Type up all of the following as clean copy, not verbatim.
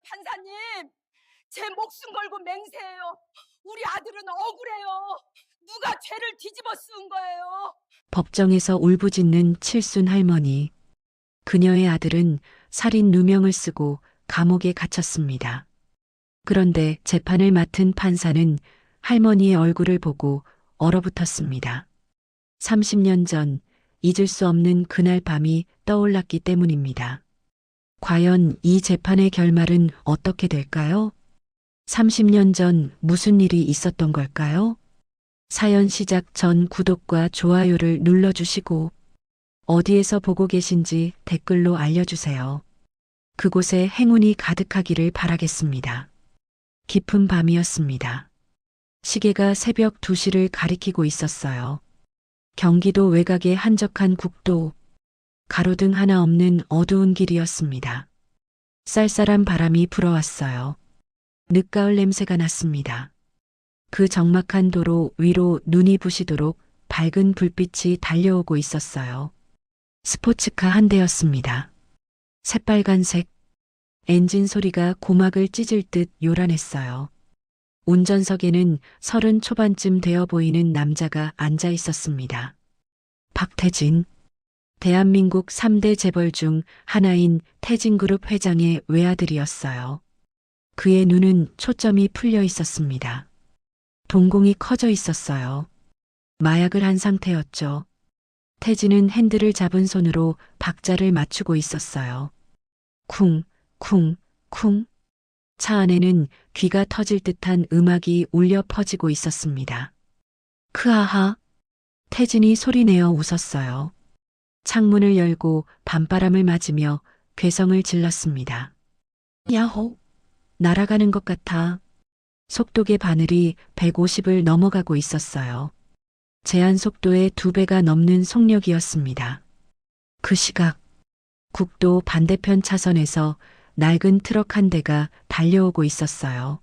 판사님, 제 목숨 걸고 맹세해요. 우리 아들은 억울해요. 누가 죄를 뒤집어 쓰은 거예요? 법정에서 울부짖는 칠순 할머니. 그녀의 아들은 살인 누명을 쓰고 감옥에 갇혔습니다. 그런데 재판을 맡은 판사는 할머니의 얼굴을 보고 얼어붙었습니다. 30년 전 잊을 수 없는 그날 밤이 떠올랐기 때문입니다. 과연 이 재판의 결말은 어떻게 될까요? 30년 전 무슨 일이 있었던 걸까요? 사연 시작 전 구독과 좋아요를 눌러주시고 어디에서 보고 계신지 댓글로 알려주세요. 그곳에 행운이 가득하기를 바라겠습니다. 깊은 밤이었습니다. 시계가 새벽 2시를 가리키고 있었어요. 경기도 외곽의 한적한 국도, 가로등 하나 없는 어두운 길이었습니다. 쌀쌀한 바람이 불어왔어요. 늦가을 냄새가 났습니다. 그 적막한 도로 위로 눈이 부시도록 밝은 불빛이 달려오고 있었어요. 스포츠카 한 대였습니다. 새빨간색, 엔진 소리가 고막을 찢을 듯 요란했어요. 운전석에는 30 초반쯤 되어 보이는 남자가 앉아 있었습니다. 박태진, 대한민국 3대 재벌 중 하나인 태진그룹 회장의 외아들이었어요. 그의 눈은 초점이 풀려 있었습니다. 동공이 커져 있었어요. 마약을 한 상태였죠. 태진은 핸들을 잡은 손으로 박자를 맞추고 있었어요. 쿵, 쿵, 쿵. 차 안에는 귀가 터질 듯한 음악이 울려 퍼지고 있었습니다. 크하하. 태진이 소리내어 웃었어요. 창문을 열고 밤바람을 맞으며 괴성을 질렀습니다. 야호! 날아가는 것 같아. 속도계 바늘이 150을 넘어가고 있었어요. 제한 속도의 2배가 넘는 속력이었습니다. 그 시각, 국도 반대편 차선에서 낡은 트럭 한 대가 달려오고 있었어요.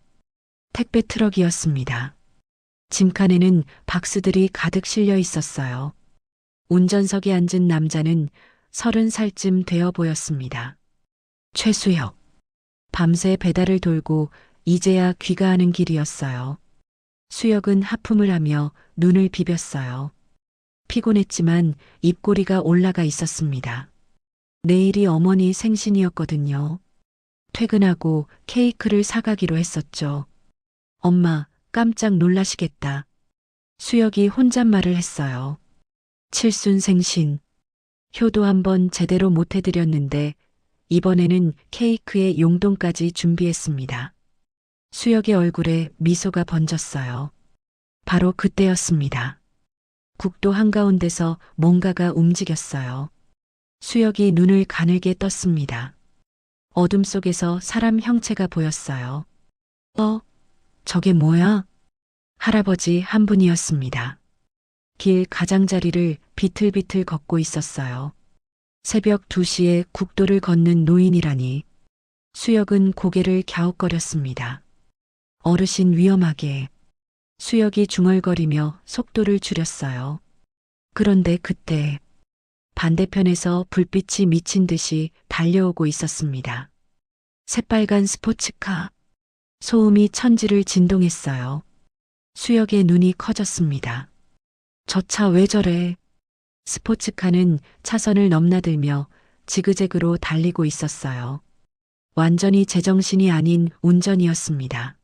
택배 트럭이었습니다. 짐칸에는 박스들이 가득 실려 있었어요. 운전석에 앉은 남자는 30살쯤 되어 보였습니다. 최수혁. 밤새 배달을 돌고 이제야 귀가하는 길이었어요. 수혁은 하품을 하며 눈을 비볐어요. 피곤했지만 입꼬리가 올라가 있었습니다. 내일이 어머니 생신이었거든요. 퇴근하고 케이크를 사가기로 했었죠. 엄마, 깜짝 놀라시겠다. 수혁이 혼잣말을 했어요. 칠순 생신. 효도 한번 제대로 못 해드렸는데 이번에는 케이크에 용돈까지 준비했습니다. 수혁의 얼굴에 미소가 번졌어요. 바로 그때였습니다. 국도 한가운데서 뭔가가 움직였어요. 수혁이 눈을 가늘게 떴습니다. 어둠 속에서 사람 형체가 보였어요. 저게 뭐야? 할아버지 한 분이었습니다. 길 가장자리를 비틀비틀 걷고 있었어요. 새벽 2시에 국도를 걷는 노인이라니. 수혁은 고개를 갸웃거렸습니다. 어르신 위험하게. 수혁이 중얼거리며 속도를 줄였어요. 그런데 그때 반대편에서 불빛이 미친 듯이 달려오고 있었습니다. 새빨간 스포츠카. 소음이 천지를 진동했어요. 수혁의 눈이 커졌습니다. 저 차 왜 저래? 스포츠카는 차선을 넘나들며 지그재그로 달리고 있었어요. 완전히 제정신이 아닌 운전이었습니다.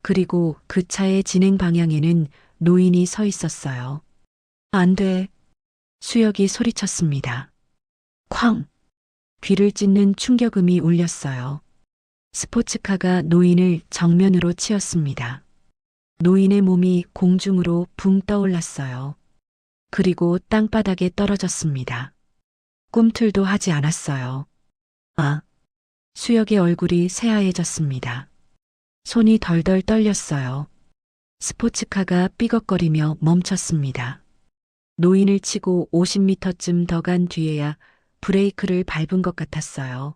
그리고 그 차의 진행 방향에는 노인이 서 있었어요. 안 돼. 수혁이 소리쳤습니다. 쾅! 귀를 찢는 충격음이 울렸어요. 스포츠카가 노인을 정면으로 치었습니다. 노인의 몸이 공중으로 붕 떠올랐어요. 그리고 땅바닥에 떨어졌습니다. 꿈틀도 하지 않았어요. 수혁의 얼굴이 새하얘졌습니다. 손이 덜덜 떨렸어요. 스포츠카가 삐걱거리며 멈췄습니다. 노인을 치고 50m쯤 더 간 뒤에야 브레이크를 밟은 것 같았어요.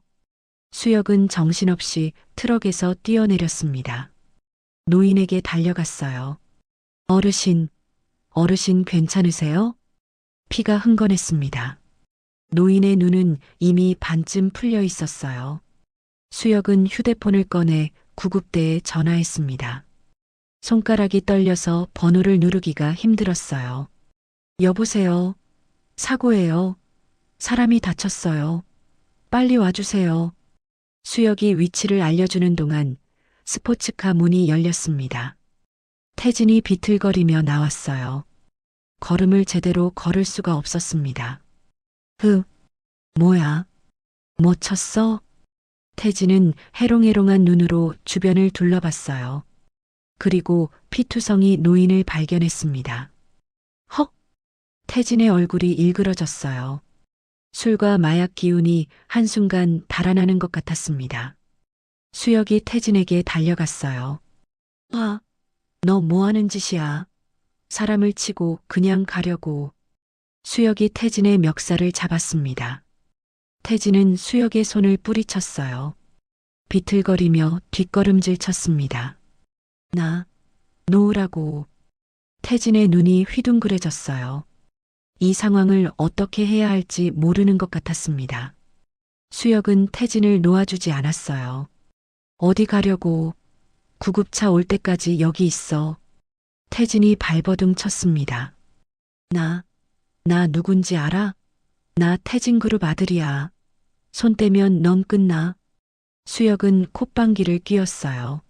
수혁은 정신없이 트럭에서 뛰어내렸습니다. 노인에게 달려갔어요. 어르신 괜찮으세요? 피가 흥건했습니다. 노인의 눈은 이미 반쯤 풀려 있었어요. 수혁은 휴대폰을 꺼내 구급대에 전화했습니다. 손가락이 떨려서 번호를 누르기가 힘들었어요. 여보세요. 사고예요. 사람이 다쳤어요. 빨리 와주세요. 수혁이 위치를 알려주는 동안 스포츠카 문이 열렸습니다. 태진이 비틀거리며 나왔어요. 걸음을 제대로 걸을 수가 없었습니다. 뭐야? 뭐 쳤어? 태진은 해롱해롱한 눈으로 주변을 둘러봤어요. 그리고 피투성이 노인을 발견했습니다. 헉! 태진의 얼굴이 일그러졌어요. 술과 마약 기운이 한순간 달아나는 것 같았습니다. 수혁이 태진에게 달려갔어요. 너 뭐 하는 짓이야? 사람을 치고 그냥 가려고. 수혁이 태진의 멱살을 잡았습니다. 태진은 수혁의 손을 뿌리쳤어요. 비틀거리며 뒷걸음질 쳤습니다. 놓으라고. 태진의 눈이 휘둥그레졌어요. 이 상황을 어떻게 해야 할지 모르는 것 같았습니다. 수혁은 태진을 놓아주지 않았어요. 어디 가려고. 구급차 올 때까지 여기 있어. 태진이 발버둥 쳤습니다. 나 누군지 알아? 나 태진그룹 아들이야. 손 떼면 넌 끝나. 수혁은 콧방귀를 뀌었어요.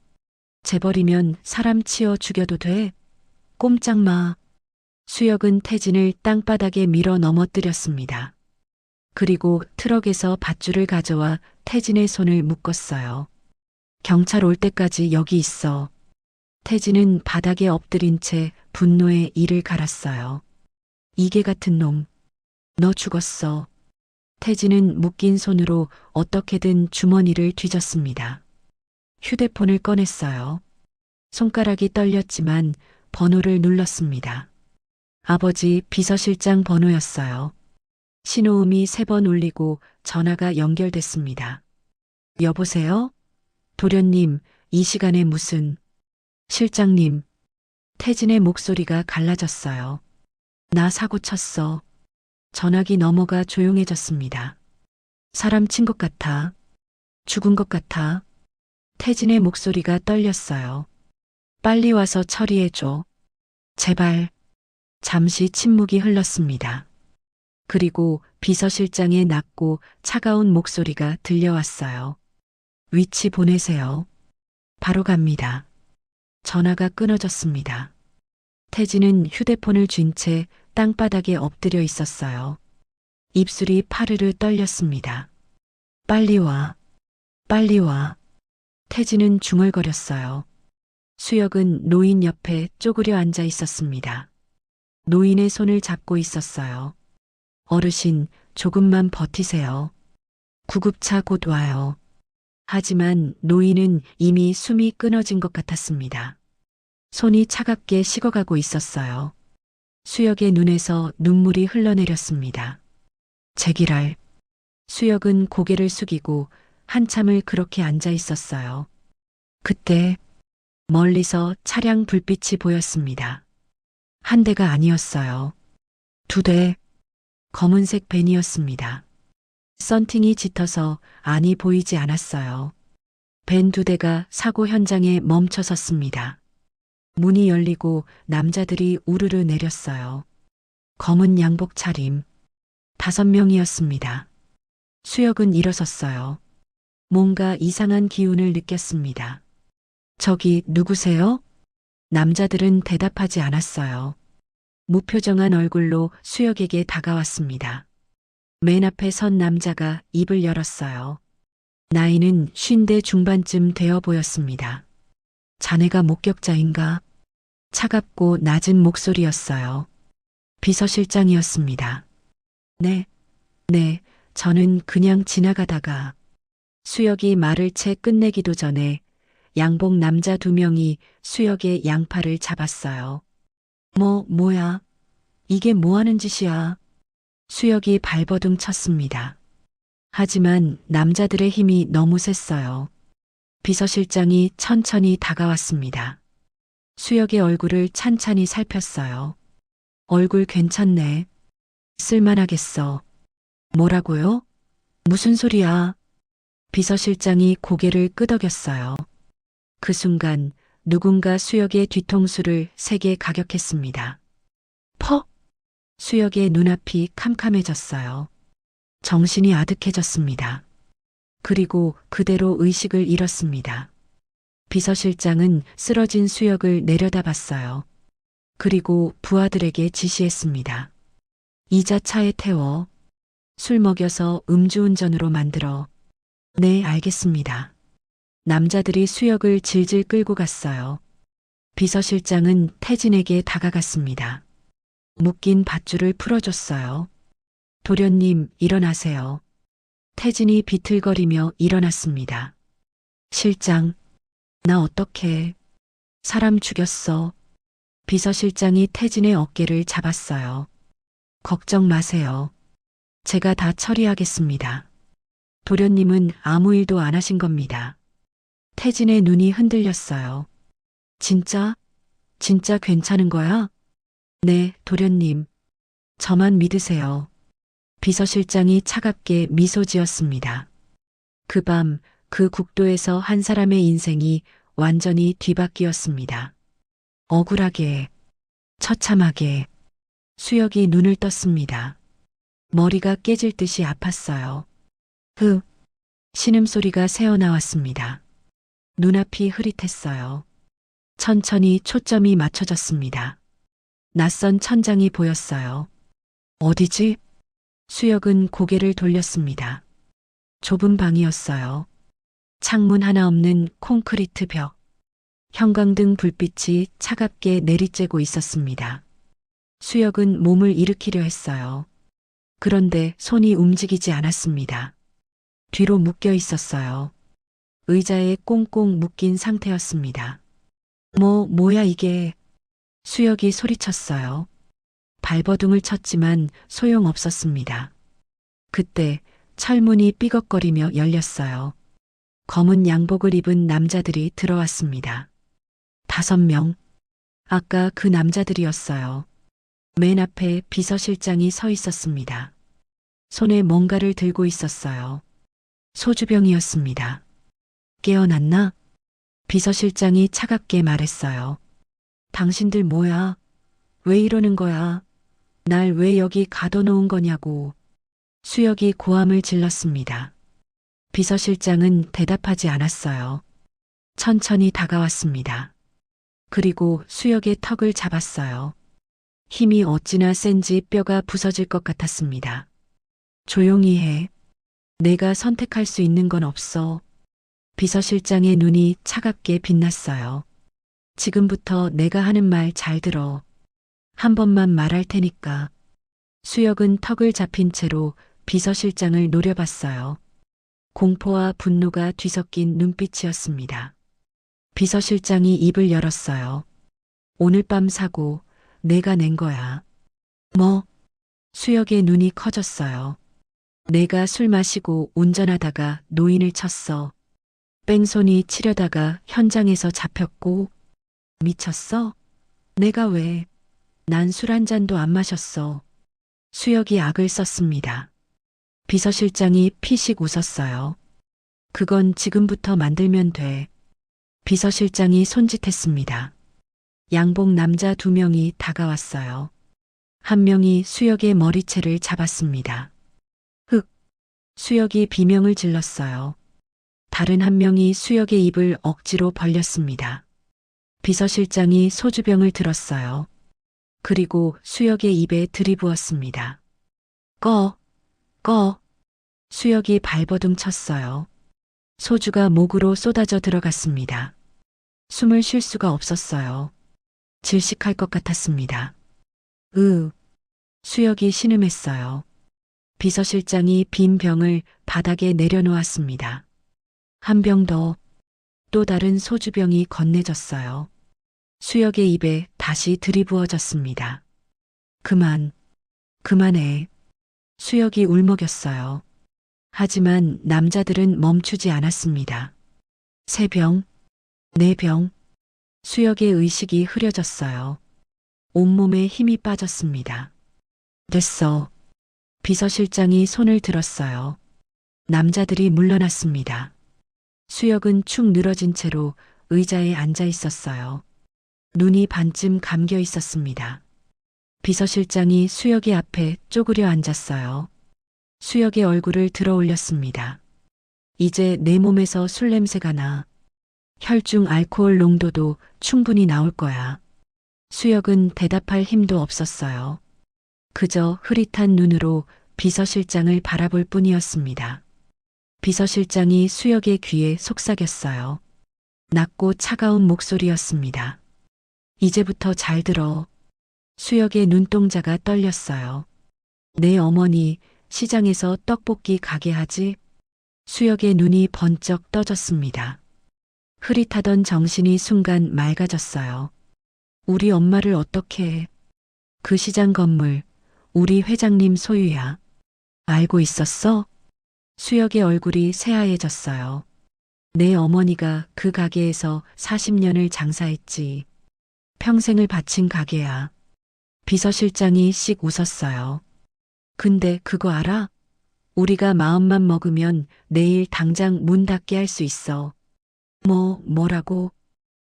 재벌이면 사람 치어 죽여도 돼? 꼼짝 마. 수혁은 태진을 땅바닥에 밀어 넘어뜨렸습니다. 그리고 트럭에서 밧줄을 가져와 태진의 손을 묶었어요. 경찰 올 때까지 여기 있어. 태진은 바닥에 엎드린 채 분노에 이를 갈았어요. 이개 같은 놈. 너 죽었어. 태진은 묶인 손으로 어떻게든 주머니를 뒤졌습니다. 휴대폰을 꺼냈어요. 손가락이 떨렸지만 번호를 눌렀습니다. 아버지 비서실장 번호였어요. 신호음이 3번 울리고 전화가 연결됐습니다. 여보세요? 도련님, 이 시간에 무슨... 실장님. 태진의 목소리가 갈라졌어요. 나 사고 쳤어. 전화기 너머가 조용해졌습니다. 사람 친 것 같아. 죽은 것 같아. 태진의 목소리가 떨렸어요. 빨리 와서 처리해줘. 제발. 잠시 침묵이 흘렀습니다. 그리고 비서실장의 낮고 차가운 목소리가 들려왔어요. 위치 보내세요. 바로 갑니다. 전화가 끊어졌습니다. 태진은 휴대폰을 쥔 채 땅바닥에 엎드려 있었어요. 입술이 파르르 떨렸습니다. 빨리 와. 빨리 와. 태진은 중얼거렸어요. 수혁은 노인 옆에 쪼그려 앉아 있었습니다. 노인의 손을 잡고 있었어요. 어르신, 조금만 버티세요. 구급차 곧 와요. 하지만 노인은 이미 숨이 끊어진 것 같았습니다. 손이 차갑게 식어가고 있었어요. 수혁의 눈에서 눈물이 흘러내렸습니다. 제기랄. 수혁은 고개를 숙이고 한참을 그렇게 앉아 있었어요. 그때 멀리서 차량 불빛이 보였습니다. 한 대가 아니었어요. 2대. 검은색 밴이었습니다. 썬팅이 짙어서 안이 보이지 않았어요. 밴 2대가 사고 현장에 멈춰 섰습니다. 문이 열리고 남자들이 우르르 내렸어요. 검은 양복 차림. 5명이었습니다. 수혁은 일어섰어요. 뭔가 이상한 기운을 느꼈습니다. 저기 누구세요? 남자들은 대답하지 않았어요. 무표정한 얼굴로 수혁에게 다가왔습니다. 맨 앞에 선 남자가 입을 열었어요. 나이는 50대 중반쯤 되어 보였습니다. 자네가 목격자인가? 차갑고 낮은 목소리였어요. 비서실장이었습니다. 네, 저는 그냥 지나가다가. 수혁이 말을 채 끝내기도 전에 양복 남자 2명이 수혁의 양팔을 잡았어요. 뭐야? 이게 뭐 하는 짓이야? 수혁이 발버둥 쳤습니다. 하지만 남자들의 힘이 너무 셌어요. 비서실장이 천천히 다가왔습니다. 수혁의 얼굴을 찬찬히 살폈어요. 얼굴 괜찮네. 쓸만하겠어. 뭐라고요? 무슨 소리야? 비서실장이 고개를 끄덕였어요. 그 순간 누군가 수혁의 뒤통수를 세게 가격했습니다. 퍽! 수혁의 눈앞이 캄캄해졌어요. 정신이 아득해졌습니다. 그리고 그대로 의식을 잃었습니다. 비서실장은 쓰러진 수혁을 내려다봤어요. 그리고 부하들에게 지시했습니다. 이자 차에 태워 술 먹여서 음주운전으로 만들어. 네, 알겠습니다. 남자들이 수혁을 질질 끌고 갔어요. 비서실장은 태진에게 다가갔습니다. 묶인 밧줄을 풀어줬어요. 도련님, 일어나세요. 태진이 비틀거리며 일어났습니다. 실장, 나 어떡해. 사람 죽였어. 비서실장이 태진의 어깨를 잡았어요. 걱정 마세요. 제가 다 처리하겠습니다. 도련님은 아무 일도 안 하신 겁니다. 태진의 눈이 흔들렸어요. 진짜? 진짜 괜찮은 거야? 네, 도련님. 저만 믿으세요. 비서실장이 차갑게 미소 지었습니다. 그 밤, 그 국도에서 한 사람의 인생이 완전히 뒤바뀌었습니다. 억울하게, 처참하게, 수혁이 눈을 떴습니다. 머리가 깨질 듯이 아팠어요. 신음소리가 새어나왔습니다. 눈앞이 흐릿했어요. 천천히 초점이 맞춰졌습니다. 낯선 천장이 보였어요. 어디지? 수혁은 고개를 돌렸습니다. 좁은 방이었어요. 창문 하나 없는 콘크리트 벽. 형광등 불빛이 차갑게 내리쬐고 있었습니다. 수혁은 몸을 일으키려 했어요. 그런데 손이 움직이지 않았습니다. 뒤로 묶여 있었어요. 의자에 꽁꽁 묶인 상태였습니다. 뭐야 이게. 수혁이 소리쳤어요. 발버둥을 쳤지만 소용없었습니다. 그때 철문이 삐걱거리며 열렸어요. 검은 양복을 입은 남자들이 들어왔습니다. 5명. 아까 그 남자들이었어요. 맨 앞에 비서실장이 서 있었습니다. 손에 뭔가를 들고 있었어요. 소주병이었습니다. 깨어났나? 비서실장이 차갑게 말했어요. 당신들 뭐야? 왜 이러는 거야? 날 왜 여기 가둬놓은 거냐고. 수혁이 고함을 질렀습니다. 비서실장은 대답하지 않았어요. 천천히 다가왔습니다. 그리고 수혁의 턱을 잡았어요. 힘이 어찌나 센지 뼈가 부서질 것 같았습니다. 조용히 해. 내가 선택할 수 있는 건 없어. 비서실장의 눈이 차갑게 빛났어요. 지금부터 내가 하는 말 잘 들어. 한 번만 말할 테니까. 수혁은 턱을 잡힌 채로 비서실장을 노려봤어요. 공포와 분노가 뒤섞인 눈빛이었습니다. 비서실장이 입을 열었어요. 오늘 밤 사고 내가 낸 거야. 뭐? 수혁의 눈이 커졌어요. 내가 술 마시고 운전하다가 노인을 쳤어. 뺑소니 치려다가 현장에서 잡혔고. 미쳤어? 내가 왜? 난 술 한 잔도 안 마셨어. 수혁이 악을 썼습니다. 비서실장이 피식 웃었어요. 그건 지금부터 만들면 돼. 비서실장이 손짓했습니다. 양복 남자 2명이 다가왔어요. 한 명이 수혁의 머리채를 잡았습니다. 수혁이 비명을 질렀어요. 다른 한 명이 수혁의 입을 억지로 벌렸습니다. 비서실장이 소주병을 들었어요. 그리고 수혁의 입에 들이부었습니다. 꺼. 수혁이 발버둥 쳤어요. 소주가 목으로 쏟아져 들어갔습니다. 숨을 쉴 수가 없었어요. 질식할 것 같았습니다. 수혁이 신음했어요. 비서실장이 빈 병을 바닥에 내려놓았습니다. 한 병 더. 또 다른 소주병이 건네졌어요. 수혁의 입에 다시 들이부어졌습니다. 그만해. 수혁이 울먹였어요. 하지만 남자들은 멈추지 않았습니다. 3병, 4병. 수혁의 의식이 흐려졌어요. 온몸에 힘이 빠졌습니다. 됐어. 비서실장이 손을 들었어요. 남자들이 물러났습니다. 수혁은 축 늘어진 채로 의자에 앉아 있었어요. 눈이 반쯤 감겨 있었습니다. 비서실장이 수혁의 앞에 쪼그려 앉았어요. 수혁의 얼굴을 들어 올렸습니다. 이제 내 몸에서 술 냄새가 나. 혈중 알코올 농도도 충분히 나올 거야. 수혁은 대답할 힘도 없었어요. 그저 흐릿한 눈으로 비서실장을 바라볼 뿐이었습니다. 비서실장이 수혁의 귀에 속삭였어요. 낮고 차가운 목소리였습니다. 이제부터 잘 들어. 수혁의 눈동자가 떨렸어요. 내 어머니 시장에서 떡볶이 가게 하지? 수혁의 눈이 번쩍 떠졌습니다. 흐릿하던 정신이 순간 맑아졌어요. 우리 엄마를 어떻게 해? 그 시장 건물 우리 회장님 소유야. 알고 있었어? 수혁의 얼굴이 새하얘졌어요. 내 어머니가 그 가게에서 40년을 장사했지. 평생을 바친 가게야. 비서실장이 씩 웃었어요. 근데 그거 알아? 우리가 마음만 먹으면 내일 당장 문 닫게 할 수 있어. 뭐라고?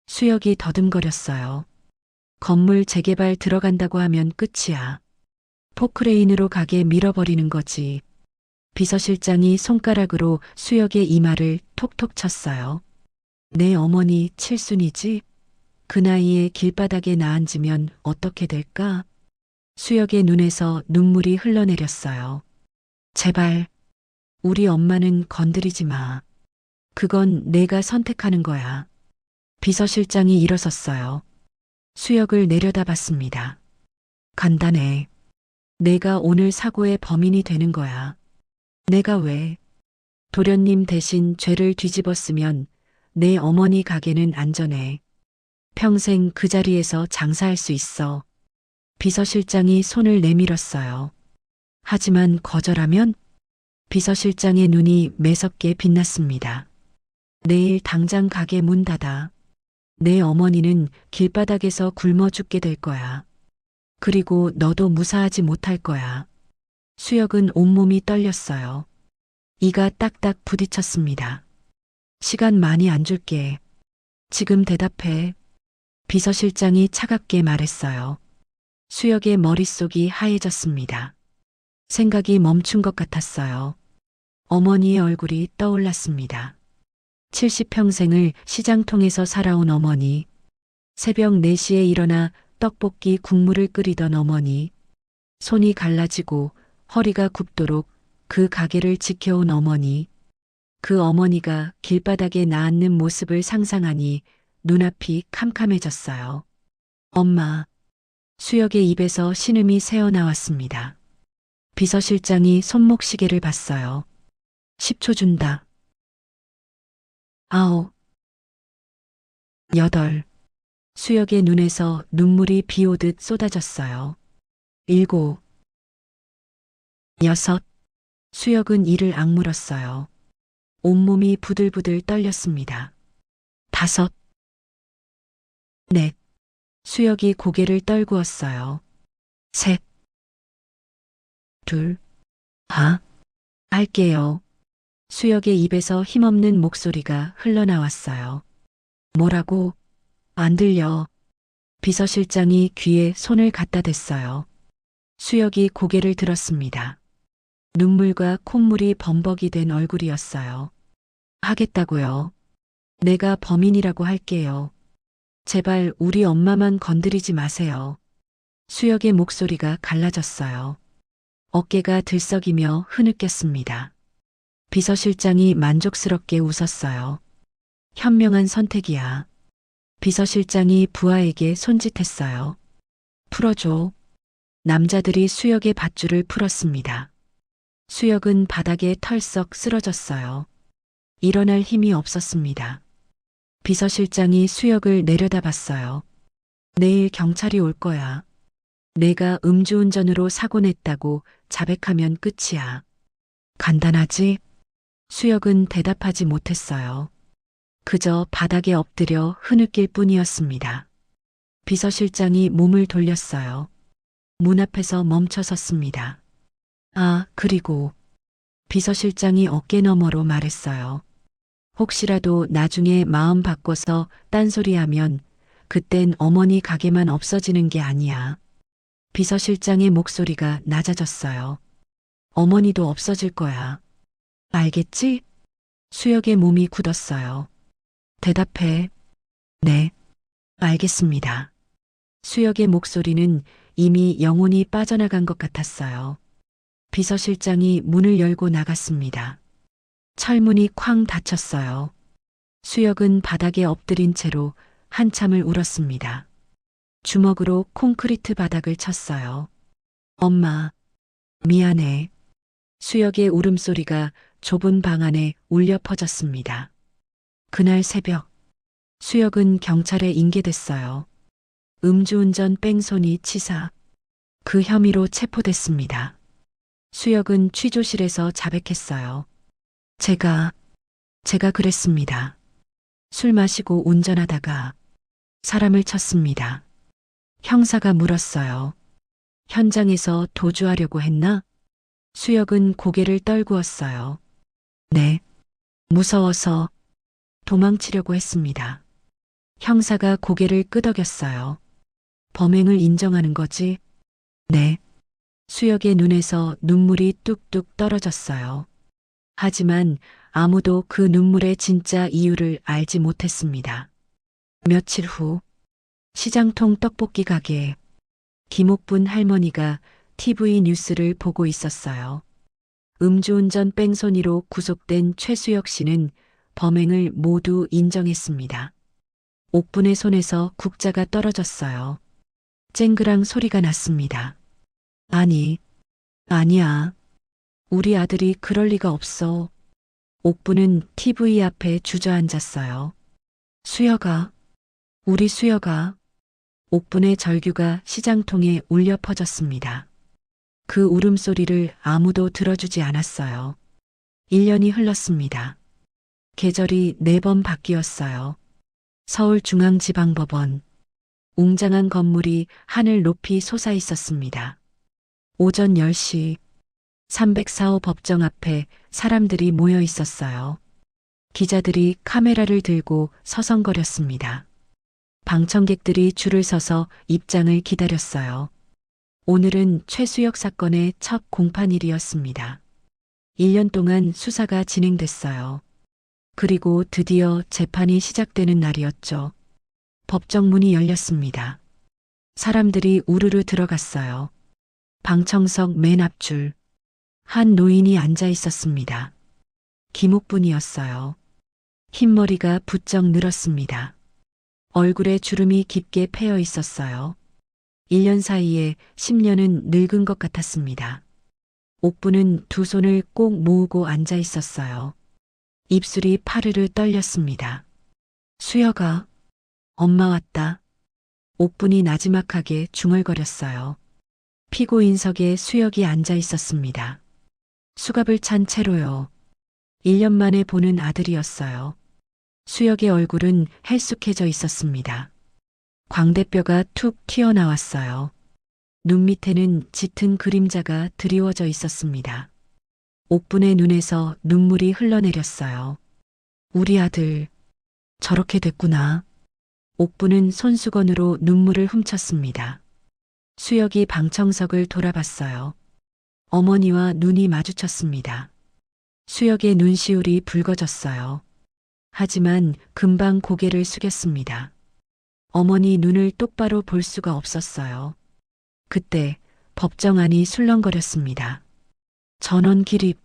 수혁이 더듬거렸어요. 건물 재개발 들어간다고 하면 끝이야. 포크레인으로 가게 밀어버리는 거지. 비서실장이 손가락으로 수혁의 이마를 톡톡 쳤어요. 내 어머니 칠순이지? 그 나이에 길바닥에 나앉으면 어떻게 될까? 수혁의 눈에서 눈물이 흘러내렸어요. 제발, 우리 엄마는 건드리지 마. 그건 내가 선택하는 거야. 비서실장이 일어섰어요. 수혁을 내려다봤습니다. 간단해. 내가 오늘 사고의 범인이 되는 거야. 내가 왜? 도련님 대신 죄를 뒤집었으면 내 어머니 가게는 안전해. 평생 그 자리에서 장사할 수 있어. 비서실장이 손을 내밀었어요. 하지만 거절하면? 비서실장의 눈이 매섭게 빛났습니다. 내일 당장 가게 문 닫아. 내 어머니는 길바닥에서 굶어 죽게 될 거야. 그리고 너도 무사하지 못할 거야. 수혁은 온몸이 떨렸어요. 이가 딱딱 부딪혔습니다. 시간 많이 안 줄게. 지금 대답해. 비서실장이 차갑게 말했어요. 수혁의 머릿속이 하얘졌습니다. 생각이 멈춘 것 같았어요. 어머니의 얼굴이 떠올랐습니다. 70평생을 시장통에서 살아온 어머니. 새벽 4시에 일어나 떡볶이 국물을 끓이던 어머니. 손이 갈라지고 허리가 굽도록 그 가게를 지켜온 어머니. 그 어머니가 길바닥에 나앉는 모습을 상상하니 눈앞이 캄캄해졌어요. 엄마. 수혁의 입에서 신음이 새어나왔습니다. 비서실장이 손목시계를 봤어요. 10초 준다. 9, 8. 수혁의 눈에서 눈물이 비 오듯 쏟아졌어요. 7, 6. 수혁은 이를 악물었어요. 온몸이 부들부들 떨렸습니다. 5, 4. 수혁이 고개를 떨구었어요. 3, 2. 할게요. 수혁의 입에서 힘없는 목소리가 흘러나왔어요. 뭐라고? 안 들려. 비서실장이 귀에 손을 갖다 댔어요. 수혁이 고개를 들었습니다. 눈물과 콧물이 범벅이 된 얼굴이었어요. 하겠다고요. 내가 범인이라고 할게요. 제발 우리 엄마만 건드리지 마세요. 수혁의 목소리가 갈라졌어요. 어깨가 들썩이며 흐느꼈습니다. 비서실장이 만족스럽게 웃었어요. 현명한 선택이야. 비서실장이 부하에게 손짓했어요. 풀어줘. 남자들이 수혁의 밧줄을 풀었습니다. 수혁은 바닥에 털썩 쓰러졌어요. 일어날 힘이 없었습니다. 비서실장이 수혁을 내려다봤어요. 내일 경찰이 올 거야. 내가 음주운전으로 사고 냈다고 자백하면 끝이야. 간단하지? 수혁은 대답하지 못했어요. 그저 바닥에 엎드려 흐느낄 뿐이었습니다. 비서실장이 몸을 돌렸어요. 문 앞에서 멈춰 섰습니다. 그리고 비서실장이 어깨너머로 말했어요. 혹시라도 나중에 마음 바꿔서 딴소리하면 그땐 어머니 가게만 없어지는 게 아니야. 비서실장의 목소리가 낮아졌어요. 어머니도 없어질 거야. 알겠지? 수혁의 몸이 굳었어요. 대답해. 네, 알겠습니다. 수혁의 목소리는 이미 영혼이 빠져나간 것 같았어요. 비서실장이 문을 열고 나갔습니다. 철문이 쾅 닫혔어요. 수혁은 바닥에 엎드린 채로 한참을 울었습니다. 주먹으로 콘크리트 바닥을 쳤어요. 엄마, 미안해. 수혁의 울음소리가 좁은 방 안에 울려 퍼졌습니다. 그날 새벽, 수혁은 경찰에 인계됐어요. 음주운전 뺑소니 치사. 그 혐의로 체포됐습니다. 수혁은 취조실에서 자백했어요. 제가 그랬습니다. 술 마시고 운전하다가 사람을 쳤습니다. 형사가 물었어요. 현장에서 도주하려고 했나? 수혁은 고개를 떨구었어요. 네, 무서워서 도망치려고 했습니다. 형사가 고개를 끄덕였어요. 범행을 인정하는 거지? 네. 수혁의 눈에서 눈물이 뚝뚝 떨어졌어요. 하지만 아무도 그 눈물의 진짜 이유를 알지 못했습니다. 며칠 후, 시장통 떡볶이 가게에 김옥분 할머니가 TV 뉴스를 보고 있었어요. 음주운전 뺑소니로 구속된 최수혁 씨는 범행을 모두 인정했습니다. 옥분의 손에서 국자가 떨어졌어요. 쨍그랑 소리가 났습니다. 아니야. 우리 아들이 그럴 리가 없어. 옥분은 TV 앞에 주저앉았어요. 수혁아, 우리 수혁아. 옥분의 절규가 시장통에 울려 퍼졌습니다. 그 울음소리를 아무도 들어주지 않았어요. 1년이 흘렀습니다. 계절이 4번 바뀌었어요. 서울중앙지방법원. 웅장한 건물이 하늘 높이 솟아 있었습니다. 오전 10시 304호 법정 앞에 사람들이 모여 있었어요. 기자들이 카메라를 들고 서성거렸습니다. 방청객들이 줄을 서서 입장을 기다렸어요. 오늘은 최수혁 사건의 첫 공판일이었습니다. 1년 동안 수사가 진행됐어요. 그리고 드디어 재판이 시작되는 날이었죠. 법정 문이 열렸습니다. 사람들이 우르르 들어갔어요. 방청석 맨 앞줄. 한 노인이 앉아 있었습니다. 김옥분이었어요. 흰머리가 부쩍 늘었습니다. 얼굴에 주름이 깊게 패여 있었어요. 1년 사이에 10년은 늙은 것 같았습니다. 옥분은 두 손을 꼭 모으고 앉아 있었어요. 입술이 파르르 떨렸습니다. 수혁아, 엄마 왔다. 옥분이 나지막하게 중얼거렸어요. 피고인석에 수혁이 앉아 있었습니다. 수갑을 찬 채로요. 1년 만에 보는 아들이었어요. 수혁의 얼굴은 헬쑥해져 있었습니다. 광대뼈가 툭 튀어나왔어요. 눈 밑에는 짙은 그림자가 드리워져 있었습니다. 옥분의 눈에서 눈물이 흘러내렸어요. 우리 아들, 저렇게 됐구나. 옥분은 손수건으로 눈물을 훔쳤습니다. 수혁이 방청석을 돌아봤어요. 어머니와 눈이 마주쳤습니다. 수혁의 눈시울이 붉어졌어요. 하지만 금방 고개를 숙였습니다. 어머니 눈을 똑바로 볼 수가 없었어요. 그때 법정 안이 술렁거렸습니다. 전원 기립,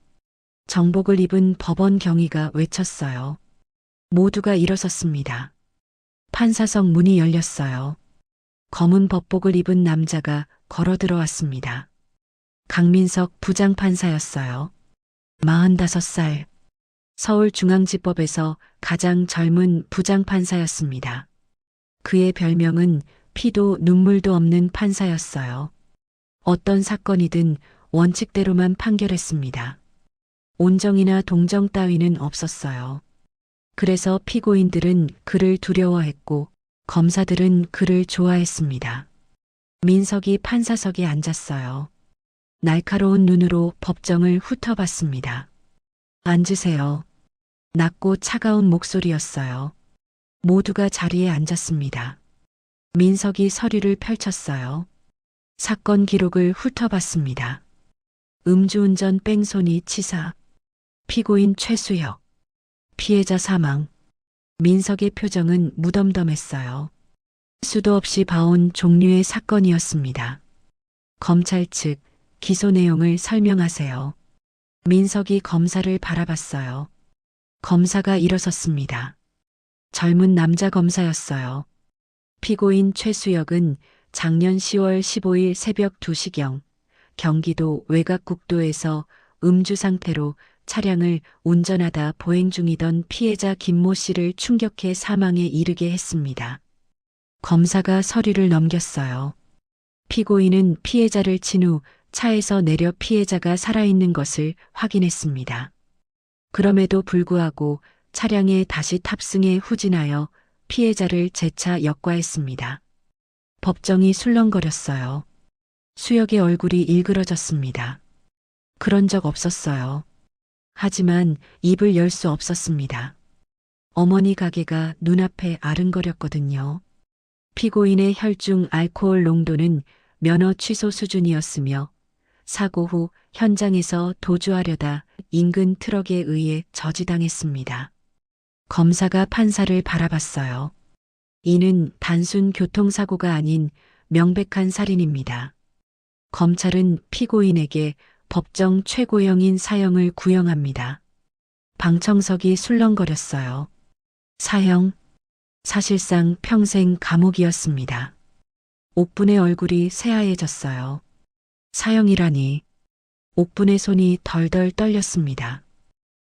정복을 입은 법원 경위가 외쳤어요. 모두가 일어섰습니다. 판사석 문이 열렸어요. 검은 법복을 입은 남자가 걸어 들어왔습니다. 강민석 부장판사였어요. 45살. 서울중앙지법에서 가장 젊은 부장판사였습니다. 그의 별명은 피도 눈물도 없는 판사였어요. 어떤 사건이든 원칙대로만 판결했습니다. 온정이나 동정 따위는 없었어요. 그래서 피고인들은 그를 두려워했고 검사들은 그를 좋아했습니다. 민석이 판사석에 앉았어요. 날카로운 눈으로 법정을 훑어봤습니다. 앉으세요. 낮고 차가운 목소리였어요. 모두가 자리에 앉았습니다. 민석이 서류를 펼쳤어요. 사건 기록을 훑어봤습니다. 음주운전 뺑소니 치사, 피고인 최수혁, 피해자 사망. 민석의 표정은 무덤덤했어요. 수도 없이 봐온 종류의 사건이었습니다. 검찰 측 기소 내용을 설명하세요. 민석이 검사를 바라봤어요. 검사가 일어섰습니다. 젊은 남자 검사였어요. 피고인 최수혁은 작년 10월 15일 새벽 2시경 경기도 외곽국도에서 음주 상태로 차량을 운전하다 보행 중이던 피해자 김모 씨를 충격해 사망에 이르게 했습니다. 검사가 서류를 넘겼어요. 피고인은 피해자를 친 후 차에서 내려 피해자가 살아있는 것을 확인했습니다. 그럼에도 불구하고 차량에 다시 탑승해 후진하여 피해자를 재차 역과했습니다. 법정이 술렁거렸어요. 수혁의 얼굴이 일그러졌습니다. 그런 적 없었어요. 하지만 입을 열 수 없었습니다. 어머니 가게가 눈앞에 아른거렸거든요. 피고인의 혈중 알코올 농도는 면허 취소 수준이었으며 사고 후 현장에서 도주하려다 인근 트럭에 의해 저지당했습니다. 검사가 판사를 바라봤어요. 이는 단순 교통사고가 아닌 명백한 살인입니다. 검찰은 피고인에게 법정 최고형인 사형을 구형합니다. 방청석이 술렁거렸어요. 사형, 사실상 평생 감옥이었습니다. 옥분의 얼굴이 새하얘졌어요. 사형이라니. 옥분의 손이 덜덜 떨렸습니다.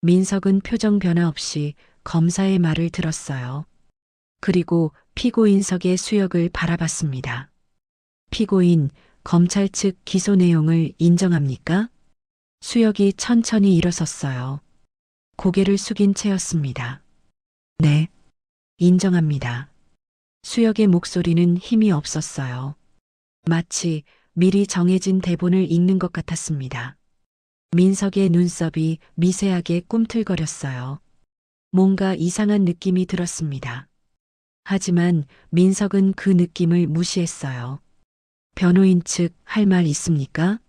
민석은 표정 변화 없이 검사의 말을 들었어요. 그리고 피고인석의 수혁을 바라봤습니다. 피고인, 검찰 측 기소 내용을 인정합니까? 수혁이 천천히 일어섰어요. 고개를 숙인 채였습니다. 네, 인정합니다. 수혁의 목소리는 힘이 없었어요. 마치 미리 정해진 대본을 읽는 것 같았습니다. 민석의 눈썹이 미세하게 꿈틀거렸어요. 뭔가 이상한 느낌이 들었습니다. 하지만 민석은 그 느낌을 무시했어요. 변호인 측 할 말 있습니까?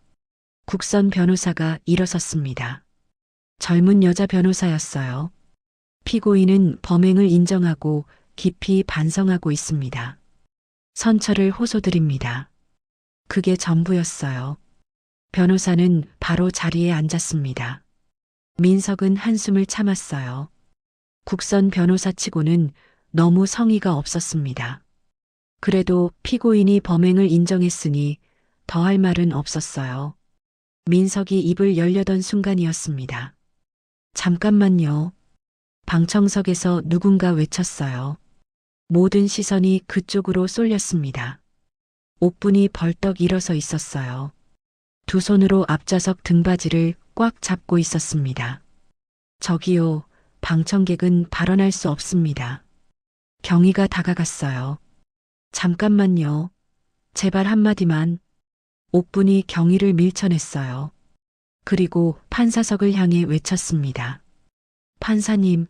국선 변호사가 일어섰습니다. 젊은 여자 변호사였어요. 피고인은 범행을 인정하고 깊이 반성하고 있습니다. 선처를 호소드립니다. 그게 전부였어요. 변호사는 바로 자리에 앉았습니다. 민석은 한숨을 참았어요. 국선 변호사치고는 너무 성의가 없었습니다. 그래도 피고인이 범행을 인정했으니 더할 말은 없었어요. 민석이 입을 열려던 순간이었습니다. 잠깐만요. 방청석에서 누군가 외쳤어요. 모든 시선이 그쪽으로 쏠렸습니다. 옥분이 벌떡 일어서 있었어요. 두 손으로 앞좌석 등받이를 꽉 잡고 있었습니다. 저기요, 방청객은 발언할 수 없습니다. 경위가 다가갔어요. 잠깐만요. 제발 한마디만. 옥분이 경위를 밀쳐냈어요. 그리고 판사석을 향해 외쳤습니다. 판사님,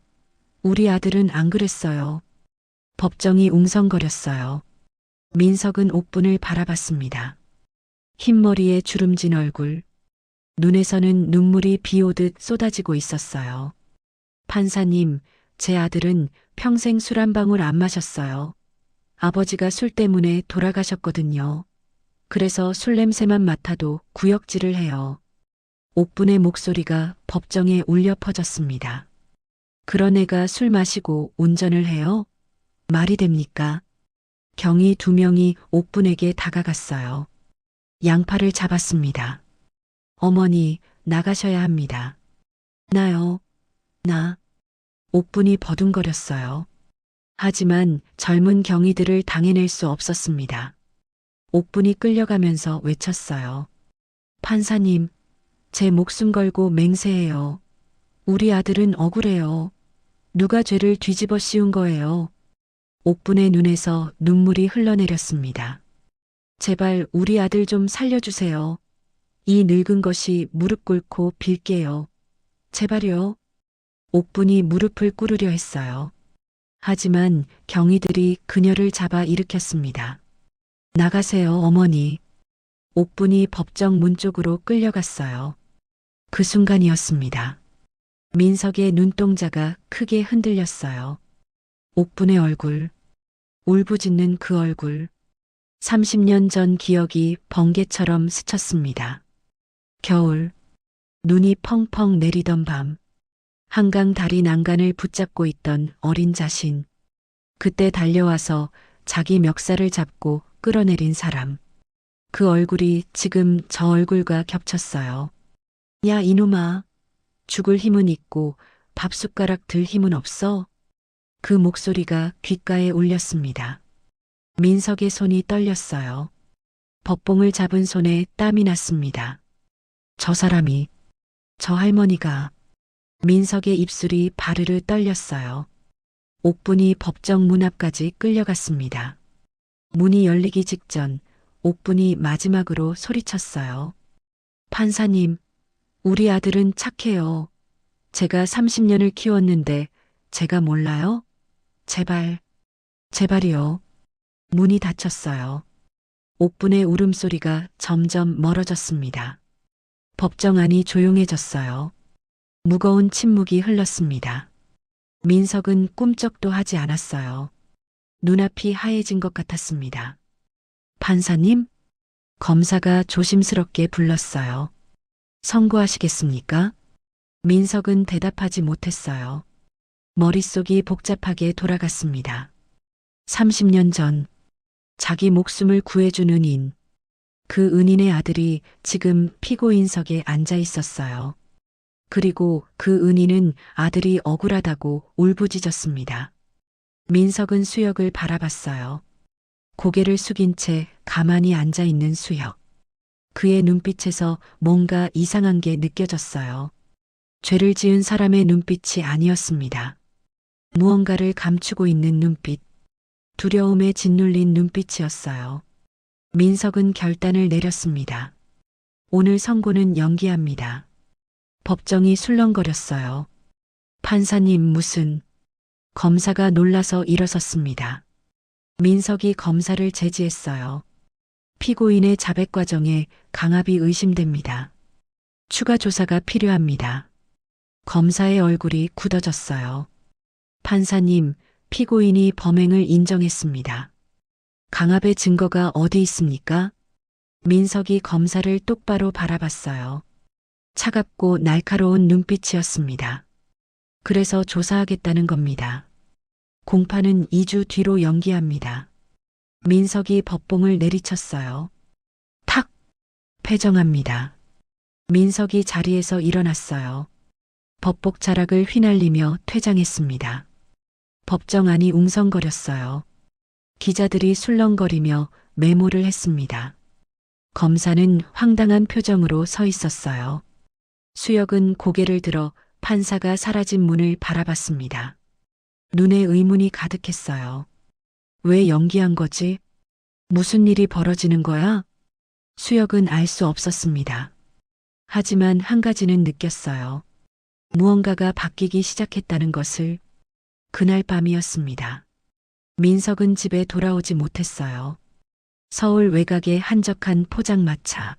우리 아들은 안 그랬어요. 법정이 웅성거렸어요. 민석은 옥분을 바라봤습니다. 흰머리에 주름진 얼굴, 눈에서는 눈물이 비오듯 쏟아지고 있었어요. 판사님, 제 아들은 평생 술 한 방울 안 마셨어요. 아버지가 술 때문에 돌아가셨거든요. 그래서 술 냄새만 맡아도 구역질을 해요. 옥분의 목소리가 법정에 울려 퍼졌습니다. 그런 애가 술 마시고 운전을 해요? 말이 됩니까? 경위 두 명이 옥분에게 다가갔어요. 양팔을 잡았습니다. 어머니, 나가셔야 합니다. 나요. 나. 옥분이 버둥거렸어요. 하지만 젊은 경위들을 당해낼 수 없었습니다. 옥분이 끌려가면서 외쳤어요. 판사님, 제 목숨 걸고 맹세해요. 우리 아들은 억울해요. 누가 죄를 뒤집어 씌운 거예요. 옥분의 눈에서 눈물이 흘러내렸습니다. 제발 우리 아들 좀 살려주세요. 이 늙은 것이 무릎 꿇고 빌게요. 제발요. 옥분이 무릎을 꿇으려 했어요. 하지만 경위들이 그녀를 잡아 일으켰습니다. 나가세요, 어머니. 옥분이 법정 문 쪽으로 끌려갔어요. 그 순간이었습니다. 민석의 눈동자가 크게 흔들렸어요. 옥분의 얼굴, 울부짖는 그 얼굴, 30년 전 기억이 번개처럼 스쳤습니다. 겨울, 눈이 펑펑 내리던 밤, 한강 다리 난간을 붙잡고 있던 어린 자신, 그때 달려와서 자기 멱살을 잡고 끌어내린 사람. 그 얼굴이 지금 저 얼굴과 겹쳤어요. 야, 이놈아. 죽을 힘은 있고 밥숟가락 들 힘은 없어? 그 목소리가 귓가에 울렸습니다. 민석의 손이 떨렸어요. 법봉을 잡은 손에 땀이 났습니다. 저 사람이, 저 할머니가. 민석의 입술이 바르르 떨렸어요. 옥분이 법정 문 앞까지 끌려갔습니다. 문이 열리기 직전 옥분이 마지막으로 소리쳤어요. 판사님, 우리 아들은 착해요. 제가 30년을 키웠는데 제가 몰라요? 제발, 제발이요. 문이 닫혔어요. 옥분의 울음소리가 점점 멀어졌습니다. 법정 안이 조용해졌어요. 무거운 침묵이 흘렀습니다. 민석은 꿈쩍도 하지 않았어요. 눈앞이 하얘진 것 같았습니다. 판사님? 검사가 조심스럽게 불렀어요. 선고하시겠습니까? 민석은 대답하지 못했어요. 머릿속이 복잡하게 돌아갔습니다. 30년 전 자기 목숨을 구해준 은인, 그 은인의 아들이 지금 피고인석에 앉아 있었어요. 그리고 그 은인은 아들이 억울하다고 울부짖었습니다. 민석은 수혁을 바라봤어요. 고개를 숙인 채 가만히 앉아 있는 수혁. 그의 눈빛에서 뭔가 이상한 게 느껴졌어요. 죄를 지은 사람의 눈빛이 아니었습니다. 무언가를 감추고 있는 눈빛, 두려움에 짓눌린 눈빛이었어요. 민석은 결단을 내렸습니다. 오늘 선고는 연기합니다. 법정이 술렁거렸어요. 판사님 무슨... 검사가 놀라서 일어섰습니다. 민석이 검사를 제지했어요. 피고인의 자백 과정에 강압이 의심됩니다. 추가 조사가 필요합니다. 검사의 얼굴이 굳어졌어요. 판사님, 피고인이 범행을 인정했습니다. 강압의 증거가 어디 있습니까? 민석이 검사를 똑바로 바라봤어요. 차갑고 날카로운 눈빛이었습니다. 그래서 조사하겠다는 겁니다. 공판은 2주 뒤로 연기합니다. 민석이 법봉을 내리쳤어요. 탁! 패정합니다. 민석이 자리에서 일어났어요. 법복 자락을 휘날리며 퇴장했습니다. 법정 안이 웅성거렸어요. 기자들이 술렁거리며 메모를 했습니다. 검사는 황당한 표정으로 서 있었어요. 수혁은 고개를 들어 판사가 사라진 문을 바라봤습니다. 눈에 의문이 가득했어요. 왜 연기한 거지? 무슨 일이 벌어지는 거야? 수혁은 알 수 없었습니다. 하지만 한 가지는 느꼈어요. 무언가가 바뀌기 시작했다는 것을. 그날 밤이었습니다. 민석은 집에 돌아오지 못했어요. 서울 외곽의 한적한 포장마차.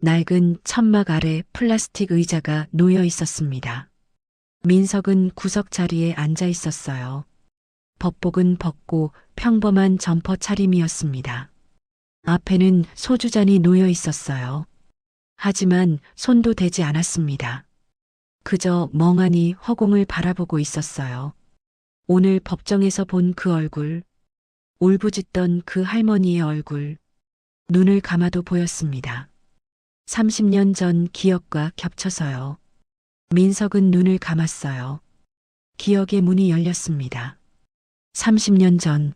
낡은 천막 아래 플라스틱 의자가 놓여 있었습니다. 민석은 구석 자리에 앉아 있었어요. 법복은 벗고 평범한 점퍼 차림이었습니다. 앞에는 소주잔이 놓여 있었어요. 하지만 손도 대지 않았습니다. 그저 멍하니 허공을 바라보고 있었어요. 오늘 법정에서 본 그 얼굴, 울부짖던 그 할머니의 얼굴, 눈을 감아도 보였습니다. 30년 전 기억과 겹쳐서요. 민석은 눈을 감았어요. 기억의 문이 열렸습니다. 30년 전,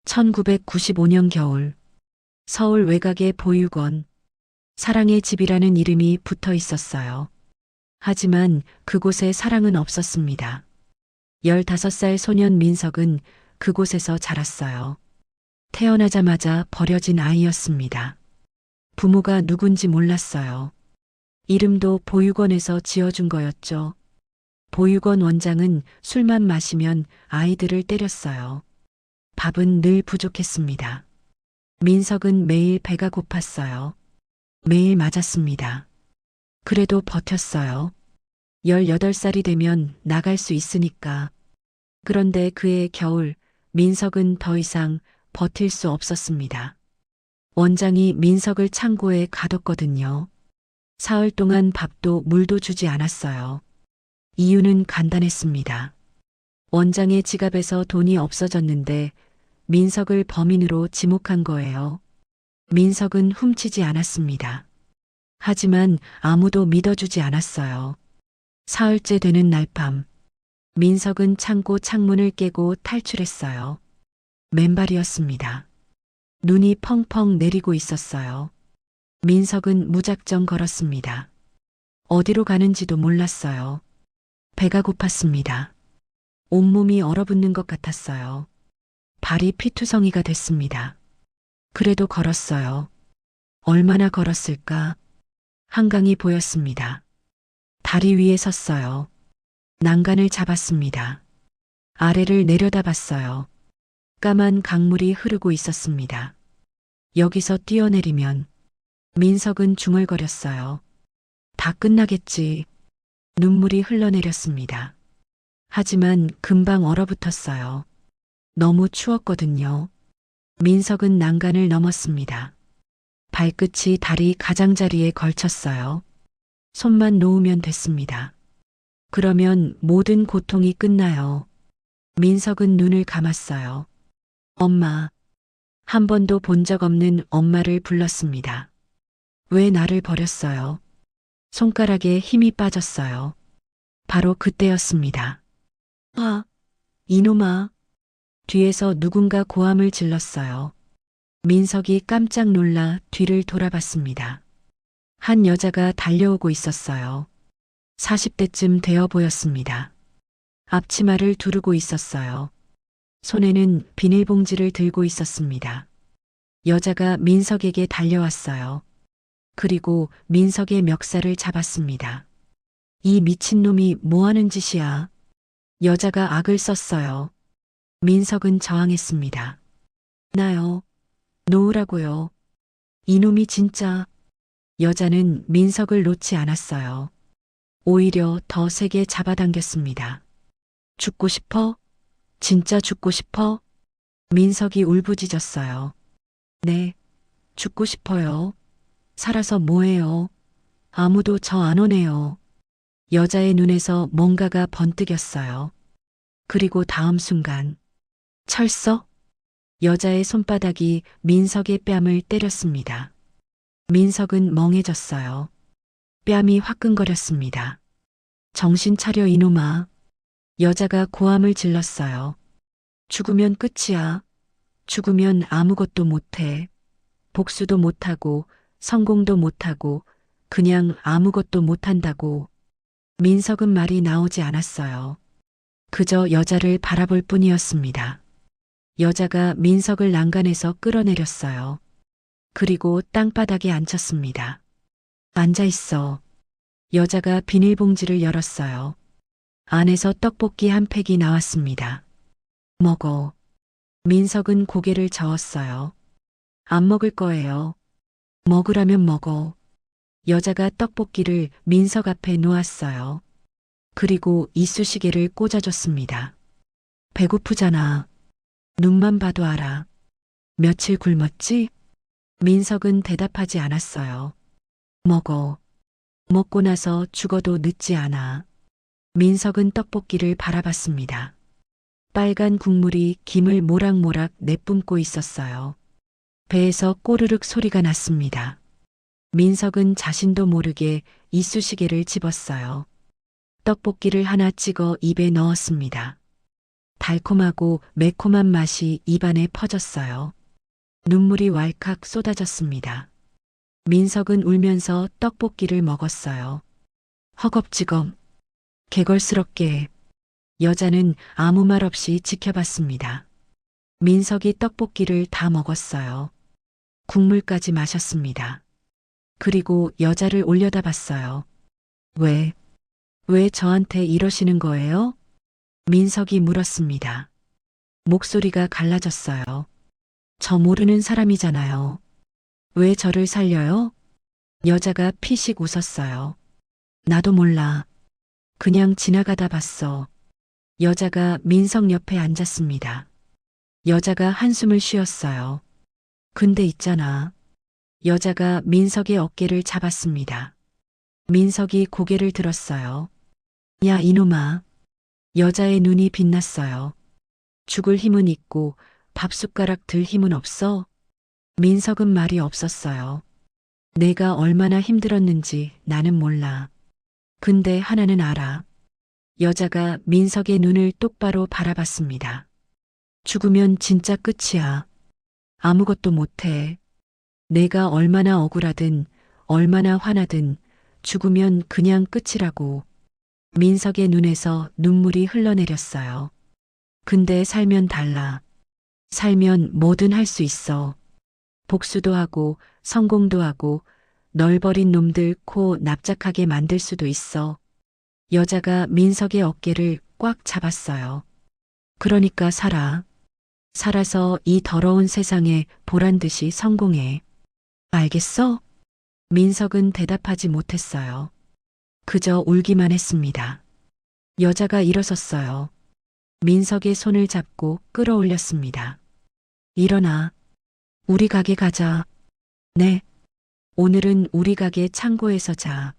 1995년 겨울, 서울 외곽의 보육원, 사랑의 집이라는 이름이 붙어 있었어요. 하지만 그곳에 사랑은 없었습니다. 15살 소년 민석은 그곳에서 자랐어요. 태어나자마자 버려진 아이였습니다. 부모가 누군지 몰랐어요. 이름도 보육원에서 지어준 거였죠. 보육원 원장은 술만 마시면 아이들을 때렸어요. 밥은 늘 부족했습니다. 민석은 매일 배가 고팠어요. 매일 맞았습니다. 그래도 버텼어요. 18살이 되면 나갈 수 있으니까. 그런데 그해 겨울, 민석은 더 이상 버틸 수 없었습니다. 원장이 민석을 창고에 가뒀거든요. 사흘 동안 밥도 물도 주지 않았어요. 이유는 간단했습니다. 원장의 지갑에서 돈이 없어졌는데 민석을 범인으로 지목한 거예요. 민석은 훔치지 않았습니다. 하지만 아무도 믿어주지 않았어요. 사흘째 되는 날 밤, 민석은 창고 창문을 깨고 탈출했어요. 맨발이었습니다. 눈이 펑펑 내리고 있었어요. 민석은 무작정 걸었습니다. 어디로 가는지도 몰랐어요. 배가 고팠습니다. 온몸이 얼어붙는 것 같았어요. 발이 피투성이가 됐습니다. 그래도 걸었어요. 얼마나 걸었을까? 한강이 보였습니다. 다리 위에 섰어요. 난간을 잡았습니다. 아래를 내려다봤어요. 까만 강물이 흐르고 있었습니다. 여기서 뛰어내리면 민석은 중얼거렸어요. 다 끝나겠지. 눈물이 흘러내렸습니다. 하지만 금방 얼어붙었어요. 너무 추웠거든요. 민석은 난간을 넘었습니다. 발끝이 다리 가장자리에 걸쳤어요. 손만 놓으면 됐습니다. 그러면 모든 고통이 끝나요. 민석은 눈을 감았어요. 엄마. 한 번도 본 적 없는 엄마를 불렀습니다. 왜 나를 버렸어요? 손가락에 힘이 빠졌어요. 바로 그때였습니다. 아, 이놈아. 뒤에서 누군가 고함을 질렀어요. 민석이 깜짝 놀라 뒤를 돌아봤습니다. 한 여자가 달려오고 있었어요. 40대쯤 되어 보였습니다. 앞치마를 두르고 있었어요. 손에는 비닐봉지를 들고 있었습니다. 여자가 민석에게 달려왔어요. 그리고 민석의 멱살을 잡았습니다. 이 미친놈이 뭐하는 짓이야? 여자가 악을 썼어요. 민석은 저항했습니다. 나요. 놓으라고요. 이놈이 진짜. 여자는 민석을 놓지 않았어요. 오히려 더 세게 잡아당겼습니다. 죽고 싶어? 진짜 죽고 싶어? 민석이 울부짖었어요. 네, 죽고 싶어요. 살아서 뭐해요? 아무도 저 안 오네요. 여자의 눈에서 뭔가가 번뜩였어요. 그리고 다음 순간, 철서? 여자의 손바닥이 민석의 뺨을 때렸습니다. 민석은 멍해졌어요. 뺨이 화끈거렸습니다. 정신 차려 이놈아. 여자가 고함을 질렀어요. 죽으면 끝이야. 죽으면 아무것도 못해. 복수도 못하고 성공도 못하고 그냥 아무것도 못한다고. 민석은 말이 나오지 않았어요. 그저 여자를 바라볼 뿐이었습니다. 여자가 민석을 난간에서 끌어내렸어요. 그리고 땅바닥에 앉혔습니다. 앉아 있어. 여자가 비닐봉지를 열었어요. 안에서 떡볶이 한 팩이 나왔습니다. 먹어. 민석은 고개를 저었어요. 안 먹을 거예요. 먹으라면 먹어. 여자가 떡볶이를 민석 앞에 놓았어요. 그리고 이쑤시개를 꽂아줬습니다. 배고프잖아. 눈만 봐도 알아. 며칠 굶었지? 민석은 대답하지 않았어요. 먹어. 먹고 나서 죽어도 늦지 않아. 민석은 떡볶이를 바라봤습니다. 빨간 국물이 김을 모락모락 내뿜고 있었어요. 배에서 꼬르륵 소리가 났습니다. 민석은 자신도 모르게 이쑤시개를 집었어요. 떡볶이를 하나 찍어 입에 넣었습니다. 달콤하고 매콤한 맛이 입안에 퍼졌어요. 눈물이 왈칵 쏟아졌습니다. 민석은 울면서 떡볶이를 먹었어요. 허겁지겁, 개걸스럽게. 여자는 아무 말 없이 지켜봤습니다. 민석이 떡볶이를 다 먹었어요. 국물까지 마셨습니다. 그리고 여자를 올려다봤어요. 왜? 왜 저한테 이러시는 거예요? 민석이 물었습니다. 목소리가 갈라졌어요. 저 모르는 사람이잖아요. 왜 저를 살려요? 여자가 피식 웃었어요. 나도 몰라. 그냥 지나가다 봤어. 여자가 민석 옆에 앉았습니다. 여자가 한숨을 쉬었어요. 근데 있잖아. 여자가 민석의 어깨를 잡았습니다. 민석이 고개를 들었어요. 야, 이놈아. 여자의 눈이 빛났어요. 죽을 힘은 있고 밥숟가락 들 힘은 없어? 민석은 말이 없었어요. 내가 얼마나 힘들었는지 나는 몰라. 근데 하나는 알아. 여자가 민석의 눈을 똑바로 바라봤습니다. 죽으면 진짜 끝이야. 아무것도 못해. 내가 얼마나 억울하든 얼마나 화나든 죽으면 그냥 끝이라고. 민석의 눈에서 눈물이 흘러내렸어요. 근데 살면 달라. 살면 뭐든 할 수 있어. 복수도 하고 성공도 하고 널 버린 놈들 코 납작하게 만들 수도 있어. 여자가 민석의 어깨를 꽉 잡았어요. 그러니까 살아. 살아서 이 더러운 세상에 보란 듯이 성공해. 알겠어? 민석은 대답하지 못했어요. 그저 울기만 했습니다. 여자가 일어섰어요. 민석의 손을 잡고 끌어올렸습니다. 일어나. 우리 가게 가자. 네. 오늘은 우리 가게 창고에서 자.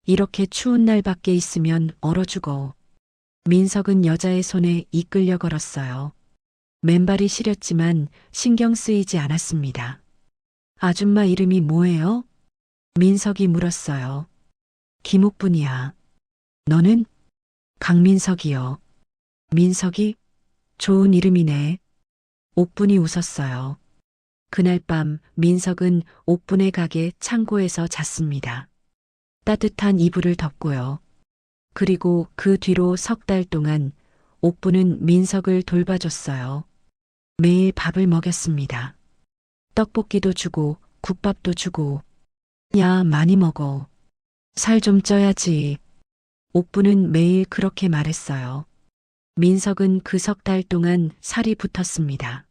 이렇게 추운 날 밖에 있으면 얼어 죽어. 민석은 여자의 손에 이끌려 걸었어요. 맨발이 시렸지만 신경 쓰이지 않았습니다. 아줌마 이름이 뭐예요? 민석이 물었어요. 김옥분이야. 너는? 강민석이요. 민석이? 좋은 이름이네. 옥분이 웃었어요. 그날 밤 민석은 옥분의 가게 창고에서 잤습니다. 따뜻한 이불을 덮고요. 그리고 그 뒤로 석 달 동안 옥분은 민석을 돌봐줬어요. 매일 밥을 먹였습니다. 떡볶이도 주고 국밥도 주고. 야, 많이 먹어. 살 좀 쪄야지. 옥분은 매일 그렇게 말했어요. 민석은 그 석 달 동안 살이 붙었습니다.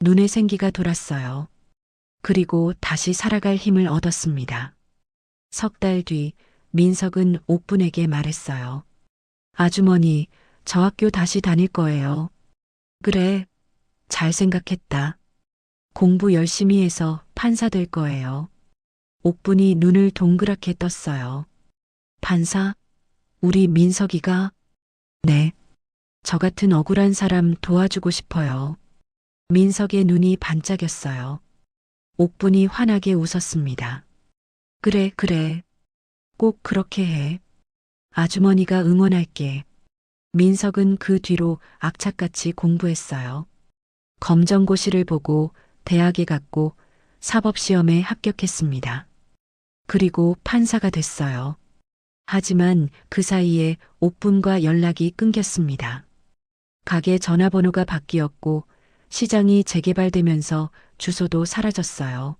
눈에 생기가 돌았어요. 그리고 다시 살아갈 힘을 얻었습니다. 석 달 뒤 민석은 옥분에게 말했어요. 아주머니, 저 학교 다시 다닐 거예요. 그래, 잘 생각했다. 공부 열심히 해서 판사 될 거예요. 옥분이 눈을 동그랗게 떴어요. 판사? 우리 민석이가? 네. 저 같은 억울한 사람 도와주고 싶어요. 민석의 눈이 반짝였어요. 옥분이 환하게 웃었습니다. 그래, 그래. 꼭 그렇게 해. 아주머니가 응원할게. 민석은 그 뒤로 악착같이 공부했어요. 검정고시를 보고 대학에 갔고 사법시험에 합격했습니다. 그리고 판사가 됐어요. 하지만 그 사이에 옥분과 연락이 끊겼습니다. 가게 전화번호가 바뀌었고 시장이 재개발되면서 주소도 사라졌어요.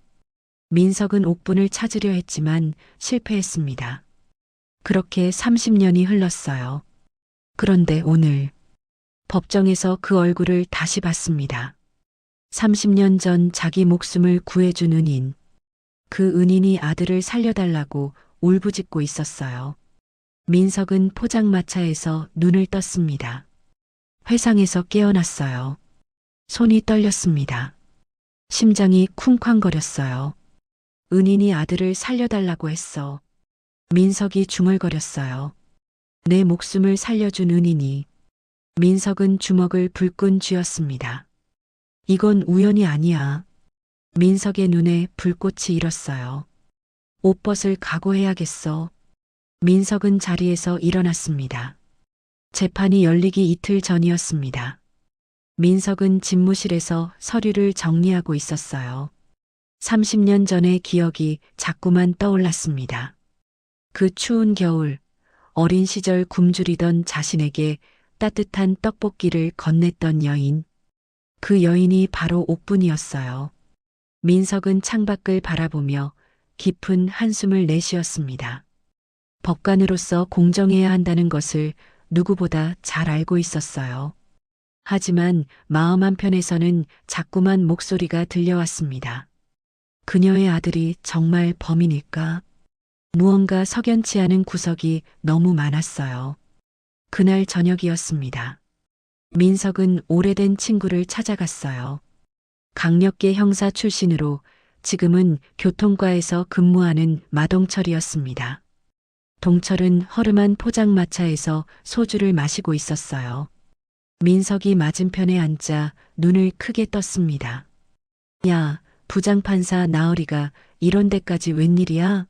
민석은 옥분을 찾으려 했지만 실패했습니다. 그렇게 30년이 흘렀어요. 그런데 오늘 법정에서 그 얼굴을 다시 봤습니다. 30년 전 자기 목숨을 구해준 은인. 그 은인이 아들을 살려달라고 울부짖고 있었어요. 민석은 포장마차에서 눈을 떴습니다. 회상에서 깨어났어요. 손이 떨렸습니다. 심장이 쿵쾅거렸어요. 은인이 아들을 살려달라고 했어. 민석이 중얼거렸어요. 내 목숨을 살려준 은인이. 민석은 주먹을 불끈 쥐었습니다. 이건 우연이 아니야. 민석의 눈에 불꽃이 일었어요. 옷벗을 각오해야겠어. 민석은 자리에서 일어났습니다. 재판이 열리기 이틀 전이었습니다. 민석은 집무실에서 서류를 정리하고 있었어요. 30년 전의 기억이 자꾸만 떠올랐습니다. 그 추운 겨울, 어린 시절 굶주리던 자신에게 따뜻한 떡볶이를 건넸던 여인. 그 여인이 바로 옥분이었어요. 민석은 창밖을 바라보며 깊은 한숨을 내쉬었습니다. 법관으로서 공정해야 한다는 것을 누구보다 잘 알고 있었어요. 하지만 마음 한편에서는 자꾸만 목소리가 들려왔습니다. 그녀의 아들이 정말 범인일까? 무언가 석연치 않은 구석이 너무 많았어요. 그날 저녁이었습니다. 민석은 오래된 친구를 찾아갔어요. 강력계 형사 출신으로 지금은 교통과에서 근무하는 마동철이었습니다. 동철은 허름한 포장마차에서 소주를 마시고 있었어요. 민석이 맞은편에 앉아 눈을 크게 떴습니다. 야, 부장판사 나으리가 이런 데까지 웬일이야?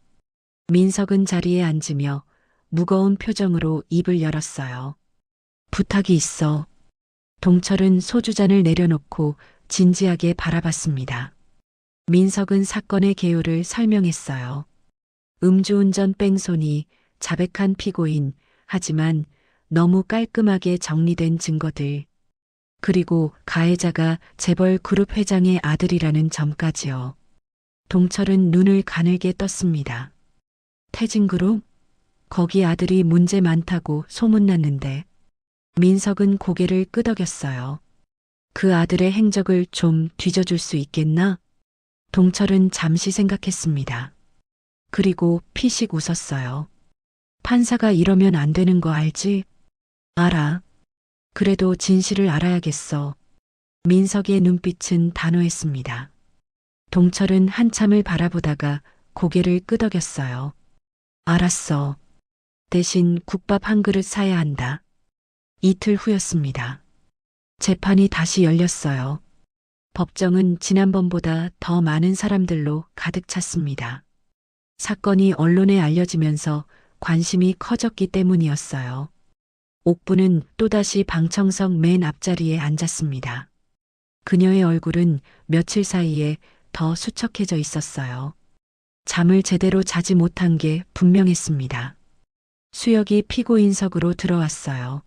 민석은 자리에 앉으며 무거운 표정으로 입을 열었어요. 부탁이 있어. 동철은 소주잔을 내려놓고 진지하게 바라봤습니다. 민석은 사건의 개요를 설명했어요. 음주운전 뺑소니, 자백한 피고인, 하지만 너무 깔끔하게 정리된 증거들. 그리고 가해자가 재벌 그룹 회장의 아들이라는 점까지요. 동철은 눈을 가늘게 떴습니다. 태진그룹? 거기 아들이 문제 많다고 소문났는데. 민석은 고개를 끄덕였어요. 그 아들의 행적을 좀 뒤져줄 수 있겠나? 동철은 잠시 생각했습니다. 그리고 피식 웃었어요. 판사가 이러면 안 되는 거 알지? 알아. 그래도 진실을 알아야겠어. 민석의 눈빛은 단호했습니다. 동철은 한참을 바라보다가 고개를 끄덕였어요. 알았어. 대신 국밥 한 그릇 사야 한다. 이틀 후였습니다. 재판이 다시 열렸어요. 법정은 지난번보다 더 많은 사람들로 가득 찼습니다. 사건이 언론에 알려지면서 관심이 커졌기 때문이었어요. 옥부는 또다시 방청석 맨 앞자리에 앉았습니다. 그녀의 얼굴은 며칠 사이에 더 수척해져 있었어요. 잠을 제대로 자지 못한 게 분명했습니다. 수혁이 피고인석으로 들어왔어요.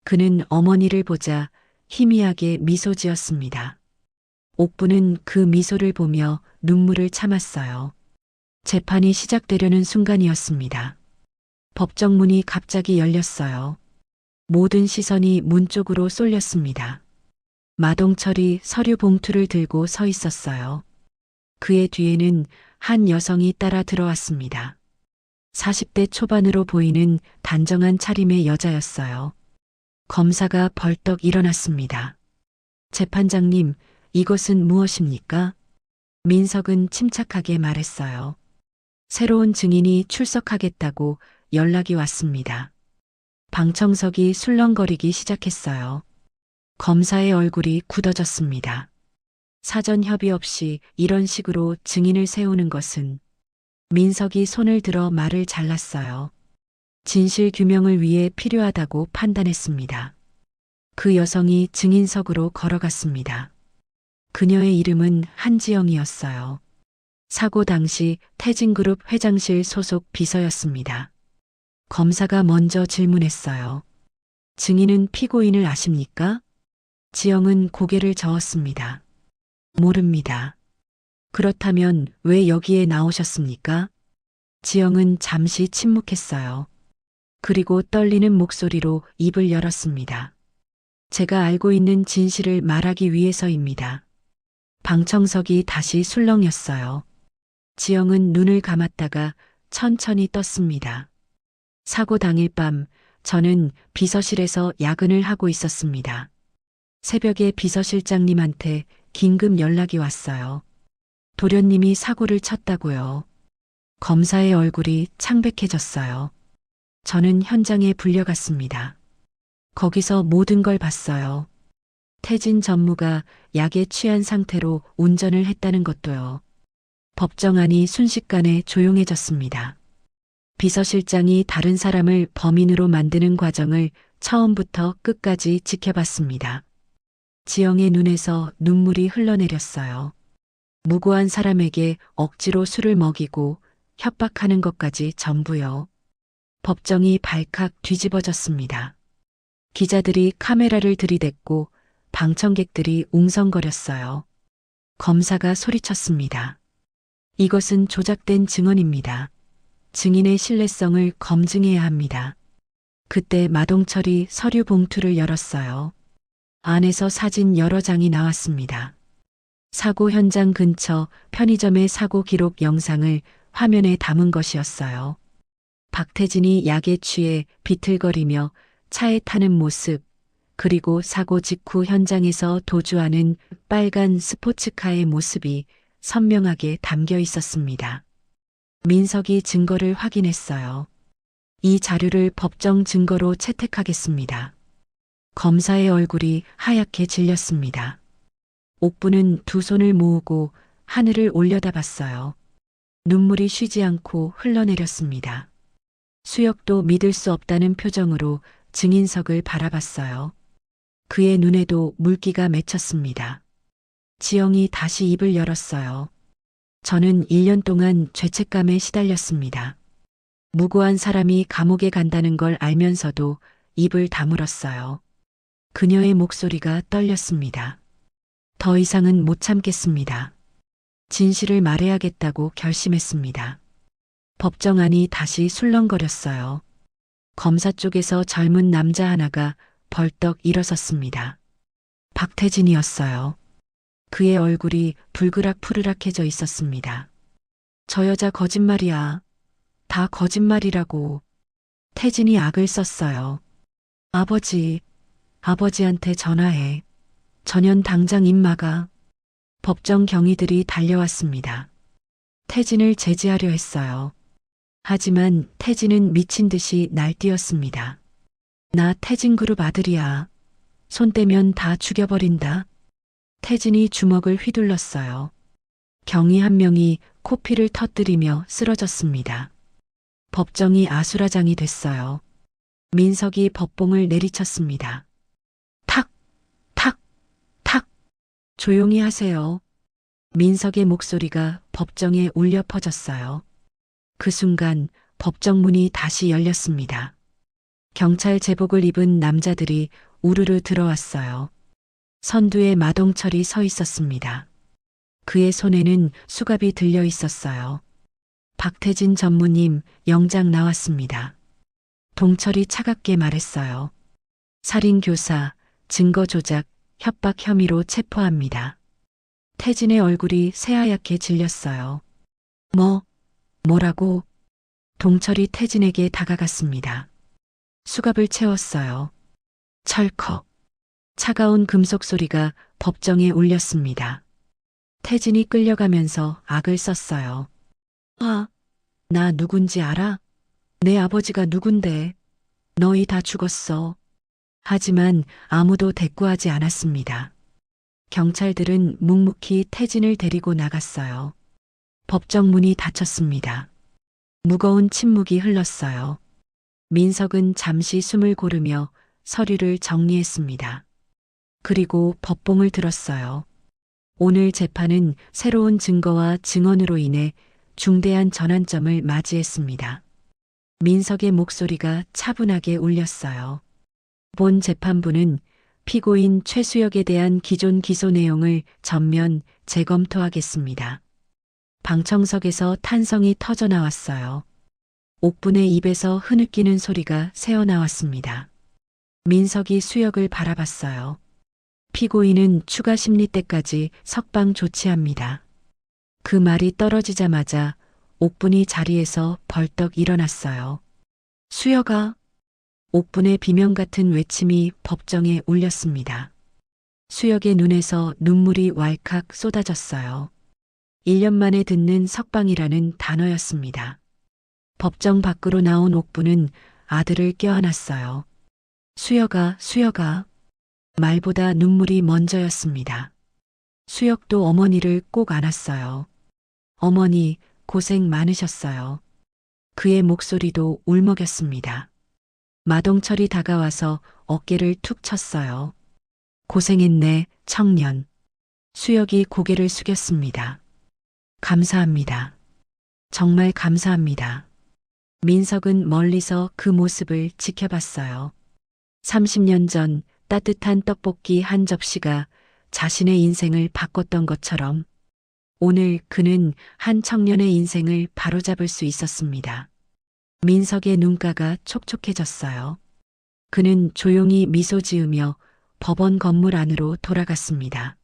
그는 어머니를 보자 희미하게 미소 지었습니다. 옥부는 그 미소를 보며 눈물을 참았어요. 재판이 시작되려는 순간이었습니다. 법정 문이 갑자기 열렸어요. 모든 시선이 문 쪽으로 쏠렸습니다. 마동철이 서류 봉투를 들고 서 있었어요. 그의 뒤에는 한 여성이 따라 들어왔습니다. 40대 초반으로 보이는 단정한 차림의 여자였어요. 검사가 벌떡 일어났습니다. 재판장님, 이것은 무엇입니까? 민석은 침착하게 말했어요. 새로운 증인이 출석하겠다고 연락이 왔습니다. 방청석이 술렁거리기 시작했어요. 검사의 얼굴이 굳어졌습니다. 사전 협의 없이 이런 식으로 증인을 세우는 것은. 민석이 손을 들어 말을 잘랐어요. 진실 규명을 위해 필요하다고 판단했습니다. 그 여성이 증인석으로 걸어갔습니다. 그녀의 이름은 한지영이었어요. 사고 당시 태진그룹 회장실 소속 비서였습니다. 검사가 먼저 질문했어요. 증인은 피고인을 아십니까? 지영은 고개를 저었습니다. 모릅니다. 그렇다면 왜 여기에 나오셨습니까? 지영은 잠시 침묵했어요. 그리고 떨리는 목소리로 입을 열었습니다. 제가 알고 있는 진실을 말하기 위해서입니다. 방청석이 다시 술렁였어요. 지영은 눈을 감았다가 천천히 떴습니다. 사고 당일 밤 저는 비서실에서 야근을 하고 있었습니다. 새벽에 비서실장님한테 긴급 연락이 왔어요. 도련님이 사고를 쳤다고요. 검사의 얼굴이 창백해졌어요. 저는 현장에 불려갔습니다. 거기서 모든 걸 봤어요. 태진 전무가 약에 취한 상태로 운전을 했다는 것도요. 법정 안이 순식간에 조용해졌습니다. 비서실장이 다른 사람을 범인으로 만드는 과정을 처음부터 끝까지 지켜봤습니다. 지영의 눈에서 눈물이 흘러내렸어요. 무고한 사람에게 억지로 술을 먹이고 협박하는 것까지 전부요. 법정이 발칵 뒤집어졌습니다. 기자들이 카메라를 들이댔고 방청객들이 웅성거렸어요. 검사가 소리쳤습니다. 이것은 조작된 증언입니다. 증인의 신뢰성을 검증해야 합니다. 그때 마동철이 서류 봉투를 열었어요. 안에서 사진 여러 장이 나왔습니다. 사고 현장 근처 편의점의 사고 기록 영상을 화면에 담은 것이었어요. 박태진이 약에 취해 비틀거리며 차에 타는 모습, 그리고 사고 직후 현장에서 도주하는 빨간 스포츠카의 모습이 선명하게 담겨 있었습니다. 민석이 증거를 확인했어요. 이 자료를 법정 증거로 채택하겠습니다. 검사의 얼굴이 하얗게 질렸습니다. 옥부는 두 손을 모으고 하늘을 올려다봤어요. 눈물이 쉬지 않고 흘러내렸습니다. 수혁도 믿을 수 없다는 표정으로 증인석을 바라봤어요. 그의 눈에도 물기가 맺혔습니다. 지영이 다시 입을 열었어요. 저는 1년 동안 죄책감에 시달렸습니다. 무고한 사람이 감옥에 간다는 걸 알면서도 입을 다물었어요. 그녀의 목소리가 떨렸습니다. 더 이상은 못 참겠습니다. 진실을 말해야겠다고 결심했습니다. 법정 안이 다시 술렁거렸어요. 검사 쪽에서 젊은 남자 하나가 벌떡 일어섰습니다. 박태진이었어요. 그의 얼굴이 불그락푸르락해져 있었습니다. 저 여자 거짓말이야. 다 거짓말이라고. 태진이 악을 썼어요. 아버지한테 전화해. 전현 당장 입 막아. 법정 경위들이 달려왔습니다. 태진을 제지하려 했어요. 하지만 태진은 미친 듯이 날뛰었습니다. 나 태진그룹 아들이야. 손 떼면 다 죽여버린다. 태진이 주먹을 휘둘렀어요. 경위 한 명이 코피를 터뜨리며 쓰러졌습니다. 법정이 아수라장이 됐어요. 민석이 법봉을 내리쳤습니다. 탁, 탁, 탁. 조용히 하세요. 민석의 목소리가 법정에 울려 퍼졌어요. 그 순간 법정 문이 다시 열렸습니다. 경찰 제복을 입은 남자들이 우르르 들어왔어요. 선두에 마동철이 서 있었습니다. 그의 손에는 수갑이 들려 있었어요. 박태진 전무님, 영장 나왔습니다. 동철이 차갑게 말했어요. 살인교사, 증거조작, 협박 혐의로 체포합니다. 태진의 얼굴이 새하얗게 질렸어요. 뭐라고? 동철이 태진에게 다가갔습니다. 수갑을 채웠어요. 철컥. 차가운 금속 소리가 법정에 울렸습니다. 태진이 끌려가면서 악을 썼어요. 나 누군지 알아? 내 아버지가 누군데? 너희 다 죽었어. 하지만 아무도 대꾸하지 않았습니다. 경찰들은 묵묵히 태진을 데리고 나갔어요. 법정 문이 닫혔습니다. 무거운 침묵이 흘렀어요. 민석은 잠시 숨을 고르며 서류를 정리했습니다. 그리고 법봉을 들었어요. 오늘 재판은 새로운 증거와 증언으로 인해 중대한 전환점을 맞이했습니다. 민석의 목소리가 차분하게 울렸어요. 본 재판부는 피고인 최수혁에 대한 기존 기소 내용을 전면 재검토하겠습니다. 방청석에서 탄성이 터져 나왔어요. 옥분의 입에서 흐느끼는 소리가 새어나왔습니다. 민석이 수혁을 바라봤어요. 피고인은 추가 심리 때까지 석방 조치합니다. 그 말이 떨어지자마자 옥분이 자리에서 벌떡 일어났어요. 수혁아. 옥분의 비명 같은 외침이 법정에 울렸습니다. 수혁의 눈에서 눈물이 왈칵 쏟아졌어요. 1년 만에 듣는 석방이라는 단어였습니다. 법정 밖으로 나온 옥분은 아들을 껴안았어요. 수혁아. 말보다 눈물이 먼저였습니다. 수혁도 어머니를 꼭 안았어요. 어머니, 고생 많으셨어요. 그의 목소리도 울먹였습니다. 마동철이 다가와서 어깨를 툭 쳤어요. 고생했네, 청년. 수혁이 고개를 숙였습니다. 감사합니다. 정말 감사합니다. 민석은 멀리서 그 모습을 지켜봤어요. 30년 전 따뜻한 떡볶이 한 접시가 자신의 인생을 바꿨던 것처럼 오늘 그는 한 청년의 인생을 바로잡을 수 있었습니다. 민석의 눈가가 촉촉해졌어요. 그는 조용히 미소 지으며 법원 건물 안으로 돌아갔습니다.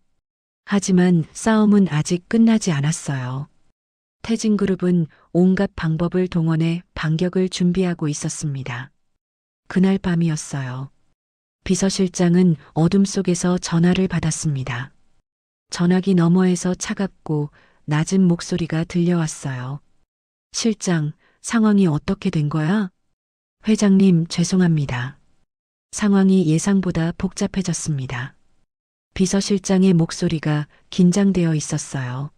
하지만 싸움은 아직 끝나지 않았어요. 태진그룹은 온갖 방법을 동원해 반격을 준비하고 있었습니다. 그날 밤이었어요. 비서실장은 어둠 속에서 전화를 받았습니다. 전화기 너머에서 차갑고 낮은 목소리가 들려왔어요. 실장, 상황이 어떻게 된 거야? 회장님, 죄송합니다. 상황이 예상보다 복잡해졌습니다. 비서실장의 목소리가 긴장되어 있었어요.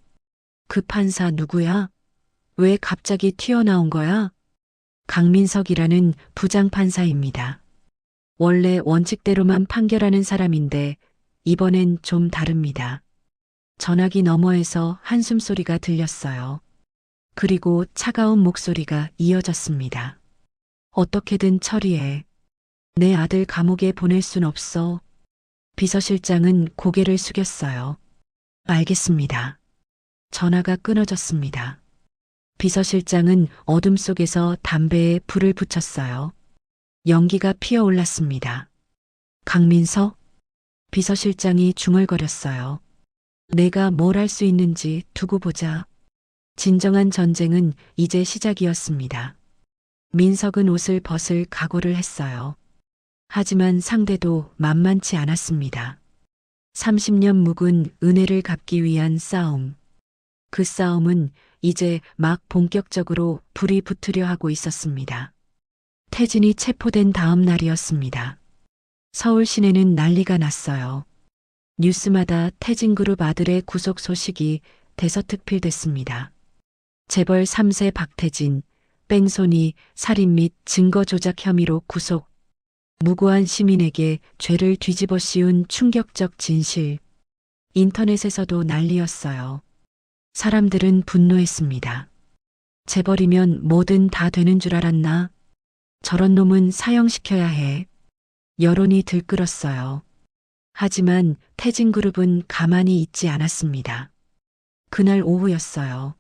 그 판사 누구야? 왜 갑자기 튀어나온 거야? 강민석이라는 부장판사입니다. 원래 원칙대로만 판결하는 사람인데 이번엔 좀 다릅니다. 전화기 너머에서 한숨 소리가 들렸어요. 그리고 차가운 목소리가 이어졌습니다. 어떻게든 처리해. 내 아들 감옥에 보낼 순 없어. 비서실장은 고개를 숙였어요. 알겠습니다. 전화가 끊어졌습니다. 비서실장은 어둠 속에서 담배에 불을 붙였어요. 연기가 피어올랐습니다. 강민석? 비서실장이 중얼거렸어요. 내가 뭘 할 수 있는지 두고 보자. 진정한 전쟁은 이제 시작이었습니다. 민석은 옷을 벗을 각오를 했어요. 하지만 상대도 만만치 않았습니다. 30년 묵은 은혜를 갚기 위한 싸움. 그 싸움은 이제 막 본격적으로 불이 붙으려 하고 있었습니다. 태진이 체포된 다음 날이었습니다. 서울 시내는 난리가 났어요. 뉴스마다 태진그룹 아들의 구속 소식이 대서특필됐습니다. 재벌 3세 박태진, 뺑소니, 살인 및 증거 조작 혐의로 구속. 무고한 시민에게 죄를 뒤집어 씌운 충격적 진실. 인터넷에서도 난리였어요. 사람들은 분노했습니다. 재벌이면 뭐든 다 되는 줄 알았나? 저런 놈은 사형시켜야 해. 여론이 들끓었어요. 하지만 태진그룹은 가만히 있지 않았습니다. 그날 오후였어요.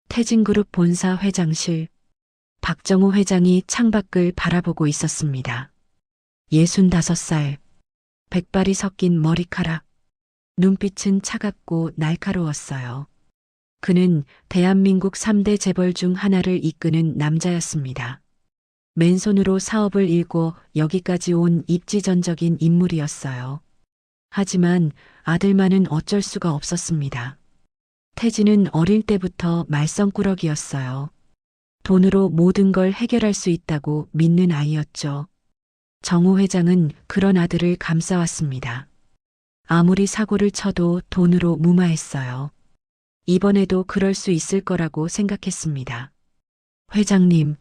태진그룹 본사 회장실. 박정호 회장이 창밖을 바라보고 있었습니다. 65살. 백발이 섞인 머리카락. 눈빛은 차갑고 날카로웠어요. 그는 대한민국 3대 재벌 중 하나를 이끄는 남자였습니다. 맨손으로 사업을 일궈 여기까지 온 입지전적인 인물이었어요. 하지만 아들만은 어쩔 수가 없었습니다. 태진은 어릴 때부터 말썽꾸러기였어요. 돈으로 모든 걸 해결할 수 있다고 믿는 아이였죠. 정호 회장은 그런 아들을 감싸왔습니다. 아무리 사고를 쳐도 돈으로 무마했어요. 이번에도 그럴 수 있을 거라고 생각했습니다. 회장님,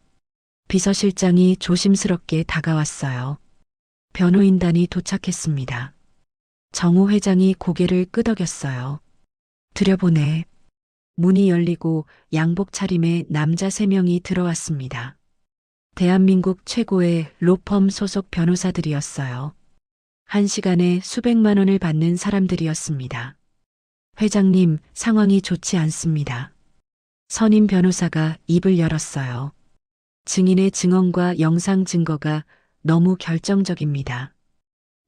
비서실장이 조심스럽게 다가왔어요. 변호인단이 도착했습니다. 정호 회장이 고개를 끄덕였어요. 들여보내. 문이 열리고 양복 차림의 남자 3명이 들어왔습니다. 대한민국 최고의 로펌 소속 변호사들이었어요. 한 시간에 수백만 원을 받는 사람들이었습니다. 회장님, 상황이 좋지 않습니다. 선임 변호사가 입을 열었어요. 증인의 증언과 영상 증거가 너무 결정적입니다.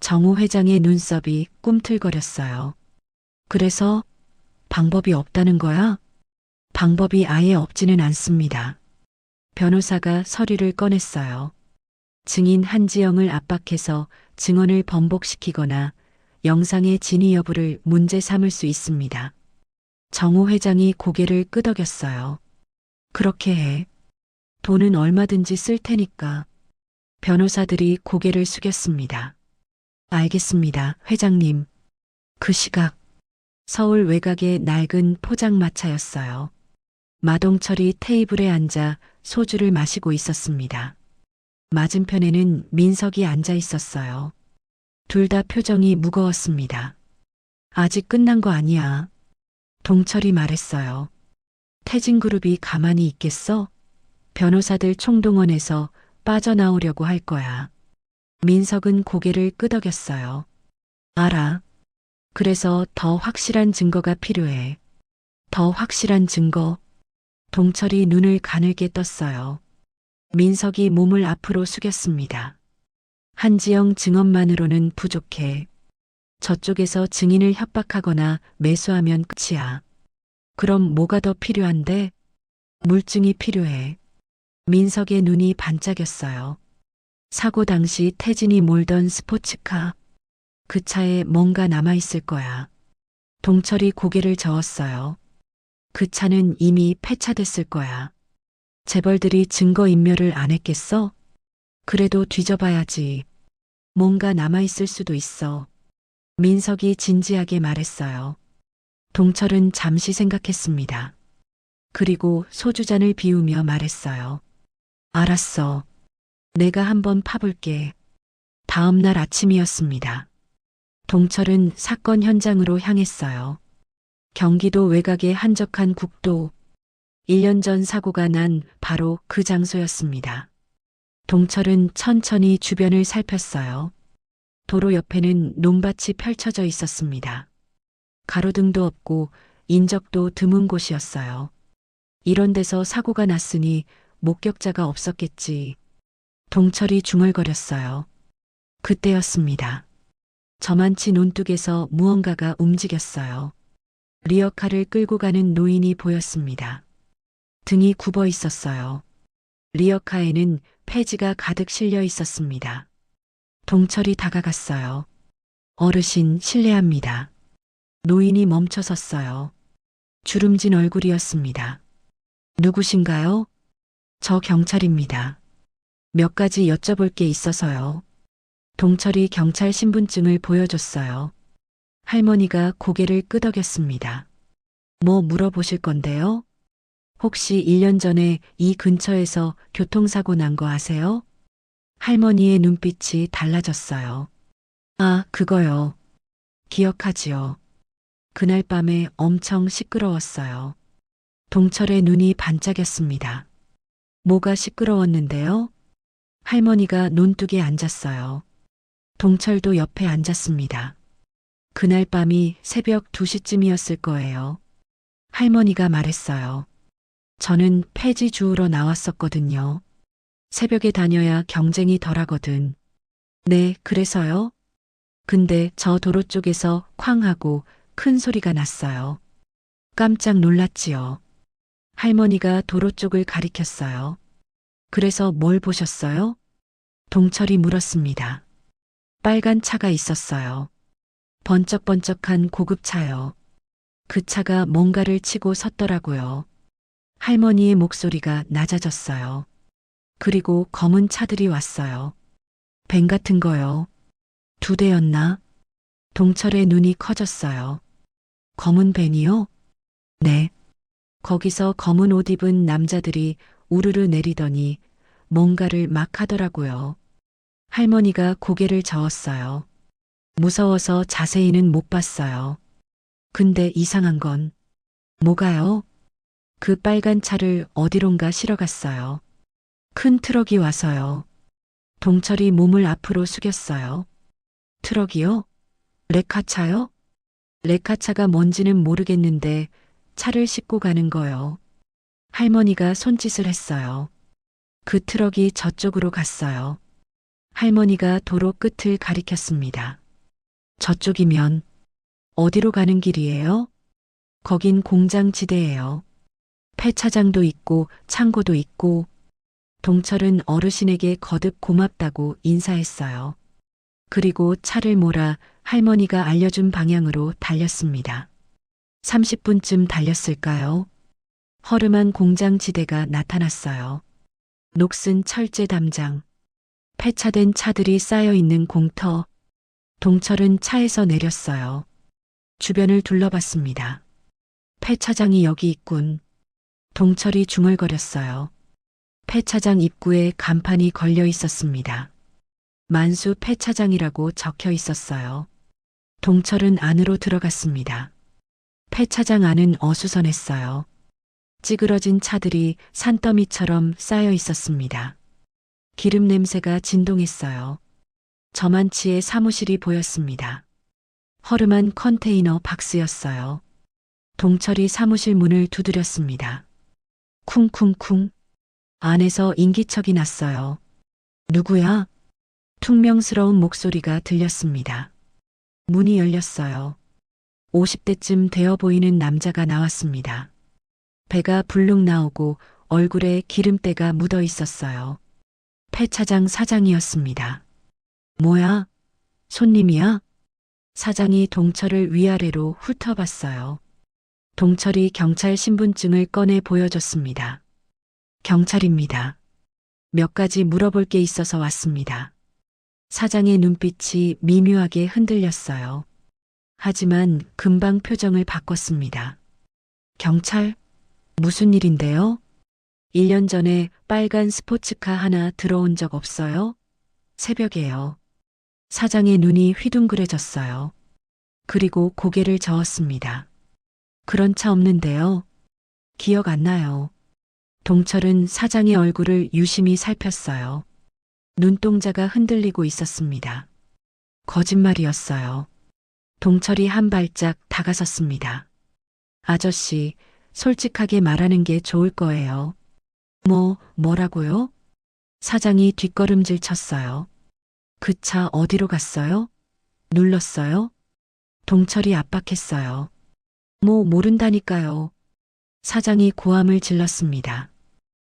정호 회장의 눈썹이 꿈틀거렸어요. 그래서 방법이 없다는 거야? 방법이 아예 없지는 않습니다. 변호사가 서류를 꺼냈어요. 증인 한지영을 압박해서 증언을 번복시키거나 영상의 진위 여부를 문제 삼을 수 있습니다. 정호 회장이 고개를 끄덕였어요. 그렇게 해. 돈은 얼마든지 쓸 테니까. 변호사들이 고개를 숙였습니다. 알겠습니다, 회장님. 그 시각 서울 외곽의 낡은 포장마차였어요. 마동철이 테이블에 앉아 소주를 마시고 있었습니다. 맞은편에는 민석이 앉아 있었어요. 둘 다 표정이 무거웠습니다. 아직 끝난 거 아니야. 동철이 말했어요. 태진그룹이 가만히 있겠어? 변호사들 총동원해서 빠져나오려고 할 거야. 민석은 고개를 끄덕였어요. 알아. 그래서 더 확실한 증거가 필요해. 더 확실한 증거. 동철이 눈을 가늘게 떴어요. 민석이 몸을 앞으로 숙였습니다. 한지영 증언만으로는 부족해. 저쪽에서 증인을 협박하거나 매수하면 끝이야. 그럼 뭐가 더 필요한데? 물증이 필요해. 민석의 눈이 반짝였어요. 사고 당시 태진이 몰던 스포츠카. 그 차에 뭔가 남아있을 거야. 동철이 고개를 저었어요. 그 차는 이미 폐차됐을 거야. 재벌들이 증거인멸을 안 했겠어? 그래도 뒤져봐야지. 뭔가 남아있을 수도 있어. 민석이 진지하게 말했어요. 동철은 잠시 생각했습니다. 그리고 소주잔을 비우며 말했어요. 알았어. 내가 한번 파볼게. 다음 날 아침이었습니다. 동철은 사건 현장으로 향했어요. 경기도 외곽의 한적한 국도. 1년 전 사고가 난 바로 그 장소였습니다. 동철은 천천히 주변을 살폈어요. 도로 옆에는 논밭이 펼쳐져 있었습니다. 가로등도 없고 인적도 드문 곳이었어요. 이런 데서 사고가 났으니 목격자가 없었겠지. 동철이 중얼거렸어요. 그때였습니다. 저만치 논둑에서 무언가가 움직였어요. 리어카를 끌고 가는 노인이 보였습니다. 등이 굽어 있었어요. 리어카에는 폐지가 가득 실려 있었습니다. 동철이 다가갔어요. 어르신 실례합니다. 노인이 멈춰 섰어요. 주름진 얼굴이었습니다. 누구신가요? 저 경찰입니다. 몇 가지 여쭤볼 게 있어서요. 동철이 경찰 신분증을 보여줬어요. 할머니가 고개를 끄덕였습니다. 뭐 물어보실 건데요? 혹시 1년 전에 이 근처에서 교통사고 난 거 아세요? 할머니의 눈빛이 달라졌어요. 아, 그거요. 기억하지요. 그날 밤에 엄청 시끄러웠어요. 동철의 눈이 반짝였습니다. 뭐가 시끄러웠는데요? 할머니가 논둑에 앉았어요. 동철도 옆에 앉았습니다. 그날 밤이 새벽 2시쯤이었을 거예요. 할머니가 말했어요. 저는 폐지 주우러 나왔었거든요. 새벽에 다녀야 경쟁이 덜하거든. 네, 그래서요? 근데 저 도로 쪽에서 쾅 하고 큰 소리가 났어요. 깜짝 놀랐지요. 할머니가 도로 쪽을 가리켰어요. 그래서 뭘 보셨어요? 동철이 물었습니다. 빨간 차가 있었어요. 번쩍번쩍한 고급차요. 그 차가 뭔가를 치고 섰더라고요. 할머니의 목소리가 낮아졌어요. 그리고 검은 차들이 왔어요. 밴 같은 거요. 2대였나? 동철의 눈이 커졌어요. 검은 밴이요? 네. 거기서 검은 옷 입은 남자들이 우르르 내리더니 뭔가를 막 하더라고요. 할머니가 고개를 저었어요. 무서워서 자세히는 못 봤어요. 근데 이상한 건 뭐가요? 그 빨간 차를 어디론가 실어갔어요. 큰 트럭이 와서요. 동철이 몸을 앞으로 숙였어요. 트럭이요? 레카차요? 레카차가 뭔지는 모르겠는데 차를 싣고 가는 거요. 할머니가 손짓을 했어요. 그 트럭이 저쪽으로 갔어요. 할머니가 도로 끝을 가리켰습니다. 저쪽이면 어디로 가는 길이에요? 거긴 공장지대예요. 폐차장도 있고 창고도 있고. 동철은 어르신에게 거듭 고맙다고 인사했어요. 그리고 차를 몰아 할머니가 알려준 방향으로 달렸습니다. 30분쯤 달렸을까요? 허름한 공장지대가 나타났어요. 녹슨 철제 담장, 폐차된 차들이 쌓여 있는 공터. 동철은 차에서 내렸어요. 주변을 둘러봤습니다. 폐차장이 여기 있군. 동철이 중얼거렸어요. 폐차장 입구에 간판이 걸려 있었습니다. 만수 폐차장이라고 적혀 있었어요. 동철은 안으로 들어갔습니다. 폐차장 안은 어수선했어요. 찌그러진 차들이 산더미처럼 쌓여 있었습니다. 기름 냄새가 진동했어요. 저만치의 사무실이 보였습니다. 허름한 컨테이너 박스였어요. 동철이 사무실 문을 두드렸습니다. 쿵쿵쿵. 안에서 인기척이 났어요. 누구야? 퉁명스러운 목소리가 들렸습니다. 문이 열렸어요. 50대쯤 되어 보이는 남자가 나왔습니다. 배가 불룩 나오고 얼굴에 기름때가 묻어 있었어요. 폐차장 사장이었습니다. 뭐야? 손님이야? 사장이 동철을 위아래로 훑어봤어요. 동철이 경찰 신분증을 꺼내 보여줬습니다. 경찰입니다. 몇 가지 물어볼 게 있어서 왔습니다. 사장의 눈빛이 미묘하게 흔들렸어요. 하지만 금방 표정을 바꿨습니다. 경찰? 무슨 일인데요? 1년 전에 빨간 스포츠카 하나 들어온 적 없어요? 새벽에요. 사장의 눈이 휘둥그레졌어요. 그리고 고개를 저었습니다. 그런 차 없는데요. 기억 안 나요. 동철은 사장의 얼굴을 유심히 살폈어요. 눈동자가 흔들리고 있었습니다. 거짓말이었어요. 동철이 한 발짝 다가섰습니다. 아저씨, 솔직하게 말하는 게 좋을 거예요. 뭐라고요? 사장이 뒷걸음질 쳤어요. 그 차 어디로 갔어요? 눌렀어요? 동철이 압박했어요. 모른다니까요. 사장이 고함을 질렀습니다.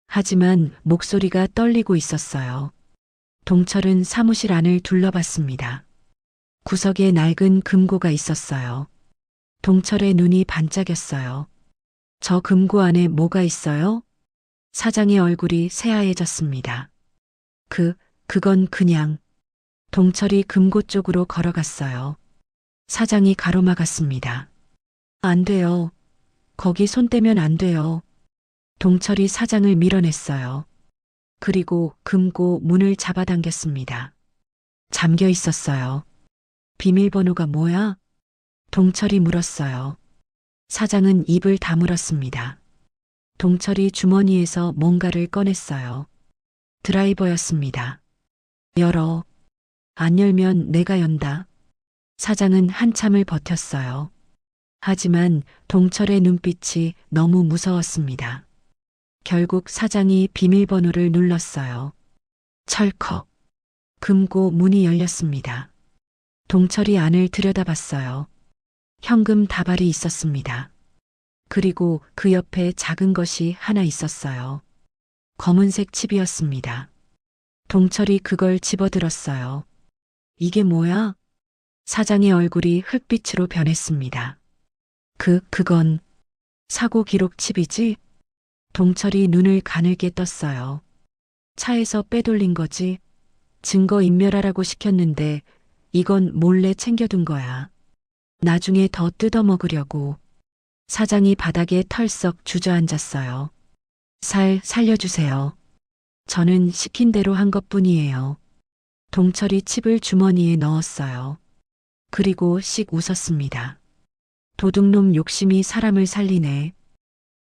하지만 목소리가 떨리고 있었어요. 동철은 사무실 안을 둘러봤습니다. 구석에 낡은 금고가 있었어요. 동철의 눈이 반짝였어요. 저 금고 안에 뭐가 있어요? 사장의 얼굴이 새하얘졌습니다. 그건 그냥. 동철이 금고 쪽으로 걸어갔어요. 사장이 가로막았습니다. 안 돼요. 거기 손 떼면 안 돼요. 동철이 사장을 밀어냈어요. 그리고 금고 문을 잡아당겼습니다. 잠겨 있었어요. 비밀번호가 뭐야? 동철이 물었어요. 사장은 입을 다물었습니다. 동철이 주머니에서 뭔가를 꺼냈어요. 드라이버였습니다. 열어. 안 열면 내가 연다. 사장은 한참을 버텼어요. 하지만 동철의 눈빛이 너무 무서웠습니다. 결국 사장이 비밀번호를 눌렀어요. 철컥. 금고 문이 열렸습니다. 동철이 안을 들여다봤어요. 현금 다발이 있었습니다. 그리고 그 옆에 작은 것이 하나 있었어요. 검은색 칩이었습니다. 동철이 그걸 집어들었어요. 이게 뭐야? 사장의 얼굴이 흙빛으로 변했습니다. 그건 사고 기록 칩이지? 동철이 눈을 가늘게 떴어요. 차에서 빼돌린 거지. 증거 인멸하라고 시켰는데 이건 몰래 챙겨둔 거야. 나중에 더 뜯어먹으려고. 사장이 바닥에 털썩 주저앉았어요. 살려주세요. 저는 시킨 대로 한 것뿐이에요. 동철이 칩을 주머니에 넣었어요. 그리고 씩 웃었습니다. 도둑놈 욕심이 사람을 살리네.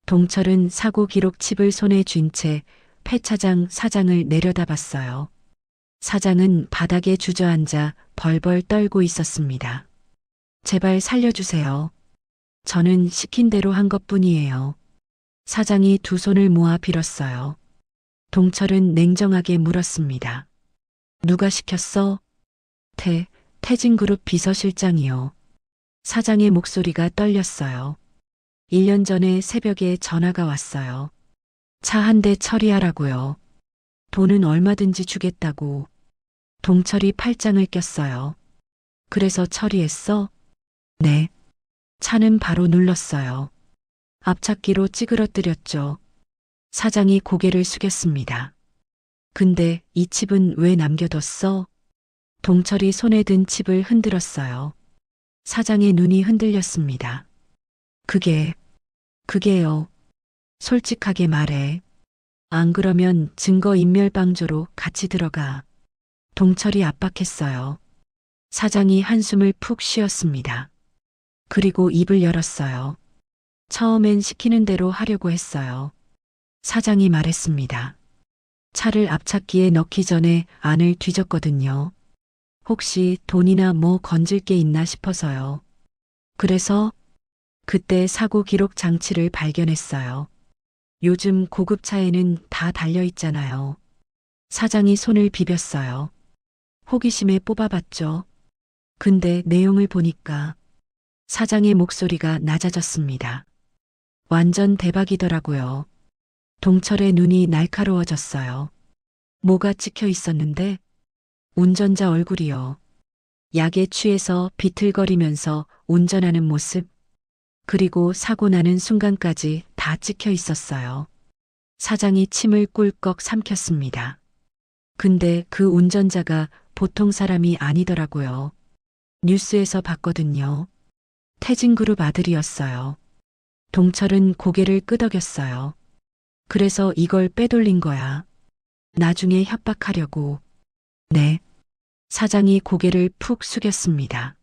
동철은 사고 기록 칩을 손에 쥔 채 폐차장 사장을 내려다봤어요. 사장은 바닥에 주저앉아 벌벌 떨고 있었습니다. 제발 살려주세요. 저는 시킨 대로 한 것뿐이에요. 사장이 두 손을 모아 빌었어요. 동철은 냉정하게 물었습니다. 누가 시켰어? 태진그룹 비서실장이요. 사장의 목소리가 떨렸어요. 1년 전에 새벽에 전화가 왔어요. 차 한 대 처리하라고요. 돈은 얼마든지 주겠다고. 동철이 팔짱을 꼈어요. 그래서 처리했어? 네. 차는 바로 눌렀어요. 앞차기로 찌그러뜨렸죠. 사장이 고개를 숙였습니다. 근데 이 칩은 왜 남겨뒀어? 동철이 손에 든 칩을 흔들었어요. 사장의 눈이 흔들렸습니다. 그게요. 솔직하게 말해. 안 그러면 증거인멸방조로 같이 들어가. 동철이 압박했어요. 사장이 한숨을 푹 쉬었습니다. 그리고 입을 열었어요. 처음엔 시키는 대로 하려고 했어요. 사장이 말했습니다. 차를 앞차기에 넣기 전에 안을 뒤졌거든요. 혹시 돈이나 뭐 건질 게 있나 싶어서요. 그래서 그때 사고 기록 장치를 발견했어요. 요즘 고급차에는 다 달려있잖아요. 사장이 손을 비볐어요. 호기심에 뽑아봤죠. 근데 내용을 보니까 사장의 목소리가 낮아졌습니다. 완전 대박이더라고요. 동철의 눈이 날카로워졌어요. 뭐가 찍혀 있었는데? 운전자 얼굴이요. 약에 취해서 비틀거리면서 운전하는 모습, 그리고 사고 나는 순간까지 다 찍혀 있었어요. 사장이 침을 꿀꺽 삼켰습니다. 근데 그 운전자가 보통 사람이 아니더라고요. 뉴스에서 봤거든요. 태진그룹 아들이었어요. 동철은 고개를 끄덕였어요. 그래서 이걸 빼돌린 거야. 나중에 협박하려고. 네. 사장이 고개를 푹 숙였습니다.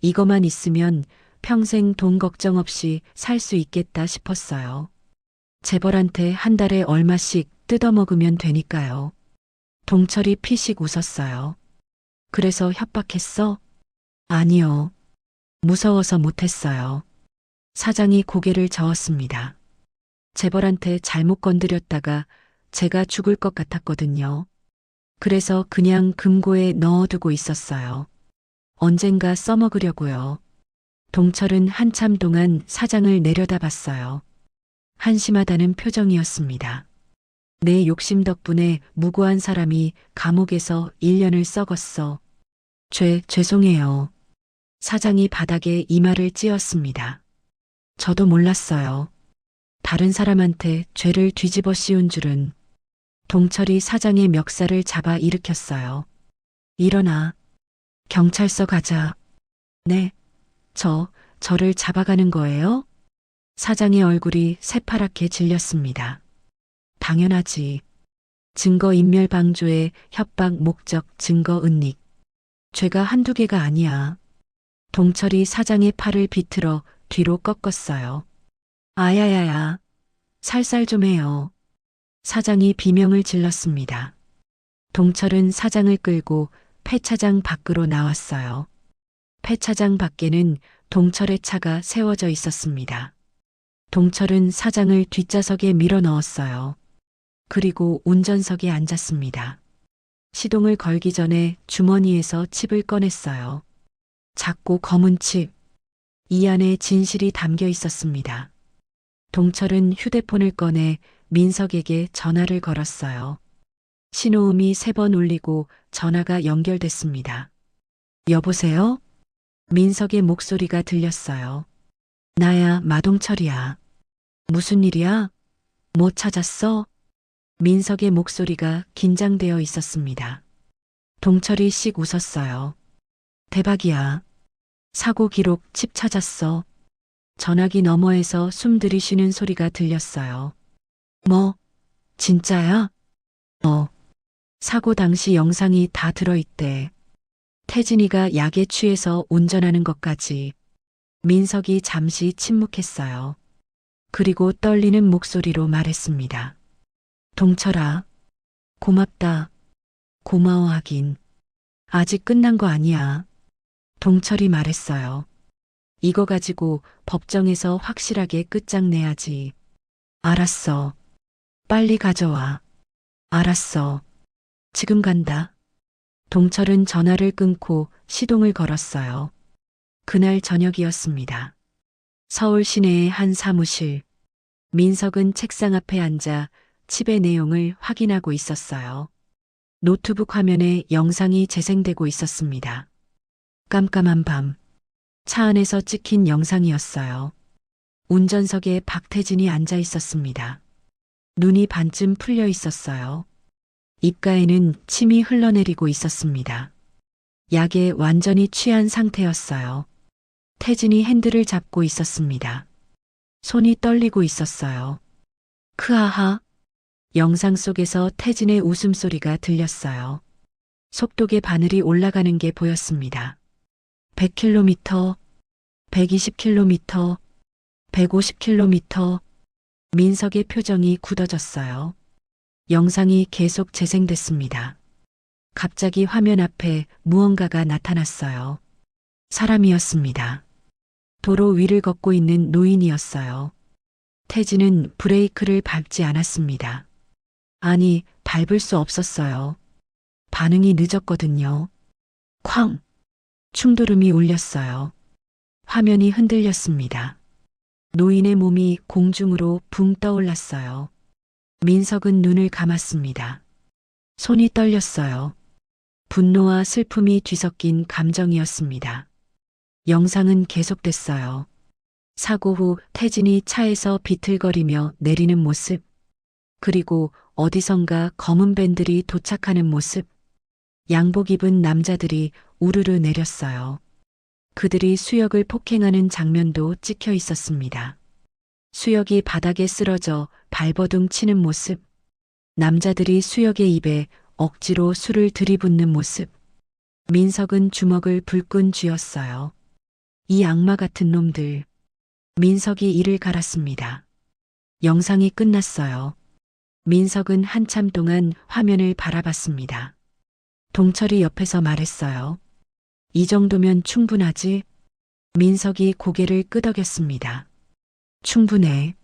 이거만 있으면 평생 돈 걱정 없이 살 수 있겠다 싶었어요. 재벌한테 한 달에 얼마씩 뜯어먹으면 되니까요. 동철이 피식 웃었어요. 그래서 협박했어? 아니요. 무서워서 못했어요. 사장이 고개를 저었습니다. 재벌한테 잘못 건드렸다가 제가 죽을 것 같았거든요. 그래서 그냥 금고에 넣어두고 있었어요. 언젠가 써먹으려고요. 동철은 한참 동안 사장을 내려다봤어요. 한심하다는 표정이었습니다. 내 욕심 덕분에 무고한 사람이 감옥에서 1년을 썩었어. 죄송해요. 사장이 바닥에 이마를 찧었습니다. 저도 몰랐어요. 다른 사람한테 죄를 뒤집어 씌운 줄은. 동철이 사장의 멱살을 잡아 일으켰어요. 일어나. 경찰서 가자. 네. 저를 잡아가는 거예요? 사장의 얼굴이 새파랗게 질렸습니다. 당연하지. 증거인멸방조의 협박 목적 증거 은닉. 죄가 한두 개가 아니야. 동철이 사장의 팔을 비틀어 뒤로 꺾었어요. 아야야야. 살살 좀 해요. 사장이 비명을 질렀습니다. 동철은 사장을 끌고 폐차장 밖으로 나왔어요. 폐차장 밖에는 동철의 차가 세워져 있었습니다. 동철은 사장을 뒷좌석에 밀어 넣었어요. 그리고 운전석에 앉았습니다. 시동을 걸기 전에 주머니에서 칩을 꺼냈어요. 작고 검은 칩. 이 안에 진실이 담겨 있었습니다. 동철은 휴대폰을 꺼내 민석에게 전화를 걸었어요. 신호음이 3번 울리고 전화가 연결됐습니다. 여보세요? 민석의 목소리가 들렸어요. 나야, 마동철이야. 무슨 일이야? 뭐 찾았어? 민석의 목소리가 긴장되어 있었습니다. 동철이 씩 웃었어요. 대박이야. 사고 기록 칩 찾았어. 전화기 너머에서 숨 들이쉬는 소리가 들렸어요. 뭐? 진짜야? 사고 당시 영상이 다 들어있대. 태진이가 약에 취해서 운전하는 것까지. 민석이 잠시 침묵했어요. 그리고 떨리는 목소리로 말했습니다. 동철아, 고맙다. 고마워하긴. 아직 끝난 거 아니야. 동철이 말했어요. 이거 가지고 법정에서 확실하게 끝장내야지. 알았어. 빨리 가져와. 알았어. 지금 간다. 동철은 전화를 끊고 시동을 걸었어요. 그날 저녁이었습니다. 서울 시내의 한 사무실. 민석은 책상 앞에 앉아 칩의 내용을 확인하고 있었어요. 노트북 화면에 영상이 재생되고 있었습니다. 깜깜한 밤. 차 안에서 찍힌 영상이었어요. 운전석에 박태진이 앉아 있었습니다. 눈이 반쯤 풀려 있었어요. 입가에는 침이 흘러내리고 있었습니다. 약에 완전히 취한 상태였어요. 태진이 핸들을 잡고 있었습니다. 손이 떨리고 있었어요. 크하하. 영상 속에서 태진의 웃음소리가 들렸어요. 속도계 바늘이 올라가는 게 보였습니다. 100km, 120km, 150km. 민석의 표정이 굳어졌어요. 영상이 계속 재생됐습니다. 갑자기 화면 앞에 무언가가 나타났어요. 사람이었습니다. 도로 위를 걷고 있는 노인이었어요. 태진은 브레이크를 밟지 않았습니다. 아니, 밟을 수 없었어요. 반응이 늦었거든요. 쾅! 충돌음이 울렸어요. 화면이 흔들렸습니다. 노인의 몸이 공중으로 붕 떠올랐어요. 민석은 눈을 감았습니다. 손이 떨렸어요. 분노와 슬픔이 뒤섞인 감정이었습니다. 영상은 계속됐어요. 사고 후 태진이 차에서 비틀거리며 내리는 모습, 그리고 어디선가 검은 밴들이 도착하는 모습, 양복 입은 남자들이 우르르 내렸어요. 그들이 수역을 폭행하는 장면도 찍혀 있었습니다. 수역이 바닥에 쓰러져 발버둥 치는 모습, 남자들이 수역의 입에 억지로 술을 들이붓는 모습. 민석은 주먹을 불끈 쥐었어요. 이 악마 같은 놈들. 민석이 이를 갈았습니다. 영상이 끝났어요. 민석은 한참 동안 화면을 바라봤습니다. 동철이 옆에서 말했어요. 이 정도면 충분하지? 민석이 고개를 끄덕였습니다. 충분해.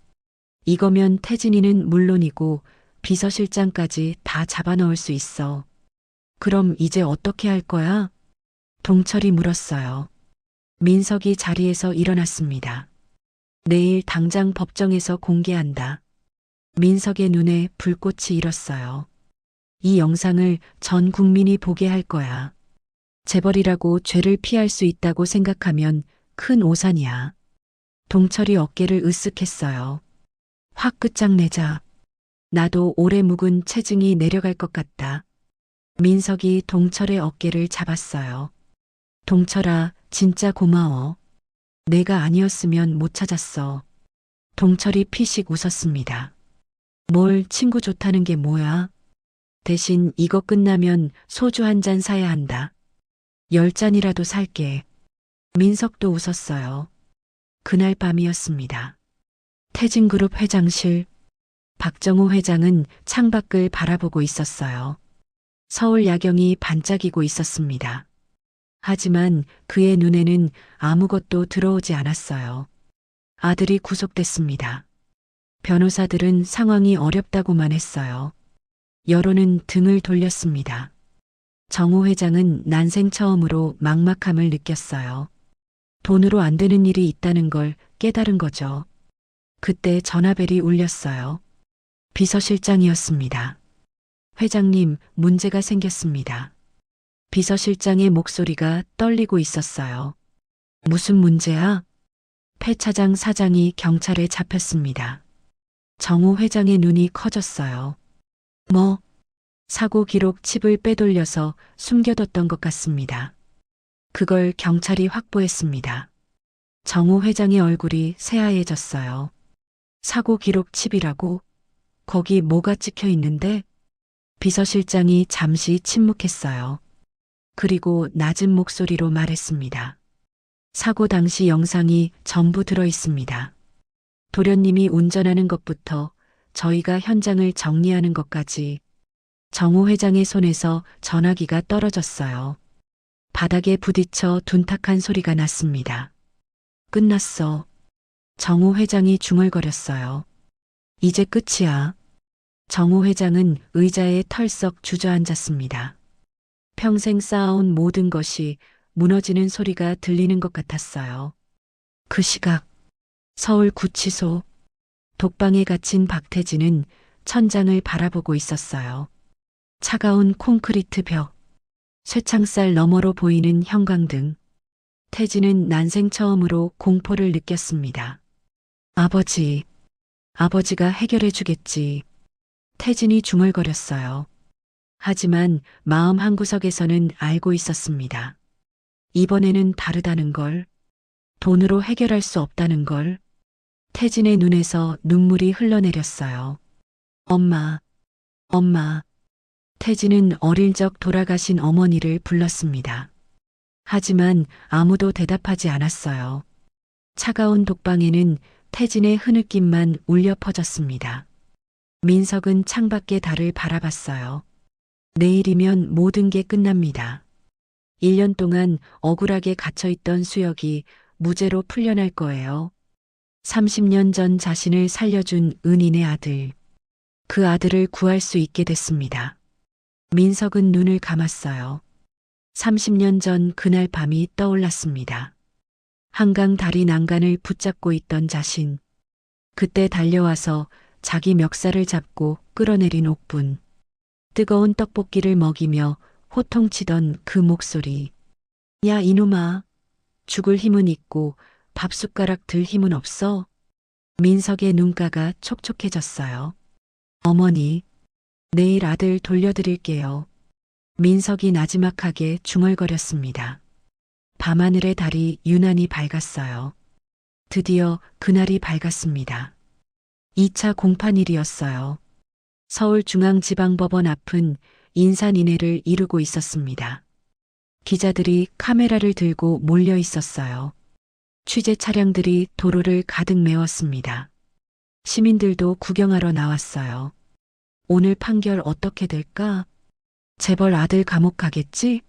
이거면 태진이는 물론이고 비서실장까지 다 잡아넣을 수 있어. 그럼 이제 어떻게 할 거야? 동철이 물었어요. 민석이 자리에서 일어났습니다. 내일 당장 법정에서 공개한다. 민석의 눈에 불꽃이 일었어요. 이 영상을 전 국민이 보게 할 거야. 재벌이라고 죄를 피할 수 있다고 생각하면 큰 오산이야. 동철이 어깨를 으쓱했어요. 확 끝장내자. 나도 오래 묵은 체증이 내려갈 것 같다. 민석이 동철의 어깨를 잡았어요. 동철아, 진짜 고마워. 내가 아니었으면 못 찾았어. 동철이 피식 웃었습니다. 뭘 친구 좋다는 게 뭐야? 대신 이거 끝나면 소주 한 잔 사야 한다. 10잔이라도 살게. 민석도 웃었어요. 그날 밤이었습니다. 태진그룹 회장실. 박정호 회장은 창밖을 바라보고 있었어요. 서울 야경이 반짝이고 있었습니다. 하지만 그의 눈에는 아무것도 들어오지 않았어요. 아들이 구속됐습니다. 변호사들은 상황이 어렵다고만 했어요. 여론은 등을 돌렸습니다. 정호 회장은 난생 처음으로 막막함을 느꼈어요. 돈으로 안 되는 일이 있다는 걸 깨달은 거죠. 그때 전화벨이 울렸어요. 비서실장이었습니다. 회장님, 문제가 생겼습니다. 비서실장의 목소리가 떨리고 있었어요. 무슨 문제야? 폐 차장 사장이 경찰에 잡혔습니다. 정호 회장의 눈이 커졌어요. 뭐? 사고 기록 칩을 빼돌려서 숨겨뒀던 것 같습니다. 그걸 경찰이 확보했습니다. 정호 회장의 얼굴이 새하얘졌어요. 사고 기록 칩이라고? 거기 뭐가 찍혀 있는데? 비서실장이 잠시 침묵했어요. 그리고 낮은 목소리로 말했습니다. 사고 당시 영상이 전부 들어 있습니다. 도련님이 운전하는 것부터 저희가 현장을 정리하는 것까지. 정호 회장의 손에서 전화기가 떨어졌어요. 바닥에 부딪혀 둔탁한 소리가 났습니다. 끝났어. 정호 회장이 중얼거렸어요. 이제 끝이야. 정호 회장은 의자에 털썩 주저앉았습니다. 평생 쌓아온 모든 것이 무너지는 소리가 들리는 것 같았어요. 그 시각, 서울 구치소, 독방에 갇힌 박태진은 천장을 바라보고 있었어요. 차가운 콘크리트 벽, 쇠창살 너머로 보이는 형광등. 태진은 난생 처음으로 공포를 느꼈습니다. 아버지가 해결해 주겠지. 태진이 중얼거렸어요. 하지만 마음 한구석에서는 알고 있었습니다. 이번에는 다르다는 걸, 돈으로 해결할 수 없다는 걸. 태진의 눈에서 눈물이 흘러내렸어요. 엄마. 태진은 어릴 적 돌아가신 어머니를 불렀습니다. 하지만 아무도 대답하지 않았어요. 차가운 독방에는 태진의 흐느낌만 울려 퍼졌습니다. 민석은 창밖의 달을 바라봤어요. 내일이면 모든 게 끝납니다. 1년 동안 억울하게 갇혀있던 수혁이 무죄로 풀려날 거예요. 30년 전 자신을 살려준 은인의 아들. 그 아들을 구할 수 있게 됐습니다. 민석은 눈을 감았어요. 30년 전 그날 밤이 떠올랐습니다. 한강 다리 난간을 붙잡고 있던 자신. 그때 달려와서 자기 멱살을 잡고 끌어내린 옥분. 뜨거운 떡볶이를 먹이며 호통치던 그 목소리. 야, 이놈아. 죽을 힘은 있고 밥숟가락 들 힘은 없어. 민석의 눈가가 촉촉해졌어요. 어머니, 내일 아들 돌려드릴게요. 민석이 나지막하게 중얼거렸습니다. 밤하늘의 달이 유난히 밝았어요. 드디어 그날이 밝았습니다. 2차 공판일이었어요. 서울중앙지방법원 앞은 인산인해를 이루고 있었습니다. 기자들이 카메라를 들고 몰려 있었어요. 취재 차량들이 도로를 가득 메웠습니다. 시민들도 구경하러 나왔어요. 오늘 판결 어떻게 될까? 재벌 아들 감옥 가겠지?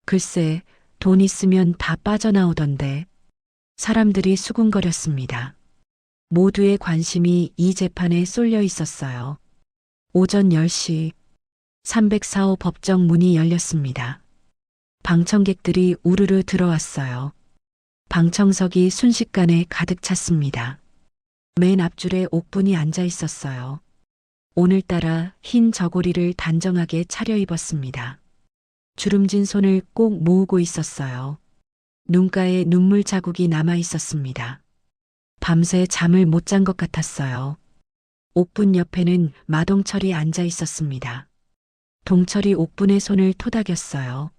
글쎄, 돈 있으면 다 빠져나오던데. 사람들이 수군거렸습니다. 모두의 관심이 이 재판에 쏠려 있었어요. 오전 10시 304호 법정 문이 열렸습니다. 방청객들이 우르르 들어왔어요. 방청석이 순식간에 가득 찼습니다. 맨 앞줄에 옥분이 앉아 있었어요. 오늘따라 흰 저고리를 단정하게 차려입었습니다. 주름진 손을 꼭 모으고 있었어요. 눈가에 눈물 자국이 남아 있었습니다. 밤새 잠을 못 잔 것 같았어요. 옥분 옆에는 마동철이 앉아 있었습니다. 동철이 옥분의 손을 토닥였어요.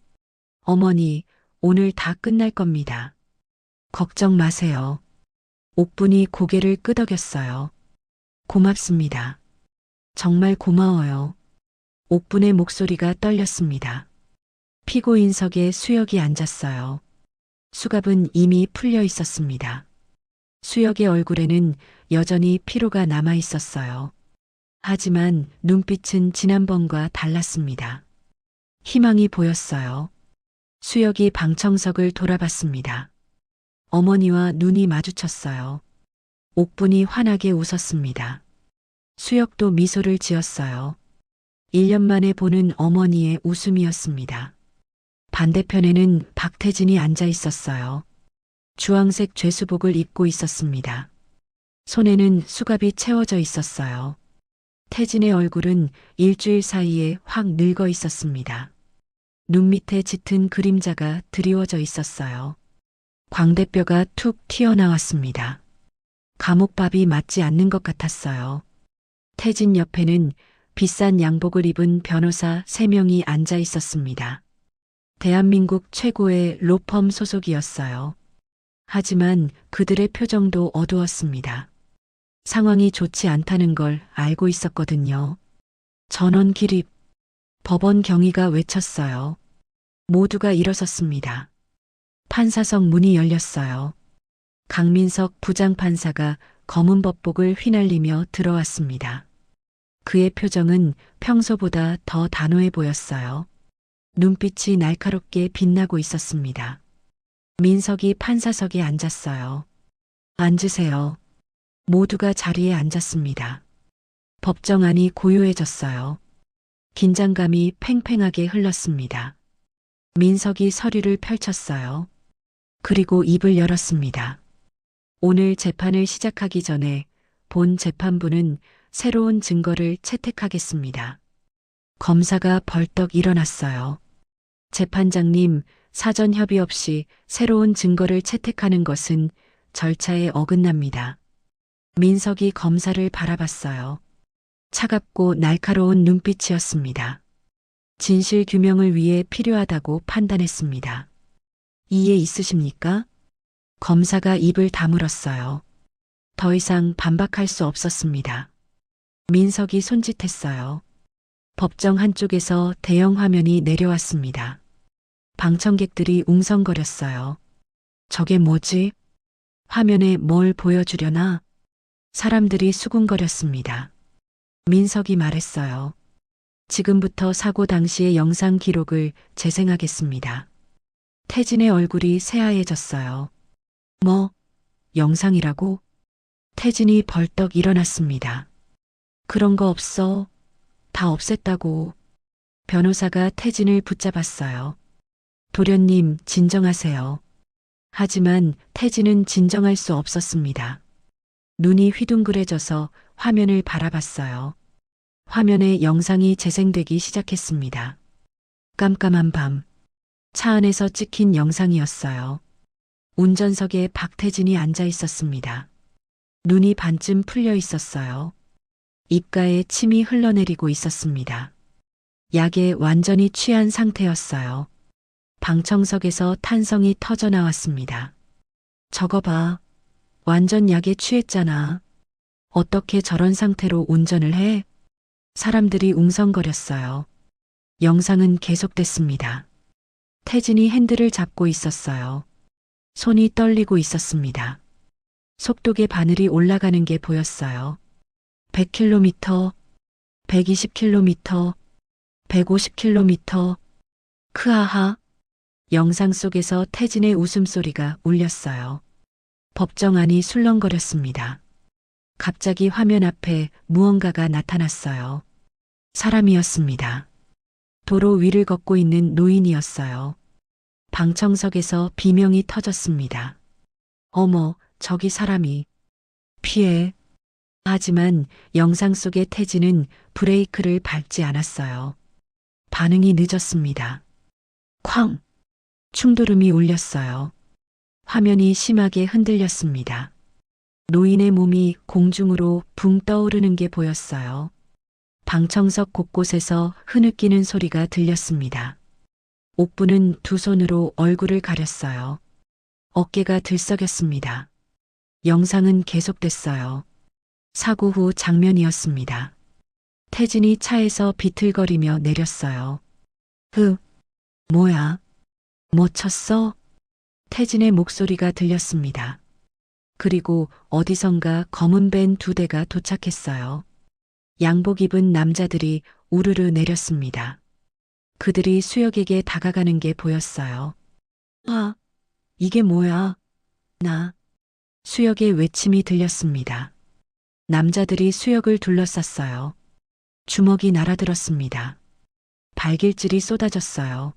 어머니, 오늘 다 끝날 겁니다. 걱정 마세요. 옥분이 고개를 끄덕였어요. 고맙습니다. 정말 고마워요. 옥분의 목소리가 떨렸습니다. 피고인석에 수혁이 앉았어요. 수갑은 이미 풀려 있었습니다. 수혁의 얼굴에는 여전히 피로가 남아 있었어요. 하지만 눈빛은 지난번과 달랐습니다. 희망이 보였어요. 수혁이 방청석을 돌아봤습니다. 어머니와 눈이 마주쳤어요. 옥분이 환하게 웃었습니다. 수혁도 미소를 지었어요. 1년 만에 보는 어머니의 웃음이었습니다. 반대편에는 박태진이 앉아 있었어요. 주황색 죄수복을 입고 있었습니다. 손에는 수갑이 채워져 있었어요. 태진의 얼굴은 일주일 사이에 확 늙어 있었습니다. 눈 밑에 짙은 그림자가 드리워져 있었어요. 광대뼈가 툭 튀어나왔습니다. 감옥밥이 맞지 않는 것 같았어요. 태진 옆에는 비싼 양복을 입은 변호사 3명이 앉아 있었습니다. 대한민국 최고의 로펌 소속이었어요. 하지만 그들의 표정도 어두웠습니다. 상황이 좋지 않다는 걸 알고 있었거든요. 전원 기립. 법원 경위가 외쳤어요. 모두가 일어섰습니다. 판사석 문이 열렸어요. 강민석 부장판사가 검은 법복을 휘날리며 들어왔습니다. 그의 표정은 평소보다 더 단호해 보였어요. 눈빛이 날카롭게 빛나고 있었습니다. 민석이 판사석에 앉았어요. 앉으세요. 모두가 자리에 앉았습니다. 법정 안이 고요해졌어요. 긴장감이 팽팽하게 흘렀습니다. 민석이 서류를 펼쳤어요. 그리고 입을 열었습니다. 오늘 재판을 시작하기 전에 본 재판부는 새로운 증거를 채택하겠습니다. 검사가 벌떡 일어났어요. 재판장님, 사전 협의 없이 새로운 증거를 채택하는 것은 절차에 어긋납니다. 민석이 검사를 바라봤어요. 차갑고 날카로운 눈빛이었습니다. 진실 규명을 위해 필요하다고 판단했습니다. 이해 있으십니까? 검사가 입을 다물었어요. 더 이상 반박할 수 없었습니다. 민석이 손짓했어요. 법정 한쪽에서 대형 화면이 내려왔습니다. 방청객들이 웅성거렸어요. 저게 뭐지? 화면에 뭘 보여주려나? 사람들이 수군거렸습니다. 민석이 말했어요. 지금부터 사고 당시의 영상 기록을 재생하겠습니다. 태진의 얼굴이 새하얘졌어요. 뭐, 영상이라고? 태진이 벌떡 일어났습니다. 그런 거 없어. 다 없앴다고. 변호사가 태진을 붙잡았어요. 도련님, 진정하세요. 하지만 태진은 진정할 수 없었습니다. 눈이 휘둥그레져서 화면을 바라봤어요. 화면에 영상이 재생되기 시작했습니다. 깜깜한 밤, 차 안에서 찍힌 영상이었어요. 운전석에 박태진이 앉아 있었습니다. 눈이 반쯤 풀려 있었어요. 입가에 침이 흘러내리고 있었습니다. 약에 완전히 취한 상태였어요. 방청석에서 탄성이 터져 나왔습니다. 저거 봐. 완전 약에 취했잖아. 어떻게 저런 상태로 운전을 해? 사람들이 웅성거렸어요. 영상은 계속됐습니다. 태진이 핸들을 잡고 있었어요. 손이 떨리고 있었습니다. 속도계 바늘이 올라가는 게 보였어요. 100km, 120km, 150km. 크하하. 영상 속에서 태진의 웃음소리가 울렸어요. 법정 안이 술렁거렸습니다. 갑자기 화면 앞에 무언가가 나타났어요. 사람이었습니다. 도로 위를 걷고 있는 노인이었어요. 방청석에서 비명이 터졌습니다. 어머, 저기 사람이. 피해. 하지만 영상 속의 태진은 브레이크를 밟지 않았어요. 반응이 늦었습니다. 쾅! 충돌음이 울렸어요. 화면이 심하게 흔들렸습니다. 노인의 몸이 공중으로 붕 떠오르는 게 보였어요. 방청석 곳곳에서 흐느끼는 소리가 들렸습니다. 옥부는 두 손으로 얼굴을 가렸어요. 어깨가 들썩였습니다. 영상은 계속됐어요. 사고 후 장면이었습니다. 태진이 차에서 비틀거리며 내렸어요. 뭐야? 뭐 쳤어? 태진의 목소리가 들렸습니다. 그리고 어디선가 검은 밴 2대가 도착했어요. 양복 입은 남자들이 우르르 내렸습니다. 그들이 수혁에게 다가가는 게 보였어요. 아, 이게 뭐야? 나. 수혁의 외침이 들렸습니다. 남자들이 수혁을 둘러쌌어요. 주먹이 날아들었습니다. 발길질이 쏟아졌어요.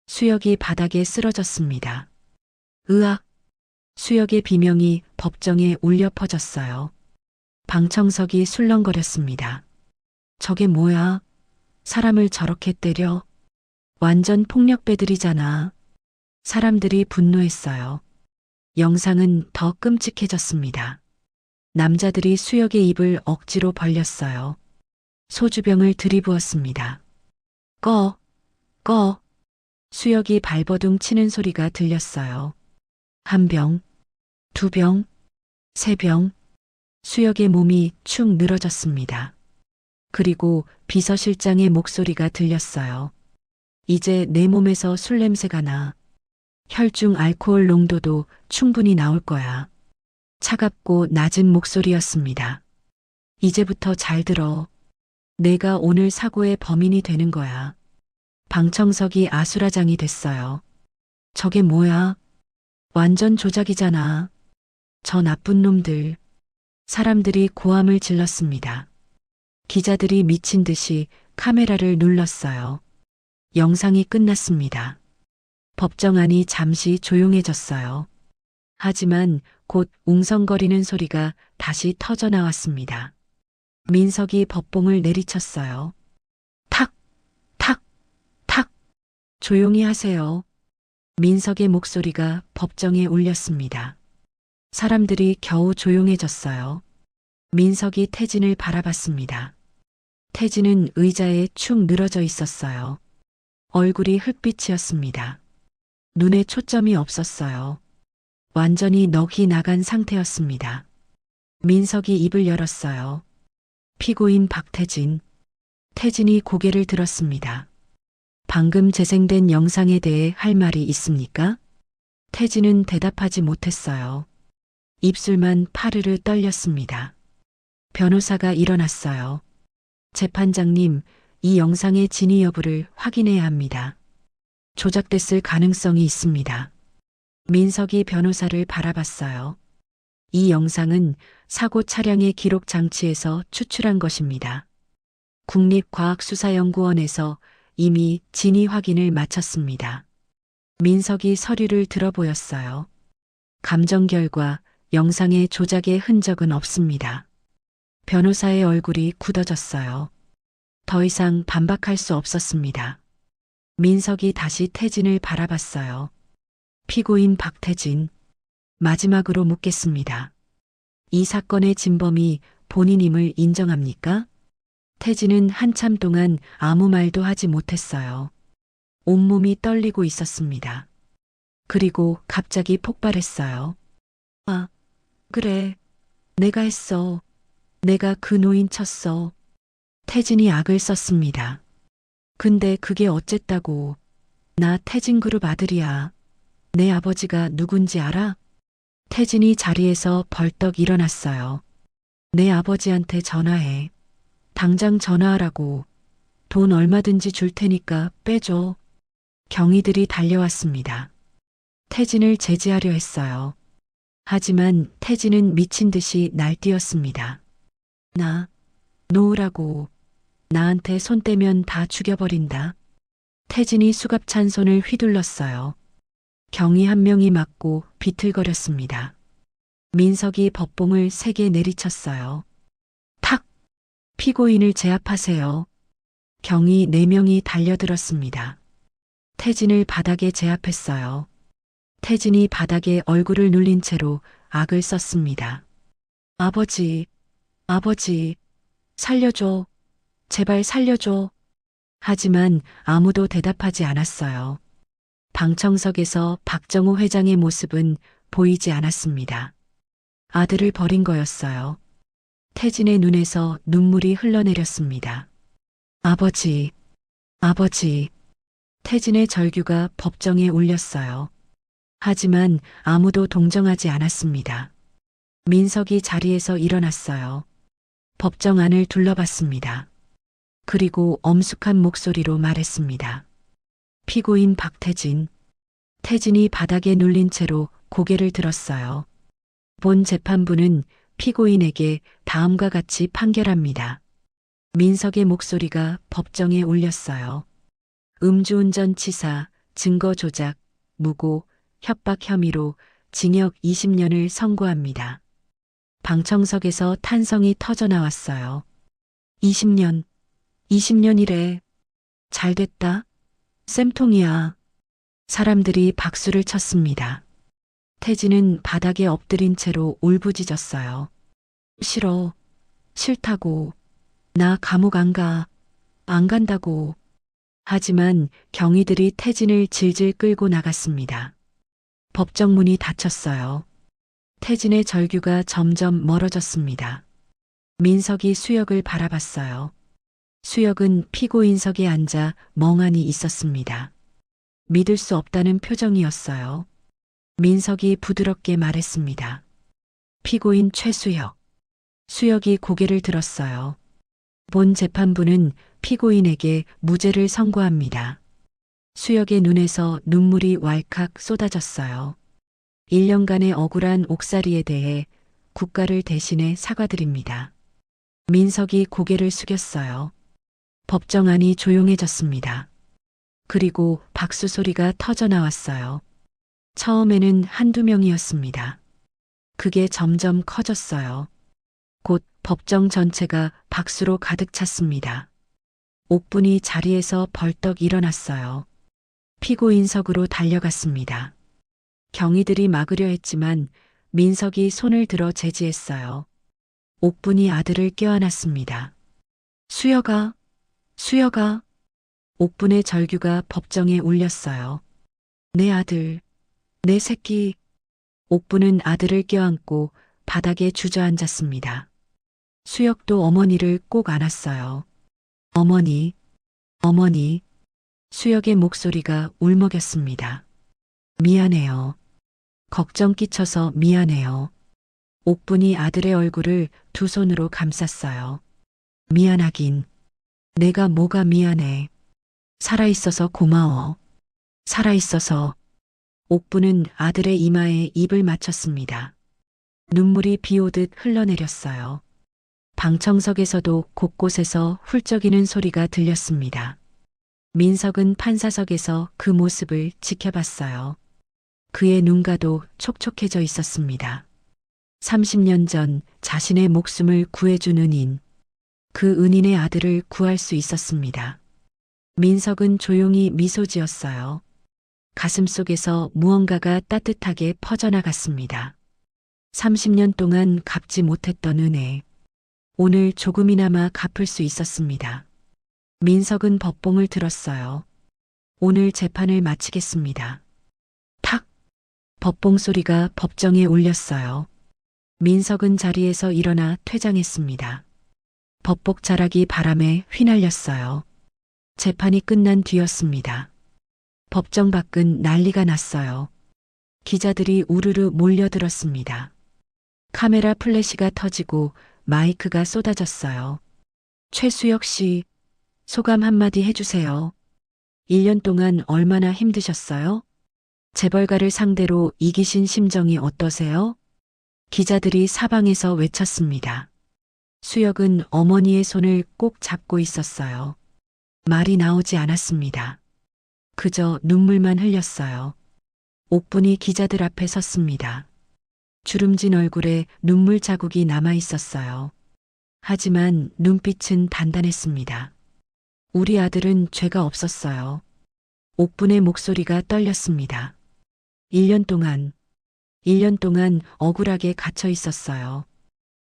수혁이 바닥에 쓰러졌습니다. 으악! 수혁의 비명이 법정에 울려 퍼졌어요. 방청석이 술렁거렸습니다. 저게 뭐야? 사람을 저렇게 때려? 완전 폭력배들이잖아. 사람들이 분노했어요. 영상은 더 끔찍해졌습니다. 남자들이 수혁의 입을 억지로 벌렸어요. 소주병을 들이부었습니다. 꺼! 수혁이 발버둥 치는 소리가 들렸어요. 1병, 2병, 3병. 수혁의 몸이 축 늘어졌습니다. 그리고 비서실장의 목소리가 들렸어요. 이제 내 몸에서 술 냄새가 나. 혈중 알코올 농도도 충분히 나올 거야. 차갑고 낮은 목소리였습니다. 이제부터 잘 들어. 내가 오늘 사고의 범인이 되는 거야. 방청석이 아수라장이 됐어요. 저게 뭐야? 완전 조작이잖아. 저 나쁜 놈들. 사람들이 고함을 질렀습니다. 기자들이 미친 듯이 카메라를 눌렀어요. 영상이 끝났습니다. 법정 안이 잠시 조용해졌어요. 하지만 곧 웅성거리는 소리가 다시 터져 나왔습니다. 민석이 법봉을 내리쳤어요. 탁! 탁! 탁! 조용히 하세요. 민석의 목소리가 법정에 울렸습니다. 사람들이 겨우 조용해졌어요. 민석이 태진을 바라봤습니다. 태진은 의자에 축 늘어져 있었어요. 얼굴이 흙빛이었습니다. 눈에 초점이 없었어요. 완전히 넋이 나간 상태였습니다. 민석이 입을 열었어요. 피고인 박태진. 태진이 고개를 들었습니다. 방금 재생된 영상에 대해 할 말이 있습니까? 태진은 대답하지 못했어요. 입술만 파르르 떨렸습니다. 변호사가 일어났어요. 재판장님, 이 영상의 진위 여부를 확인해야 합니다. 조작됐을 가능성이 있습니다. 민석이 변호사를 바라봤어요. 이 영상은 사고 차량의 기록 장치에서 추출한 것입니다. 국립과학수사연구원에서 이미 진위 확인을 마쳤습니다. 민석이 서류를 들어보였어요. 감정 결과 영상의 조작의 흔적은 없습니다. 변호사의 얼굴이 굳어졌어요. 더 이상 반박할 수 없었습니다. 민석이 다시 태진을 바라봤어요. 피고인 박태진, 마지막으로 묻겠습니다. 이 사건의 진범이 본인임을 인정합니까? 태진은 한참 동안 아무 말도 하지 못했어요. 온몸이 떨리고 있었습니다. 그리고 갑자기 폭발했어요. 아, 그래. 내가 했어. 내가 그 노인 쳤어. 태진이 악을 썼습니다. 근데 그게 어쨌다고. 나 태진그룹 아들이야. 내 아버지가 누군지 알아? 태진이 자리에서 벌떡 일어났어요. 내 아버지한테 전화해. 당장 전화하라고. 돈 얼마든지 줄 테니까 빼줘. 경위들이 달려왔습니다. 태진을 제지하려 했어요. 하지만 태진은 미친 듯이 날뛰었습니다. 나, 놓으라고. 나한테 손 떼면 다 죽여버린다. 태진이 수갑찬 손을 휘둘렀어요. 경위 한 명이 맞고 비틀거렸습니다. 민석이 법봉을 세게 내리쳤어요. 탁! 피고인을 제압하세요. 경위 4명이 달려들었습니다. 태진을 바닥에 제압했어요. 태진이 바닥에 얼굴을 눌린 채로 악을 썼습니다. 아버지, 아버지, 살려줘. 제발 살려줘. 하지만 아무도 대답하지 않았어요. 방청석에서 박정호 회장의 모습은 보이지 않았습니다. 아들을 버린 거였어요. 태진의 눈에서 눈물이 흘러내렸습니다. 아버지, 아버지. 태진의 절규가 법정에 울렸어요. 하지만 아무도 동정하지 않았습니다. 민석이 자리에서 일어났어요. 법정 안을 둘러봤습니다. 그리고 엄숙한 목소리로 말했습니다. 피고인 박태진. 태진이 바닥에 눌린 채로 고개를 들었어요. 본 재판부는 피고인에게 다음과 같이 판결합니다. 민석의 목소리가 법정에 울렸어요. 음주운전 치사, 증거 조작, 무고, 협박 혐의로 징역 20년을 선고합니다. 방청석에서 탄성이 터져나왔어요. 20년, 20년이래. 잘됐다. 쌤통이야. 사람들이 박수를 쳤습니다. 태진은 바닥에 엎드린 채로 울부짖었어요. 싫어. 싫다고. 나 감옥 안 가. 안 간다고. 하지만 경위들이 태진을 질질 끌고 나갔습니다. 법정 문이 닫혔어요. 태진의 절규가 점점 멀어졌습니다. 민석이 수역을 바라봤어요. 수역은 피고인석에 앉아 멍하니 있었습니다. 믿을 수 없다는 표정이었어요. 민석이 부드럽게 말했습니다. 피고인 최수역. 수역이 고개를 들었어요. 본 재판부는 피고인에게 무죄를 선고합니다. 수역의 눈에서 눈물이 왈칵 쏟아졌어요. 1년간의 억울한 옥살이에 대해 국가를 대신해 사과드립니다. 민석이 고개를 숙였어요. 법정 안이 조용해졌습니다. 그리고 박수 소리가 터져나왔어요. 처음에는 한두 명이었습니다. 그게 점점 커졌어요. 곧 법정 전체가 박수로 가득 찼습니다. 옥분이 자리에서 벌떡 일어났어요. 피고인석으로 달려갔습니다. 경위들이 막으려 했지만 민석이 손을 들어 제지했어요. 옥분이 아들을 껴안았습니다. 수여가, 수여가. 옥분의 절규가 법정에 울렸어요. 내 아들, 내 새끼. 옥분은 아들을 껴안고 바닥에 주저앉았습니다. 수역도 어머니를 꼭 안았어요. 어머니, 어머니. 수역의 목소리가 울먹였습니다. 미안해요. 걱정 끼쳐서 미안해요. 옥분이 아들의 얼굴을 두 손으로 감쌌어요. 미안하긴. 내가 뭐가 미안해. 살아있어서 고마워. 살아있어서. 옥분은 아들의 이마에 입을 맞췄습니다. 눈물이 비 오듯 흘러내렸어요. 방청석에서도 곳곳에서 훌쩍이는 소리가 들렸습니다. 민석은 판사석에서 그 모습을 지켜봤어요. 그의 눈가도 촉촉해져 있었습니다. 30년 전 자신의 목숨을 구해준 은인, 그 은인의 아들을 구할 수 있었습니다. 민석은 조용히 미소 지었어요. 가슴속에서 무언가가 따뜻하게 퍼져나갔습니다. 30년 동안 갚지 못했던 은혜, 오늘 조금이나마 갚을 수 있었습니다. 민석은 법봉을 들었어요. 오늘 재판을 마치겠습니다. 탁! 법봉 소리가 법정에 울렸어요. 민석은 자리에서 일어나 퇴장했습니다. 법복 자락이 바람에 휘날렸어요. 재판이 끝난 뒤였습니다. 법정 밖은 난리가 났어요. 기자들이 우르르 몰려들었습니다. 카메라 플래시가 터지고 마이크가 쏟아졌어요. 최수혁 씨, 소감 한마디 해주세요. 1년 동안 얼마나 힘드셨어요? 재벌가를 상대로 이기신 심정이 어떠세요? 기자들이 사방에서 외쳤습니다. 수혁은 어머니의 손을 꼭 잡고 있었어요. 말이 나오지 않았습니다. 그저 눈물만 흘렸어요. 옥분이 기자들 앞에 섰습니다. 주름진 얼굴에 눈물 자국이 남아 있었어요. 하지만 눈빛은 단단했습니다. 우리 아들은 죄가 없었어요. 옥분의 목소리가 떨렸습니다. 1년 동안 억울하게 갇혀 있었어요.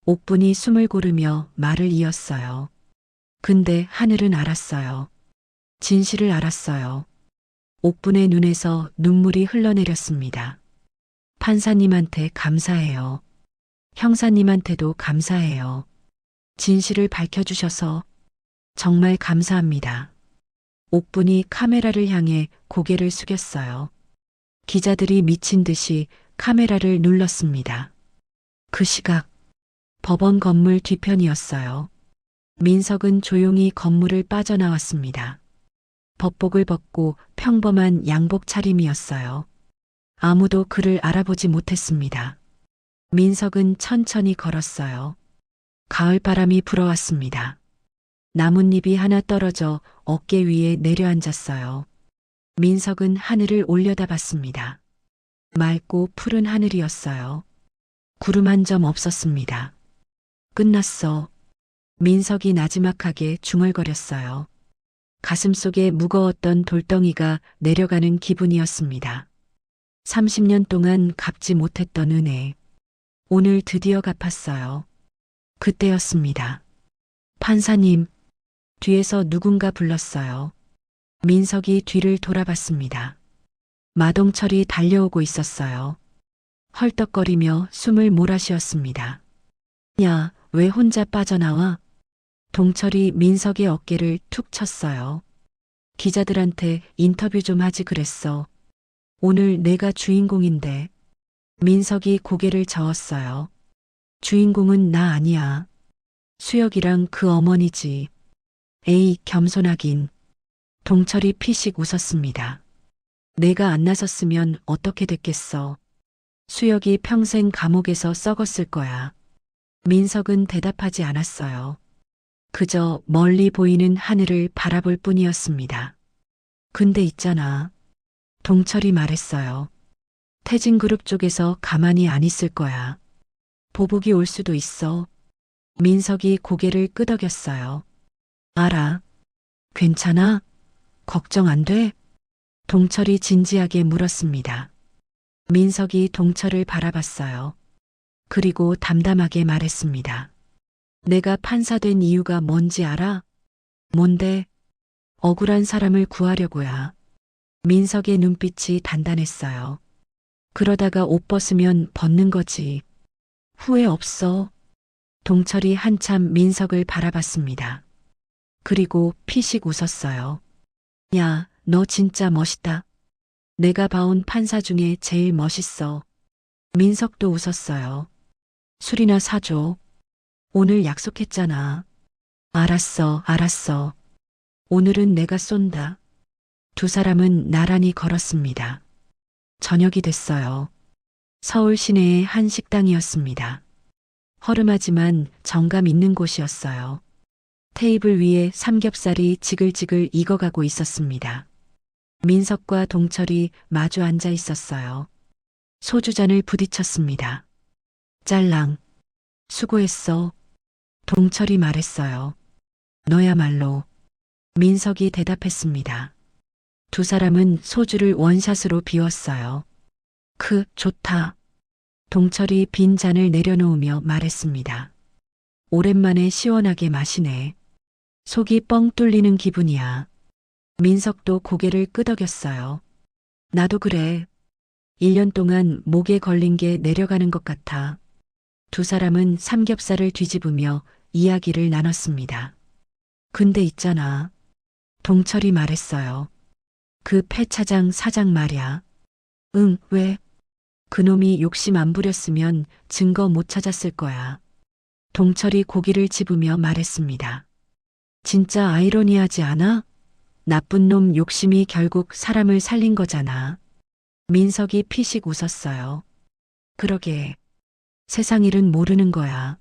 옥분이 숨을 고르며 말을 이었어요. 근데 하늘은 알았어요. 진실을 알았어요. 옥분의 눈에서 눈물이 흘러내렸습니다. 판사님한테 감사해요. 형사님한테도 감사해요. 진실을 밝혀주셔서 정말 감사합니다. 옥분이 카메라를 향해 고개를 숙였어요. 기자들이 미친 듯이 카메라를 눌렀습니다. 그 시각 법원 건물 뒤편이었어요. 민석은 조용히 건물을 빠져나왔습니다. 법복을 벗고 평범한 양복 차림이었어요. 아무도 그를 알아보지 못했습니다. 민석은 천천히 걸었어요. 가을바람이 불어왔습니다. 나뭇잎이 하나 떨어져 어깨 위에 내려앉았어요. 민석은 하늘을 올려다봤습니다. 맑고 푸른 하늘이었어요. 구름 한 점 없었습니다. 끝났어. 민석이 나지막하게 중얼거렸어요. 가슴속에 무거웠던 돌덩이가 내려가는 기분이었습니다. 30년 동안 갚지 못했던 은혜. 오늘 드디어 갚았어요. 그때였습니다. 판사님, 뒤에서 누군가 불렀어요. 민석이 뒤를 돌아봤습니다. 마동철이 달려오고 있었어요. 헐떡거리며 숨을 몰아쉬었습니다. 야, 왜 혼자 빠져나와? 동철이 민석의 어깨를 툭 쳤어요. 기자들한테 인터뷰 좀 하지 그랬어. 오늘 내가 주인공인데. 민석이 고개를 저었어요. 주인공은 나 아니야. 수혁이랑 그 어머니지. 에이, 겸손하긴. 동철이 피식 웃었습니다. 내가 안 나섰으면 어떻게 됐겠어. 수혁이 평생 감옥에서 썩었을 거야. 민석은 대답하지 않았어요. 그저 멀리 보이는 하늘을 바라볼 뿐이었습니다. 근데 있잖아. 동철이 말했어요. 태진그룹 쪽에서 가만히 안 있을 거야. 보복이 올 수도 있어. 민석이 고개를 끄덕였어요. 알아. 괜찮아? 걱정 안 돼? 동철이 진지하게 물었습니다. 민석이 동철을 바라봤어요. 그리고 담담하게 말했습니다. 내가 판사 된 이유가 뭔지 알아? 뭔데? 억울한 사람을 구하려고야. 민석의 눈빛이 단단했어요. 그러다가 옷 벗으면 벗는 거지. 후회 없어. 동철이 한참 민석을 바라봤습니다. 그리고 피식 웃었어요. 야, 너 진짜 멋있다. 내가 봐온 판사 중에 제일 멋있어. 민석도 웃었어요. 술이나 사줘. 오늘 약속했잖아. 알았어. 오늘은 내가 쏜다. 두 사람은 나란히 걸었습니다. 저녁이 됐어요. 서울 시내의 한 식당이었습니다. 허름하지만 정감 있는 곳이었어요. 테이블 위에 삼겹살이 지글지글 익어가고 있었습니다. 민석과 동철이 마주 앉아 있었어요. 소주잔을 부딪혔습니다. 짤랑, 수고했어. 동철이 말했어요. 너야말로. 민석이 대답했습니다. 두 사람은 소주를 원샷으로 비웠어요. 좋다. 동철이 빈 잔을 내려놓으며 말했습니다. 오랜만에 시원하게 마시네. 속이 뻥 뚫리는 기분이야. 민석도 고개를 끄덕였어요. 나도 그래. 1년 동안 목에 걸린 게 내려가는 것 같아. 두 사람은 삼겹살을 뒤집으며 이야기를 나눴습니다. 근데 있잖아. 동철이 말했어요. 그 폐차장 사장 말야. 응, 왜? 그놈이 욕심 안 부렸으면 증거 못 찾았을 거야. 동철이 고기를 집으며 말했습니다. 진짜 아이러니하지 않아? 나쁜 놈 욕심이 결국 사람을 살린 거잖아. 민석이 피식 웃었어요. 그러게. 세상 일은 모르는 거야.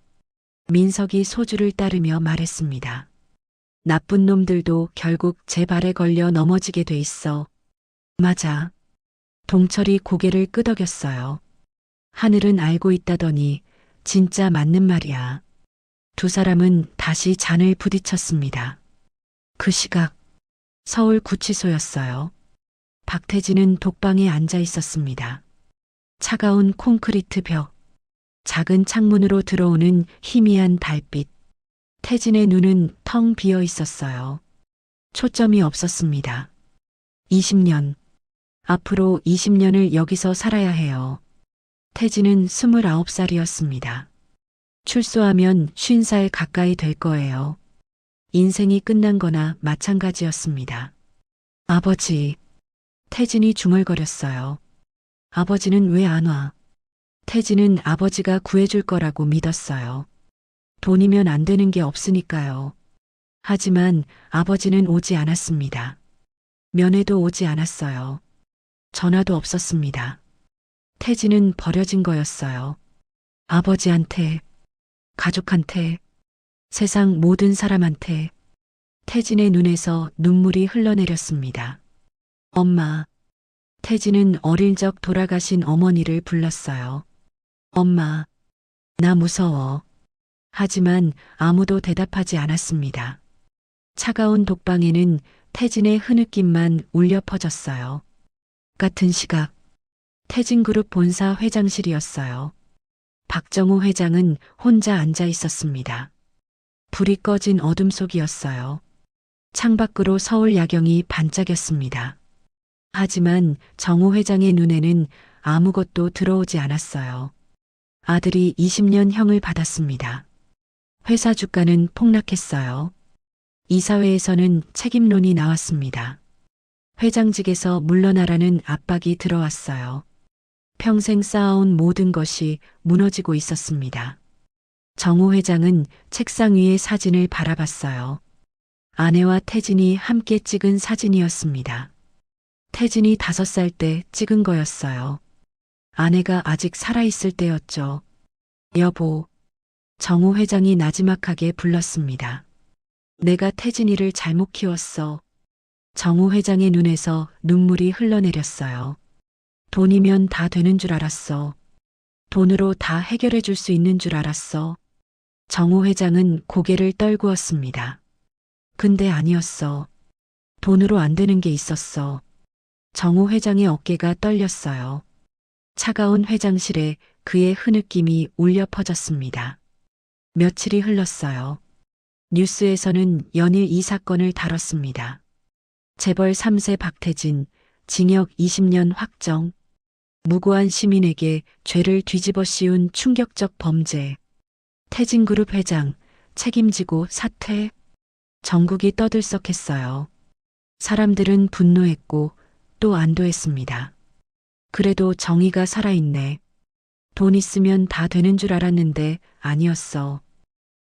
민석이 소주를 따르며 말했습니다. 나쁜 놈들도 결국 제 발에 걸려 넘어지게 돼 있어. 맞아. 동철이 고개를 끄덕였어요. 하늘은 알고 있다더니 진짜 맞는 말이야. 두 사람은 다시 잔을 부딪혔습니다. 그 시각 서울 구치소였어요. 박태진은 독방에 앉아 있었습니다. 차가운 콘크리트 벽, 작은 창문으로 들어오는 희미한 달빛. 태진의 눈은 텅 비어 있었어요. 초점이 없었습니다. 20년. 앞으로 20년을 여기서 살아야 해요. 태진은 29살이었습니다. 출소하면 50살 가까이 될 거예요. 인생이 끝난 거나 마찬가지였습니다. 아버지. 태진이 중얼거렸어요. 아버지는 왜 안 와? 태진은 아버지가 구해줄 거라고 믿었어요. 돈이면 안 되는 게 없으니까요. 하지만 아버지는 오지 않았습니다. 면회도 오지 않았어요. 전화도 없었습니다. 태진은 버려진 거였어요. 아버지한테, 가족한테, 세상 모든 사람한테. 태진의 눈에서 눈물이 흘러내렸습니다. 엄마. 태진은 어릴 적 돌아가신 어머니를 불렀어요. 엄마, 나 무서워. 하지만 아무도 대답하지 않았습니다. 차가운 독방에는 태진의 흐느낌만 울려 퍼졌어요. 같은 시각, 태진그룹 본사 회장실이었어요. 박정우 회장은 혼자 앉아 있었습니다. 불이 꺼진 어둠 속이었어요. 창밖으로 서울 야경이 반짝였습니다. 하지만 정우 회장의 눈에는 아무것도 들어오지 않았어요. 아들이 20년 형을 받았습니다. 회사 주가는 폭락했어요. 이사회에서는 책임론이 나왔습니다. 회장직에서 물러나라는 압박이 들어왔어요. 평생 쌓아온 모든 것이 무너지고 있었습니다. 정우 회장은 책상 위의 사진을 바라봤어요. 아내와 태진이 함께 찍은 사진이었습니다. 태진이 5살 때 찍은 거였어요. 아내가 아직 살아있을 때였죠. 여보. 정우 회장이 나지막하게 불렀습니다. 내가 태진이를 잘못 키웠어. 정우 회장의 눈에서 눈물이 흘러내렸어요. 돈이면 다 되는 줄 알았어. 돈으로 다 해결해 줄 수 있는 줄 알았어. 정우 회장은 고개를 떨구었습니다. 근데 아니었어. 돈으로 안 되는 게 있었어. 정우 회장의 어깨가 떨렸어요. 차가운 회장실에 그의 흐느낌이 울려 퍼졌습니다. 며칠이 흘렀어요. 뉴스에서는 연일 이 사건을 다뤘습니다. 재벌 3세 박태진, 징역 20년 확정. 무고한 시민에게 죄를 뒤집어 씌운 충격적 범죄. 태진그룹 회장, 책임지고 사퇴. 전국이 떠들썩했어요. 사람들은 분노했고 또 안도했습니다. 그래도 정의가 살아있네. 돈 있으면 다 되는 줄 알았는데 아니었어.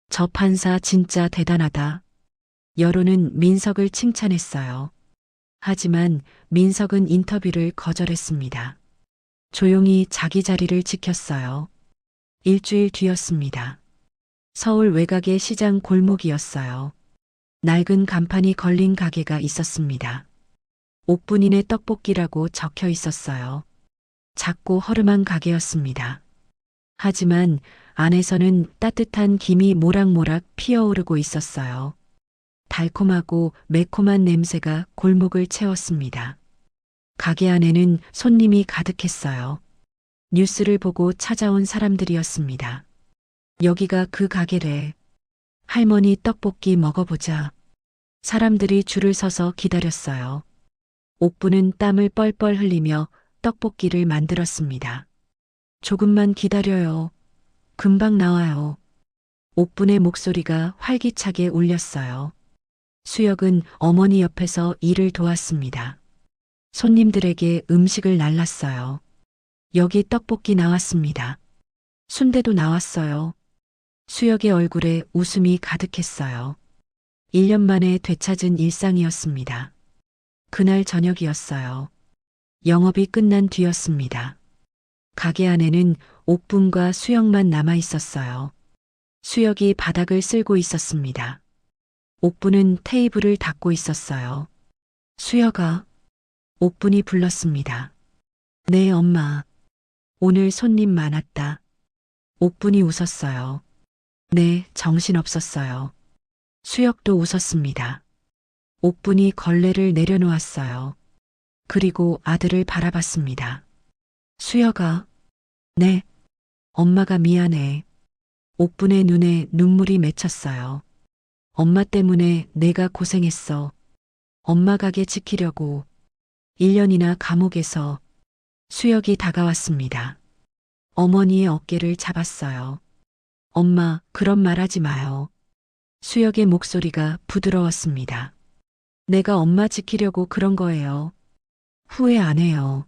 저 판사 진짜 대단하다. 여론은 민석을 칭찬했어요. 하지만 민석은 인터뷰를 거절했습니다. 조용히 자기 자리를 지켰어요. 일주일 뒤였습니다. 서울 외곽의 시장 골목이었어요. 낡은 간판이 걸린 가게가 있었습니다. 옥분이네 떡볶이라고 적혀 있었어요. 작고 허름한 가게였습니다. 하지만 안에서는 따뜻한 김이 모락모락 피어오르고 있었어요. 달콤하고 매콤한 냄새가 골목을 채웠습니다. 가게 안에는 손님이 가득했어요. 뉴스를 보고 찾아온 사람들이었습니다. 여기가 그 가게래. 할머니 떡볶이 먹어보자. 사람들이 줄을 서서 기다렸어요. 옥부는 땀을 뻘뻘 흘리며 떡볶이를 만들었습니다. 조금만 기다려요. 금방 나와요. 옥분의 목소리가 활기차게 울렸어요. 수혁은 어머니 옆에서 일을 도왔습니다. 손님들에게 음식을 날랐어요. 여기 떡볶이 나왔습니다. 순대도 나왔어요. 수혁의 얼굴에 웃음이 가득했어요. 1년 만에 되찾은 일상이었습니다. 그날 저녁이었어요. 영업이 끝난 뒤였습니다. 가게 안에는 옥분과 수혁만 남아 있었어요. 수혁이 바닥을 쓸고 있었습니다. 옥분은 테이블을 닦고 있었어요. 수혁아, 옥분이 불렀습니다. 네, 엄마. 오늘 손님 많았다. 옥분이 웃었어요. 네, 정신없었어요. 수혁도 웃었습니다. 옥분이 걸레를 내려놓았어요. 그리고 아들을 바라봤습니다. 수혁아. 네. 엄마가 미안해. 옥분의 눈에 눈물이 맺혔어요. 엄마 때문에 내가 고생했어. 엄마 가게 지키려고 1년이나 감옥에서. 수혁이 다가왔습니다. 어머니의 어깨를 잡았어요. 엄마, 그런 말 하지 마요. 수혁의 목소리가 부드러웠습니다. 내가 엄마 지키려고 그런 거예요. 후회 안 해요.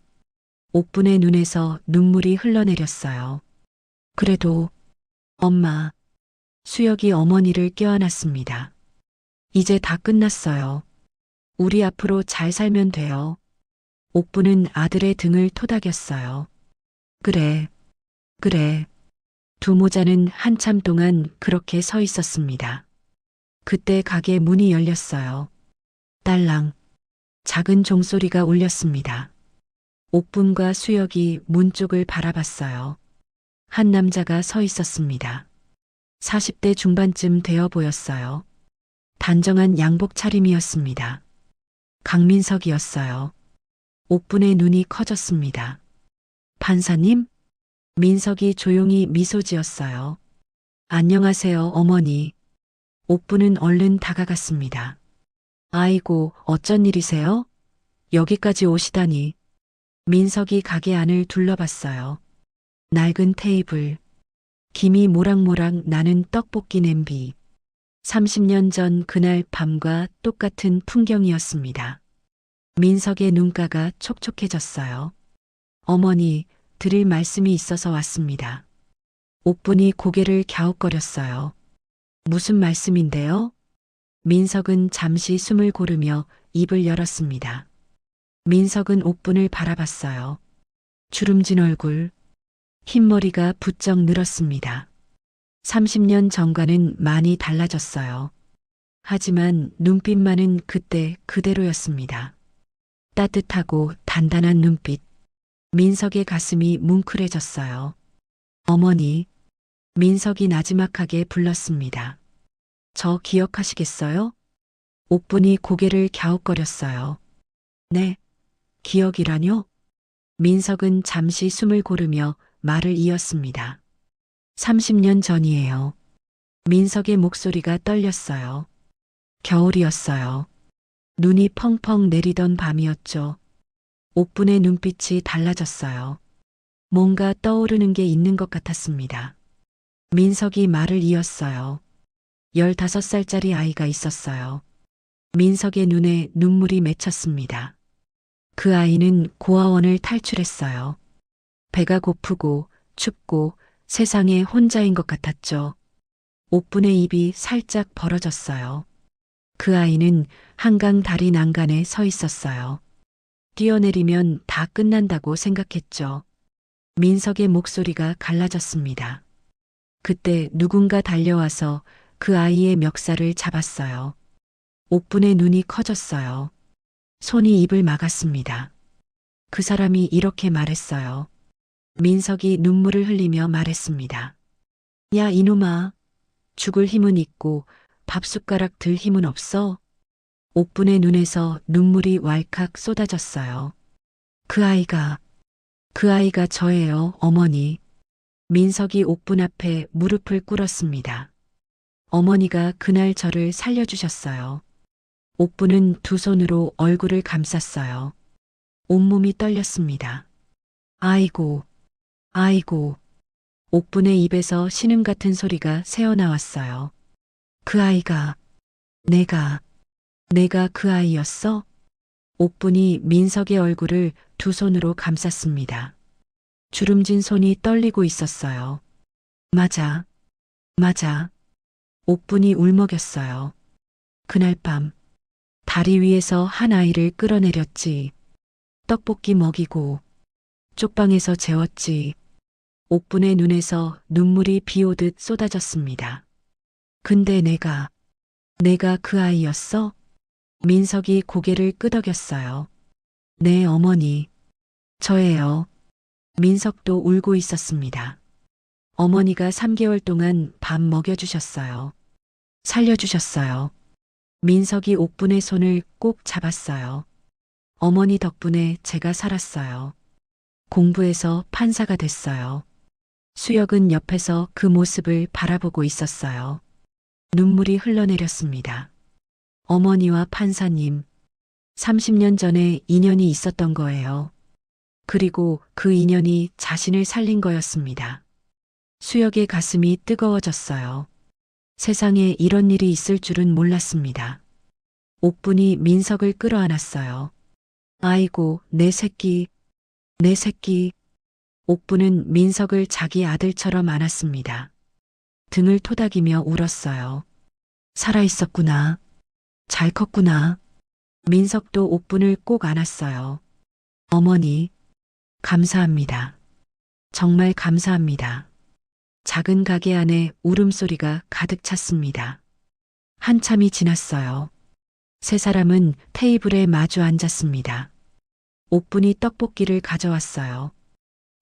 옥분의 눈에서 눈물이 흘러내렸어요. 그래도 엄마. 수혁이 어머니를 껴안았습니다. 이제 다 끝났어요. 우리 앞으로 잘 살면 돼요. 옥분은 아들의 등을 토닥였어요. 그래, 그래. 두 모자는 한참 동안 그렇게 서 있었습니다. 그때 가게 문이 열렸어요. 딸랑. 작은 종소리가 울렸습니다. 옥분과 수혁이 문 쪽을 바라봤어요. 한 남자가 서 있었습니다. 40대 중반쯤 되어 보였어요. 단정한 양복 차림이었습니다. 강민석이었어요. 옥분의 눈이 커졌습니다. 판사님? 민석이 조용히 미소 지었어요. 안녕하세요, 어머니. 옥분은 얼른 다가갔습니다. 아이고, 어쩐 일이세요? 여기까지 오시다니. 민석이 가게 안을 둘러봤어요. 낡은 테이블, 김이 모락모락 나는 떡볶이 냄비. 30년 전 그날 밤과 똑같은 풍경이었습니다. 민석의 눈가가 촉촉해졌어요. 어머니, 드릴 말씀이 있어서 왔습니다. 옥분이 고개를 갸웃거렸어요. 무슨 말씀인데요? 민석은 잠시 숨을 고르며 입을 열었습니다. 민석은 옥분을 바라봤어요. 주름진 얼굴, 흰머리가 부쩍 늘었습니다. 30년 전과는 많이 달라졌어요. 하지만 눈빛만은 그때 그대로였습니다. 따뜻하고 단단한 눈빛. 민석의 가슴이 뭉클해졌어요. 어머니. 민석이 나지막하게 불렀습니다. 저 기억하시겠어요? 옥분이 고개를 갸웃거렸어요. 네. 기억이라뇨? 민석은 잠시 숨을 고르며 말을 이었습니다. 30년 전이에요. 민석의 목소리가 떨렸어요. 겨울이었어요. 눈이 펑펑 내리던 밤이었죠. 옥분의 눈빛이 달라졌어요. 뭔가 떠오르는 게 있는 것 같았습니다. 민석이 말을 이었어요. 15살짜리 아이가 있었어요. 민석의 눈에 눈물이 맺혔습니다. 그 아이는 고아원을 탈출했어요. 배가 고프고 춥고 세상에 혼자인 것 같았죠. 옥분의 입이 살짝 벌어졌어요. 그 아이는 한강 다리 난간에 서 있었어요. 뛰어내리면 다 끝난다고 생각했죠. 민석의 목소리가 갈라졌습니다. 그때 누군가 달려와서 그 아이의 멱살을 잡았어요. 옥분의 눈이 커졌어요. 손이 입을 막았습니다. 그 사람이 이렇게 말했어요. 민석이 눈물을 흘리며 말했습니다. 야, 이놈아. 죽을 힘은 있고 밥숟가락 들 힘은 없어? 옥분의 눈에서 눈물이 왈칵 쏟아졌어요. 그 아이가 저예요, 어머니. 민석이 옥분 앞에 무릎을 꿇었습니다. 어머니가 그날 저를 살려주셨어요. 옥분은 두 손으로 얼굴을 감쌌어요. 온몸이 떨렸습니다. 아이고, 아이고. 옥분의 입에서 신음 같은 소리가 새어나왔어요. 그 아이가, 내가 그 아이였어? 옥분이 민석의 얼굴을 두 손으로 감쌌습니다. 주름진 손이 떨리고 있었어요. 맞아, 맞아. 옥분이 울먹였어요. 그날 밤, 다리 위에서 한 아이를 끌어내렸지. 떡볶이 먹이고, 쪽방에서 재웠지. 옥분의 눈에서 눈물이 비 오듯 쏟아졌습니다. 근데 내가 그 아이였어? 민석이 고개를 끄덕였어요. 네, 어머니. 저예요. 민석도 울고 있었습니다. 어머니가 3개월 동안 밥 먹여주셨어요. 살려주셨어요. 민석이 옥분의 손을 꼭 잡았어요. 어머니 덕분에 제가 살았어요. 공부해서 판사가 됐어요. 수혁은 옆에서 그 모습을 바라보고 있었어요. 눈물이 흘러내렸습니다. 어머니와 판사님, 30년 전에 인연이 있었던 거예요. 그리고 그 인연이 자신을 살린 거였습니다. 수혁의 가슴이 뜨거워졌어요. 세상에 이런 일이 있을 줄은 몰랐습니다. 옥분이 민석을 끌어안았어요. 아이고, 내 새끼, 내 새끼. 옥분은 민석을 자기 아들처럼 안았습니다. 등을 토닥이며 울었어요. 살아있었구나. 잘 컸구나. 민석도 옥분을 꼭 안았어요. 어머니, 감사합니다. 정말 감사합니다. 작은 가게 안에 울음소리가 가득 찼습니다. 한참이 지났어요. 세 사람은 테이블에 마주 앉았습니다. 옥분이 떡볶이를 가져왔어요.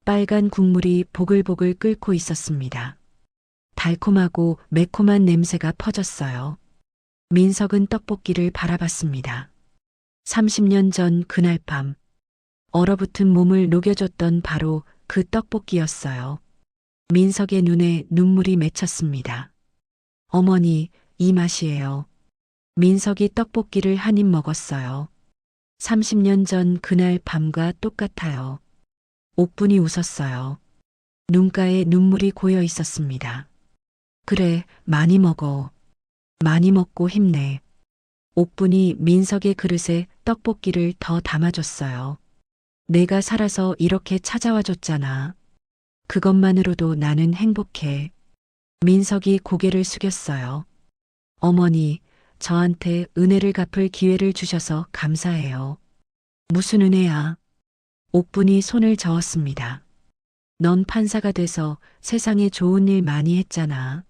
빨간 국물이 보글보글 끓고 있었습니다. 달콤하고 매콤한 냄새가 퍼졌어요. 민석은 떡볶이를 바라봤습니다. 30년 전 그날 밤, 얼어붙은 몸을 녹여줬던 바로 그 떡볶이였어요. 민석의 눈에 눈물이 맺혔습니다. 어머니, 이 맛이에요. 민석이 떡볶이를 한 입 먹었어요. 30년 전 그날 밤과 똑같아요. 옥분이 웃었어요. 눈가에 눈물이 고여 있었습니다. 그래, 많이 먹어. 많이 먹고 힘내. 옥분이 민석의 그릇에 떡볶이를 더 담아줬어요. 내가 살아서 이렇게 찾아와 줬잖아. 그것만으로도 나는 행복해. 민석이 고개를 숙였어요. 어머니, 저한테 은혜를 갚을 기회를 주셔서 감사해요. 무슨 은혜야? 옥분이 손을 저었습니다. 넌 판사가 돼서 세상에 좋은 일 많이 했잖아.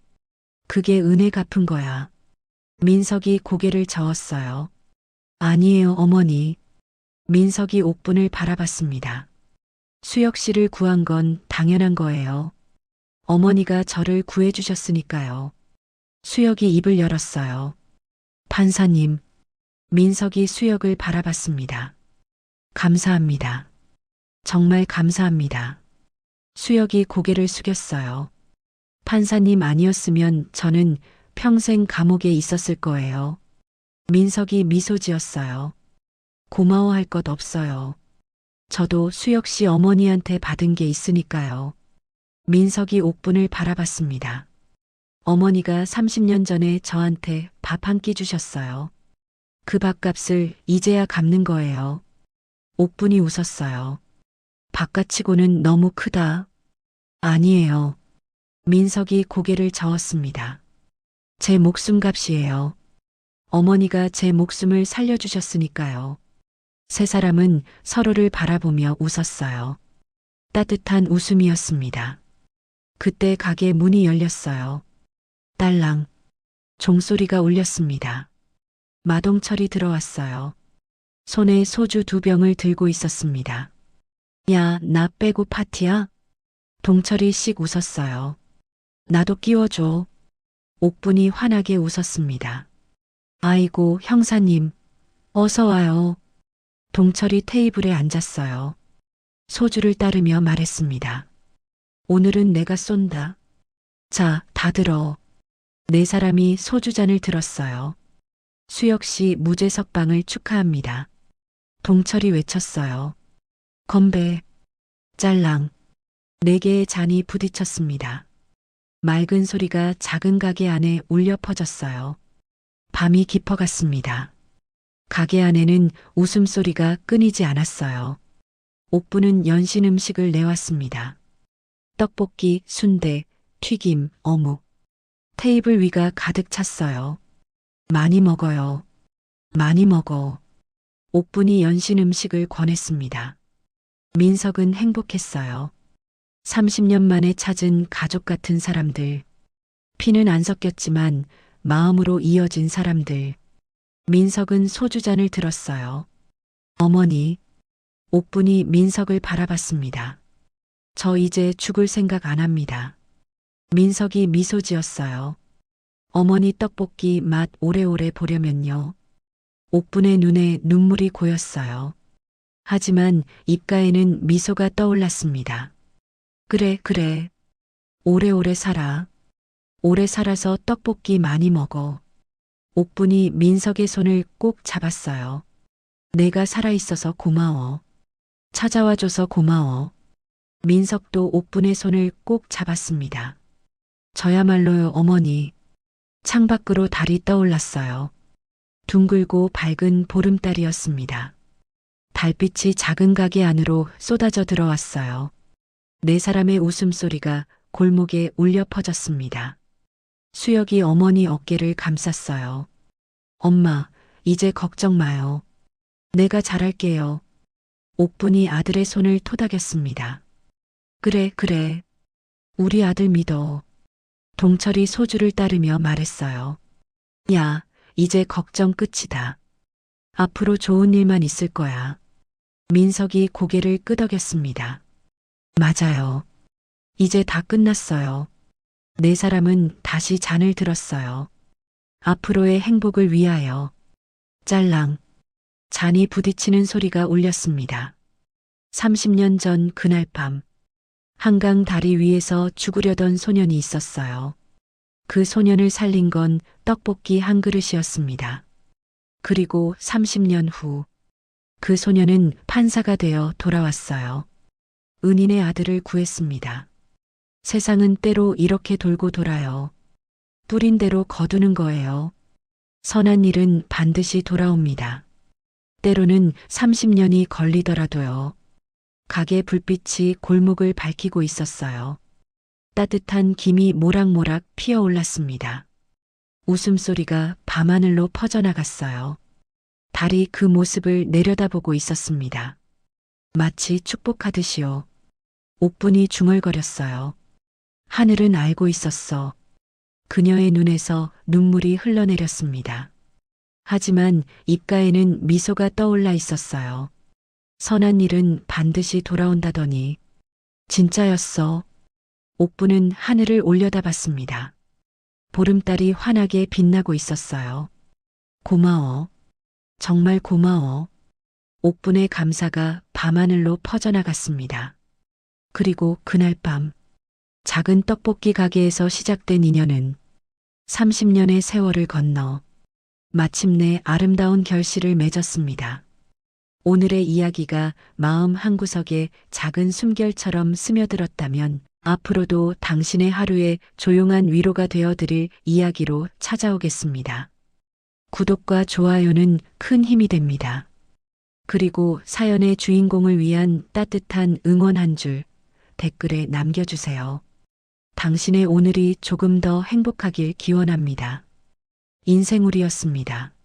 그게 은혜 갚은 거야. 민석이 고개를 저었어요. 아니에요, 어머니. 민석이 옥분을 바라봤습니다. 수혁 씨를 구한 건 당연한 거예요. 어머니가 저를 구해주셨으니까요. 수혁이 입을 열었어요. 판사님. 민석이 수혁을 바라봤습니다. 감사합니다. 정말 감사합니다. 수혁이 고개를 숙였어요. 판사님 아니었으면 저는 평생 감옥에 있었을 거예요. 민석이 미소 지었어요. 고마워할 것 없어요. 저도 수혁 씨 어머니한테 받은 게 있으니까요. 민석이 옥분을 바라봤습니다. 어머니가 30년 전에 저한테 밥 한 끼 주셨어요. 그 밥값을 이제야 갚는 거예요. 옥분이 웃었어요. 밥값치고는 너무 크다. 아니에요. 민석이 고개를 저었습니다. 제 목숨값이에요. 어머니가 제 목숨을 살려주셨으니까요. 세 사람은 서로를 바라보며 웃었어요. 따뜻한 웃음이었습니다. 그때 가게 문이 열렸어요. 딸랑 종소리가 울렸습니다. 마동철이 들어왔어요. 손에 소주 2병을 들고 있었습니다. 야, 나 빼고 파티야? 동철이 씩 웃었어요. 나도 끼워줘. 옥분이 환하게 웃었습니다. 아이고, 형사님, 어서 와요. 동철이 테이블에 앉았어요. 소주를 따르며 말했습니다. 오늘은 내가 쏜다. 자, 다 들어. 4사람이 소주잔을 들었어요. 수혁 씨 무죄 석방을 축하합니다. 동철이 외쳤어요. 건배. 짤랑. 4개의 잔이 부딪혔습니다. 맑은 소리가 작은 가게 안에 울려 퍼졌어요. 밤이 깊어갔습니다. 가게 안에는 웃음소리가 끊이지 않았어요. 옥부는 연신 음식을 내왔습니다. 떡볶이, 순대, 튀김, 어묵. 테이블 위가 가득 찼어요. 많이 먹어요. 많이 먹어. 옥분이 연신 음식을 권했습니다. 민석은 행복했어요. 30년 만에 찾은 가족 같은 사람들. 피는 안 섞였지만 마음으로 이어진 사람들. 민석은 소주잔을 들었어요. 어머니. 옥분이 민석을 바라봤습니다. 저 이제 죽을 생각 안 합니다. 민석이 미소 지었어요. 어머니 떡볶이 맛 오래오래 보려면요. 옥분의 눈에 눈물이 고였어요. 하지만 입가에는 미소가 떠올랐습니다. 그래, 그래. 오래오래 살아. 오래 살아서 떡볶이 많이 먹어. 옥분이 민석의 손을 꼭 잡았어요. 내가 살아있어서 고마워. 찾아와줘서 고마워. 민석도 옥분의 손을 꼭 잡았습니다. 저야말로요, 어머니. 창밖으로 달이 떠올랐어요. 둥글고 밝은 보름달이었습니다. 달빛이 작은 가게 안으로 쏟아져 들어왔어요. 4사람의 웃음소리가 골목에 울려 퍼졌습니다. 수혁이 어머니 어깨를 감쌌어요. 엄마, 이제 걱정 마요. 내가 잘할게요. 옥분이 아들의 손을 토닥였습니다. 그래, 그래. 우리 아들 믿어. 동철이 소주를 따르며 말했어요. 야, 이제 걱정 끝이다. 앞으로 좋은 일만 있을 거야. 민석이 고개를 끄덕였습니다. 맞아요. 이제 다 끝났어요. 4사람은 다시 잔을 들었어요. 앞으로의 행복을 위하여. 짤랑. 잔이 부딪히는 소리가 울렸습니다. 30년 전 그날 밤. 한강 다리 위에서 죽으려던 소년이 있었어요. 그 소년을 살린 건 떡볶이 한 그릇이었습니다. 그리고 30년 후, 그 소년은 판사가 되어 돌아왔어요. 은인의 아들을 구했습니다. 세상은 때로 이렇게 돌고 돌아요. 뿌린 대로 거두는 거예요. 선한 일은 반드시 돌아옵니다. 때로는 30년이 걸리더라도요. 가게 불빛이 골목을 밝히고 있었어요. 따뜻한 김이 모락모락 피어올랐습니다. 웃음소리가 밤하늘로 퍼져나갔어요. 달이 그 모습을 내려다보고 있었습니다. 마치 축복하듯이요. 옥분이 중얼거렸어요. 하늘은 알고 있었어. 그녀의 눈에서 눈물이 흘러내렸습니다. 하지만 입가에는 미소가 떠올라 있었어요. 선한 일은 반드시 돌아온다더니 진짜였어. 옥분은 하늘을 올려다봤습니다. 보름달이 환하게 빛나고 있었어요. 고마워. 정말 고마워. 옥분의 감사가 밤하늘로 퍼져나갔습니다. 그리고 그날 밤 작은 떡볶이 가게에서 시작된 인연은 30년의 세월을 건너 마침내 아름다운 결실을 맺었습니다. 오늘의 이야기가 마음 한구석에 작은 숨결처럼 스며들었다면 앞으로도 당신의 하루에 조용한 위로가 되어드릴 이야기로 찾아오겠습니다. 구독과 좋아요는 큰 힘이 됩니다. 그리고 사연의 주인공을 위한 따뜻한 응원 한 줄 댓글에 남겨주세요. 당신의 오늘이 조금 더 행복하길 기원합니다. 인생우리였습니다.